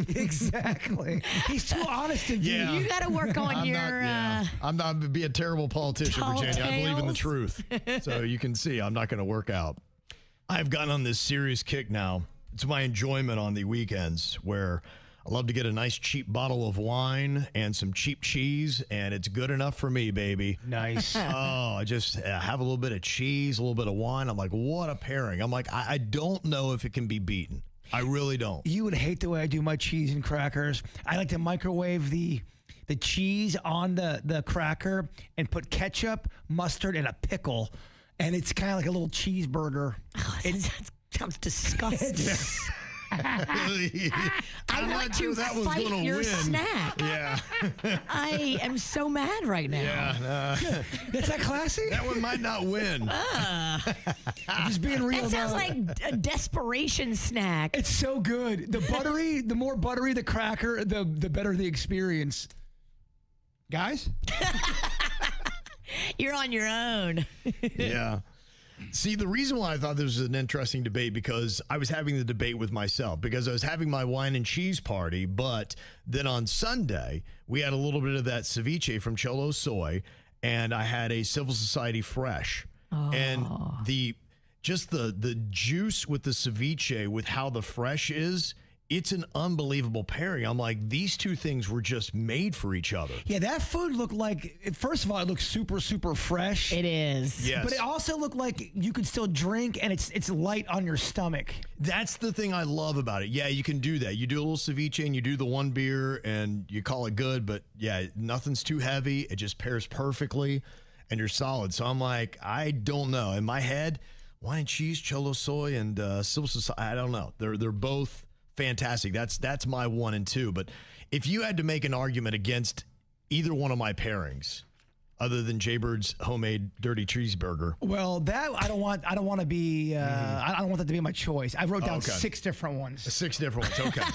Exactly. He's too honest to be. Yeah. You got to work on I'm not be a terrible politician, tall Virginia. I believe in the tales. truth. So you can see I'm not going to work out. I've gotten on this serious kick now. It's my enjoyment on the weekends where I love to get a nice cheap bottle of wine and some cheap cheese, and it's good enough for me, baby. Nice. I just have a little bit of cheese, a little bit of wine. I'm like, what a pairing. I'm like, I don't know if it can be beaten. I really don't. You would hate the way I do my cheese and crackers. I like to microwave the cheese on the cracker and put ketchup, mustard, and a pickle. And it's kind of like a little cheeseburger. Oh, that sounds disgusting. I want to fight your snack. Yeah. I am so mad right now. Yeah. Is that classy? That one might not win. Just being real. That sounds like a desperation snack. It's so good. The more buttery the cracker, the better the experience. Guys? You're on your own. Yeah. See, the reason why I thought this was an interesting debate, because I was having the debate with myself, because I was having my wine and cheese party, but then on Sunday, we had a little bit of that ceviche from Cholo Soy, and I had a Civil Society Fresh. Oh. And the juice with the ceviche, with how the fresh is, it's an unbelievable pairing. I'm like, these two things were just made for each other. Yeah, that food looked like, first of all, it looked super, super fresh. It is. Yes. But it also looked like you could still drink, and it's light on your stomach. That's the thing I love about it. Yeah, you can do that. You do a little ceviche and you do the one beer and you call it good, but yeah, nothing's too heavy. It just pairs perfectly and you're solid. So I'm like, I don't know. In my head, wine and cheese, Cholo Soy, and Civil Society, I don't know. They're both fantastic. That's my 1 and 2. But if you had to make an argument against either one of my pairings, other than Jbird's homemade dirty cheeseburger, well, that I don't want to be. I don't want that to be my choice. I wrote down 6 different ones. 6 different ones. Okay.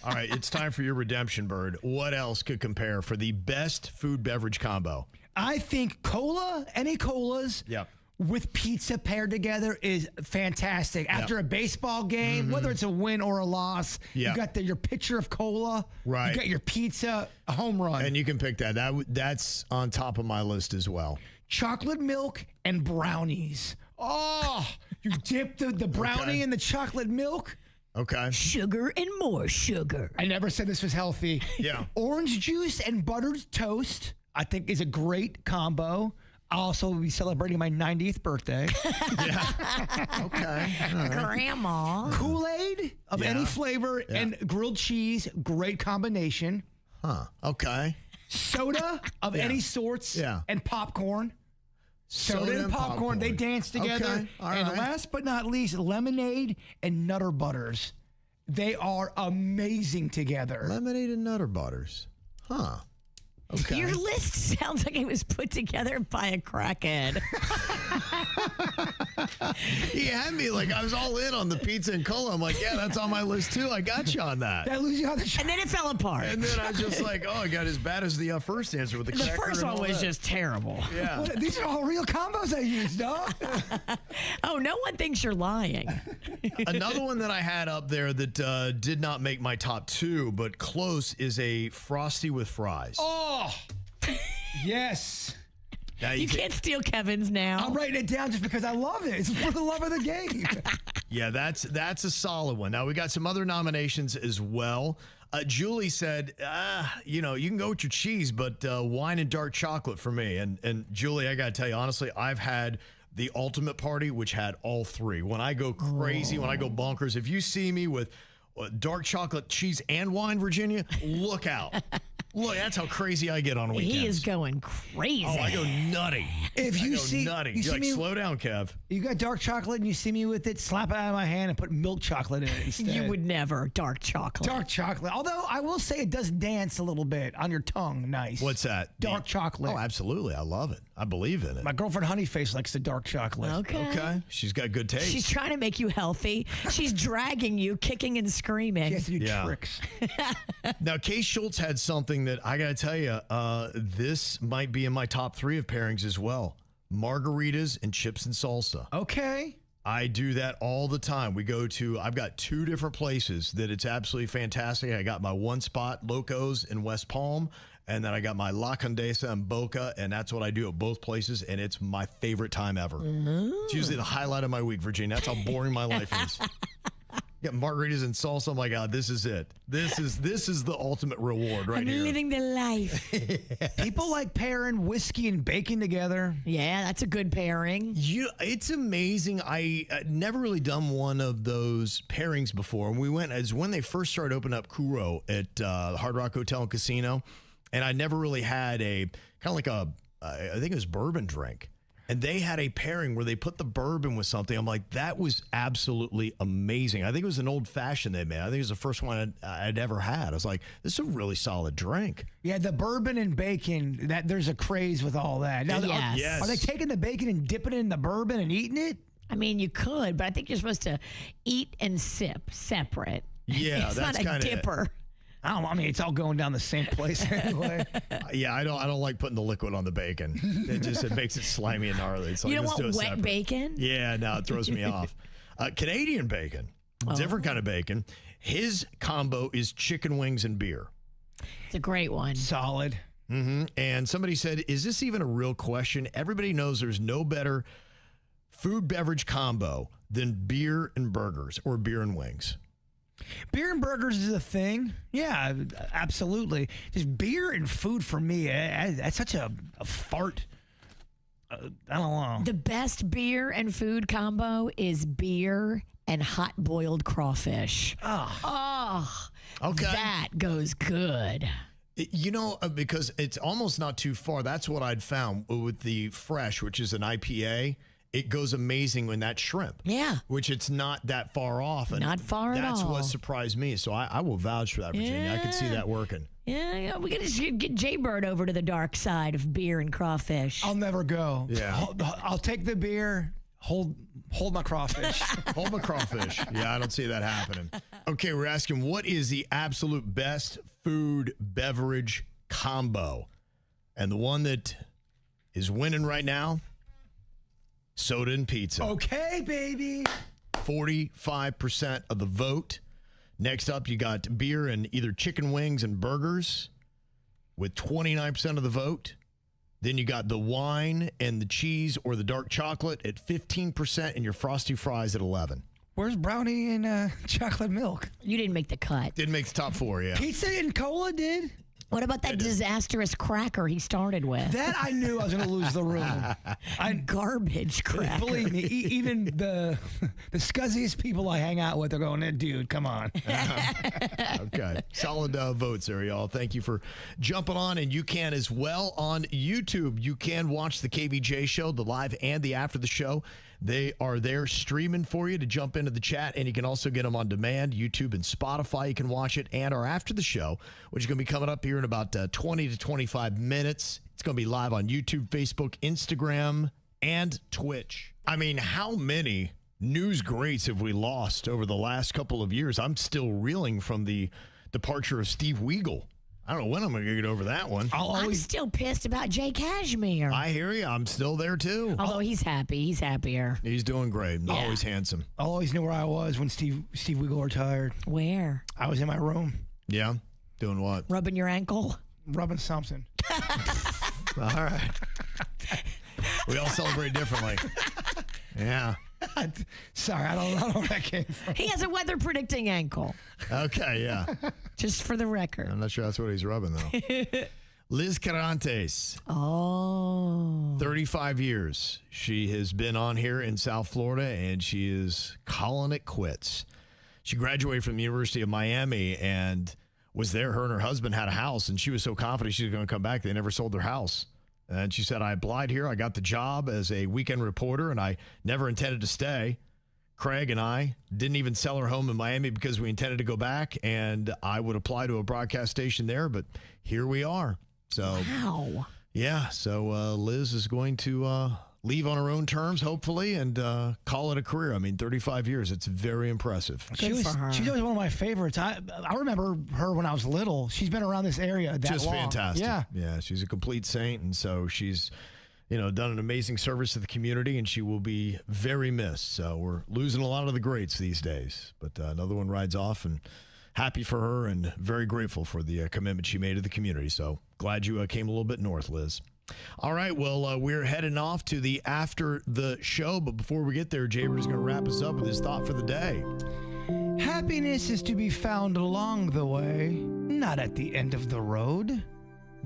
All right. It's time for your redemption, Bird. What else could compare for the best food beverage combo? I think cola, any colas. Yep. With pizza paired together is fantastic. After a baseball game, whether it's a win or a loss, you got your pitcher of cola, right? You got your pizza, a home run. And you can pick that. That's on top of my list as well. Chocolate milk and brownies. Oh, you dip the brownie in the chocolate milk. Okay. Sugar and more sugar. I never said this was healthy. Yeah. Orange juice and buttered toast, I think, is a great combo. I'll also be celebrating my 90th birthday. Okay. Right. Grandma. Kool-Aid of any flavor and grilled cheese, great combination. Huh. Okay. Soda of any sorts and popcorn. Soda and popcorn, they dance together. Okay. All and right. last but not least, lemonade and Nutter Butters. They are amazing together. Lemonade and Nutter Butters. Huh. Okay. Your list sounds like it was put together by a crackhead. He had me like I was all in on the pizza and cola. I'm like, yeah, that's on my list too. I got you on that. That lose you on the And then it fell apart. And then I was just like, oh, I got as bad as the first answer with the The cracker first and one all was that. just terrible. Yeah. What, these are all real combos I used, dog. Oh, no one thinks you're lying. Another one that I had up there that did not make my top 2, but close, is a Frosty with fries. Oh, yes. Now You can't steal Kevin's now. I'm writing it down just because I love it. It's for the love of the game. Yeah, that's a solid one. Now, we got some other nominations as well. Julie said, you can go with your cheese, but wine and dark chocolate for me. And Julie, I got to tell you, honestly, I've had the ultimate party, which had all 3. When I go crazy, when I go bonkers, if you see me with dark chocolate, cheese, and wine, Virginia, look out. Look, that's how crazy I get on weekends. He is going crazy. Oh, I go nutty. If you I go see, nutty. you You're see like, me, slow down, Kev. you got dark chocolate and you see me with it, slap it out of my hand and put milk chocolate in it instead. You would never. Dark chocolate. Dark chocolate. Although I will say it does dance a little bit on your tongue. Nice. What's that? Dark chocolate. Oh, absolutely. I love it. I believe in it. My girlfriend Honeyface likes the dark chocolate. Okay. She's got good taste. She's trying to make you healthy. She's dragging you, kicking and screaming. She has to do Yeah. tricks. Now, Kay Schultz had something that I got to tell you, this might be in my top 3 of pairings as well. Margaritas and chips and salsa. Okay. I do that all the time. I've got 2 different places that it's absolutely fantastic. I got my one spot, Locos in West Palm, and then I got my La Condesa in Boca, and that's what I do at both places, and it's my favorite time ever. It's usually the highlight of my week, Virginia. That's how boring my life is. Yeah, margaritas and salsa. I'm like, this is it. This is the ultimate reward right I'm here. living the life. People like pairing whiskey and bacon together. Yeah, that's a good pairing. It's amazing. I never really done one of those pairings before. And we went as when they first started opening up Kuro at Hard Rock Hotel and Casino, and I never really had a kind of like I think it was bourbon drink. And they had a pairing where they put the bourbon with something. I'm like, that was absolutely amazing. I think it was an old fashioned they made. I think it was the first one I'd ever had. I was like, this is a really solid drink. Yeah, the bourbon and bacon, there's a craze with all that. Now, Yes. Are they taking the bacon and dipping it in the bourbon and eating it? I mean, you could, but I think you're supposed to eat and sip separate. Yeah, it's that's not a kinda dipper. I don't know. I mean, it's all going down the same place anyway. Yeah, I don't like putting the liquid on the bacon. It makes it slimy and gnarly. It's like, You don't let's do want it wet separate. bacon? Yeah, no, it throws me off. Canadian bacon, different kind of bacon. His combo is chicken wings and beer. It's a great one. Solid. Mm-hmm. And somebody said, is this even a real question? Everybody knows there's no better food beverage combo than beer and burgers or beer and wings. Beer and burgers is a thing. Yeah, absolutely. Just beer and food for me, that's such a fart. I don't know. The best beer and food combo is beer and hot boiled crawfish. Oh, Okay. that goes good. Because it's almost not too far. That's what I'd found with the Fresh, which is an IPA. It goes amazing when that's shrimp. Yeah. Which it's not that far off. And Not far at all. That's what surprised me. So I will vouch for that, Virginia. I can see that working. Yeah, we got to get Jbird over to the dark side of beer and crawfish. I'll never go. Yeah. I'll take the beer, hold my crawfish. Hold my crawfish. Yeah, I don't see that happening. Okay, we're asking, what is the absolute best food beverage combo? And the one that is winning right now, soda and pizza. Okay, baby. 45% of the vote. Next up, you got beer and either chicken wings and burgers with 29% of the vote. Then you got the wine and the cheese or the dark chocolate at 15% and your frosty fries at 11. Where's brownie and chocolate milk? You didn't make the cut. Didn't make the top four, yeah. Pizza and cola did? What about that disastrous cracker he started with? That I knew I was going to lose the room. Garbage cracker. Believe me, even the scuzziest people I hang out with are going, dude, come on. Okay. Solid votes there, y'all. Thank you for jumping on. And you can as well on YouTube. You can watch the KVJ show, the live and the after the show. They are there streaming for you to jump into the chat, and you can also get them on demand, YouTube and Spotify. You can watch it, and our after the show, which is going to be coming up here in about 20 to 25 minutes. It's going to be live on YouTube, Facebook, Instagram, and Twitch. I mean, how many news greats have we lost over the last couple of years? I'm still reeling from the departure of Steve Weagle. I don't know when I'm going to get over that one. I'm still pissed about Jay Cashmere. I hear you. I'm still there, too. Although he's happy. He's happier. He's doing great. Yeah. Always handsome. I always knew where I was when Steve Weagle retired. Where? I was in my room. Yeah? Doing what? Rubbing your ankle? Rubbing something. All right. We all celebrate differently. Yeah. Sorry, I don't know where that came from. He has a weather predicting ankle. Okay, yeah. Just for the record. I'm not sure that's what he's rubbing, though. Liz Carantes. Oh. 35 years. She has been on here in South Florida, and she is calling it quits. She graduated from the University of Miami and was there. Her and her husband had a house, and she was so confident she was going to come back. They never sold their house. And she said, I applied here. I got the job as a weekend reporter, and I never intended to stay. Craig and I didn't even sell our home in Miami because we intended to go back, and I would apply to a broadcast station there, but here we are. So, wow. Yeah, so Liz is going to leave on her own terms, hopefully, and call it a career. I mean, 35 years. It's very impressive. Good for her. She's always one of my favorites. I remember her when I was little. She's been around this area that Just long. fantastic. Yeah. Yeah, she's a complete saint, and so she's, done an amazing service to the community, and she will be very missed. So we're losing a lot of the greats these days, but another one rides off, and happy for her and very grateful for the commitment she made to the community. So glad you came a little bit north, Liz. All right, well, we're heading off to the after the show, but before we get there, Jbird is going to wrap us up with his thought for the day. Happiness is to be found along the way, not at the end of the road.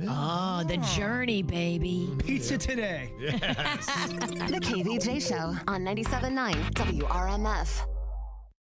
Oh, the journey, baby. Pizza today. The KVJ Show on 97.9 WRMF.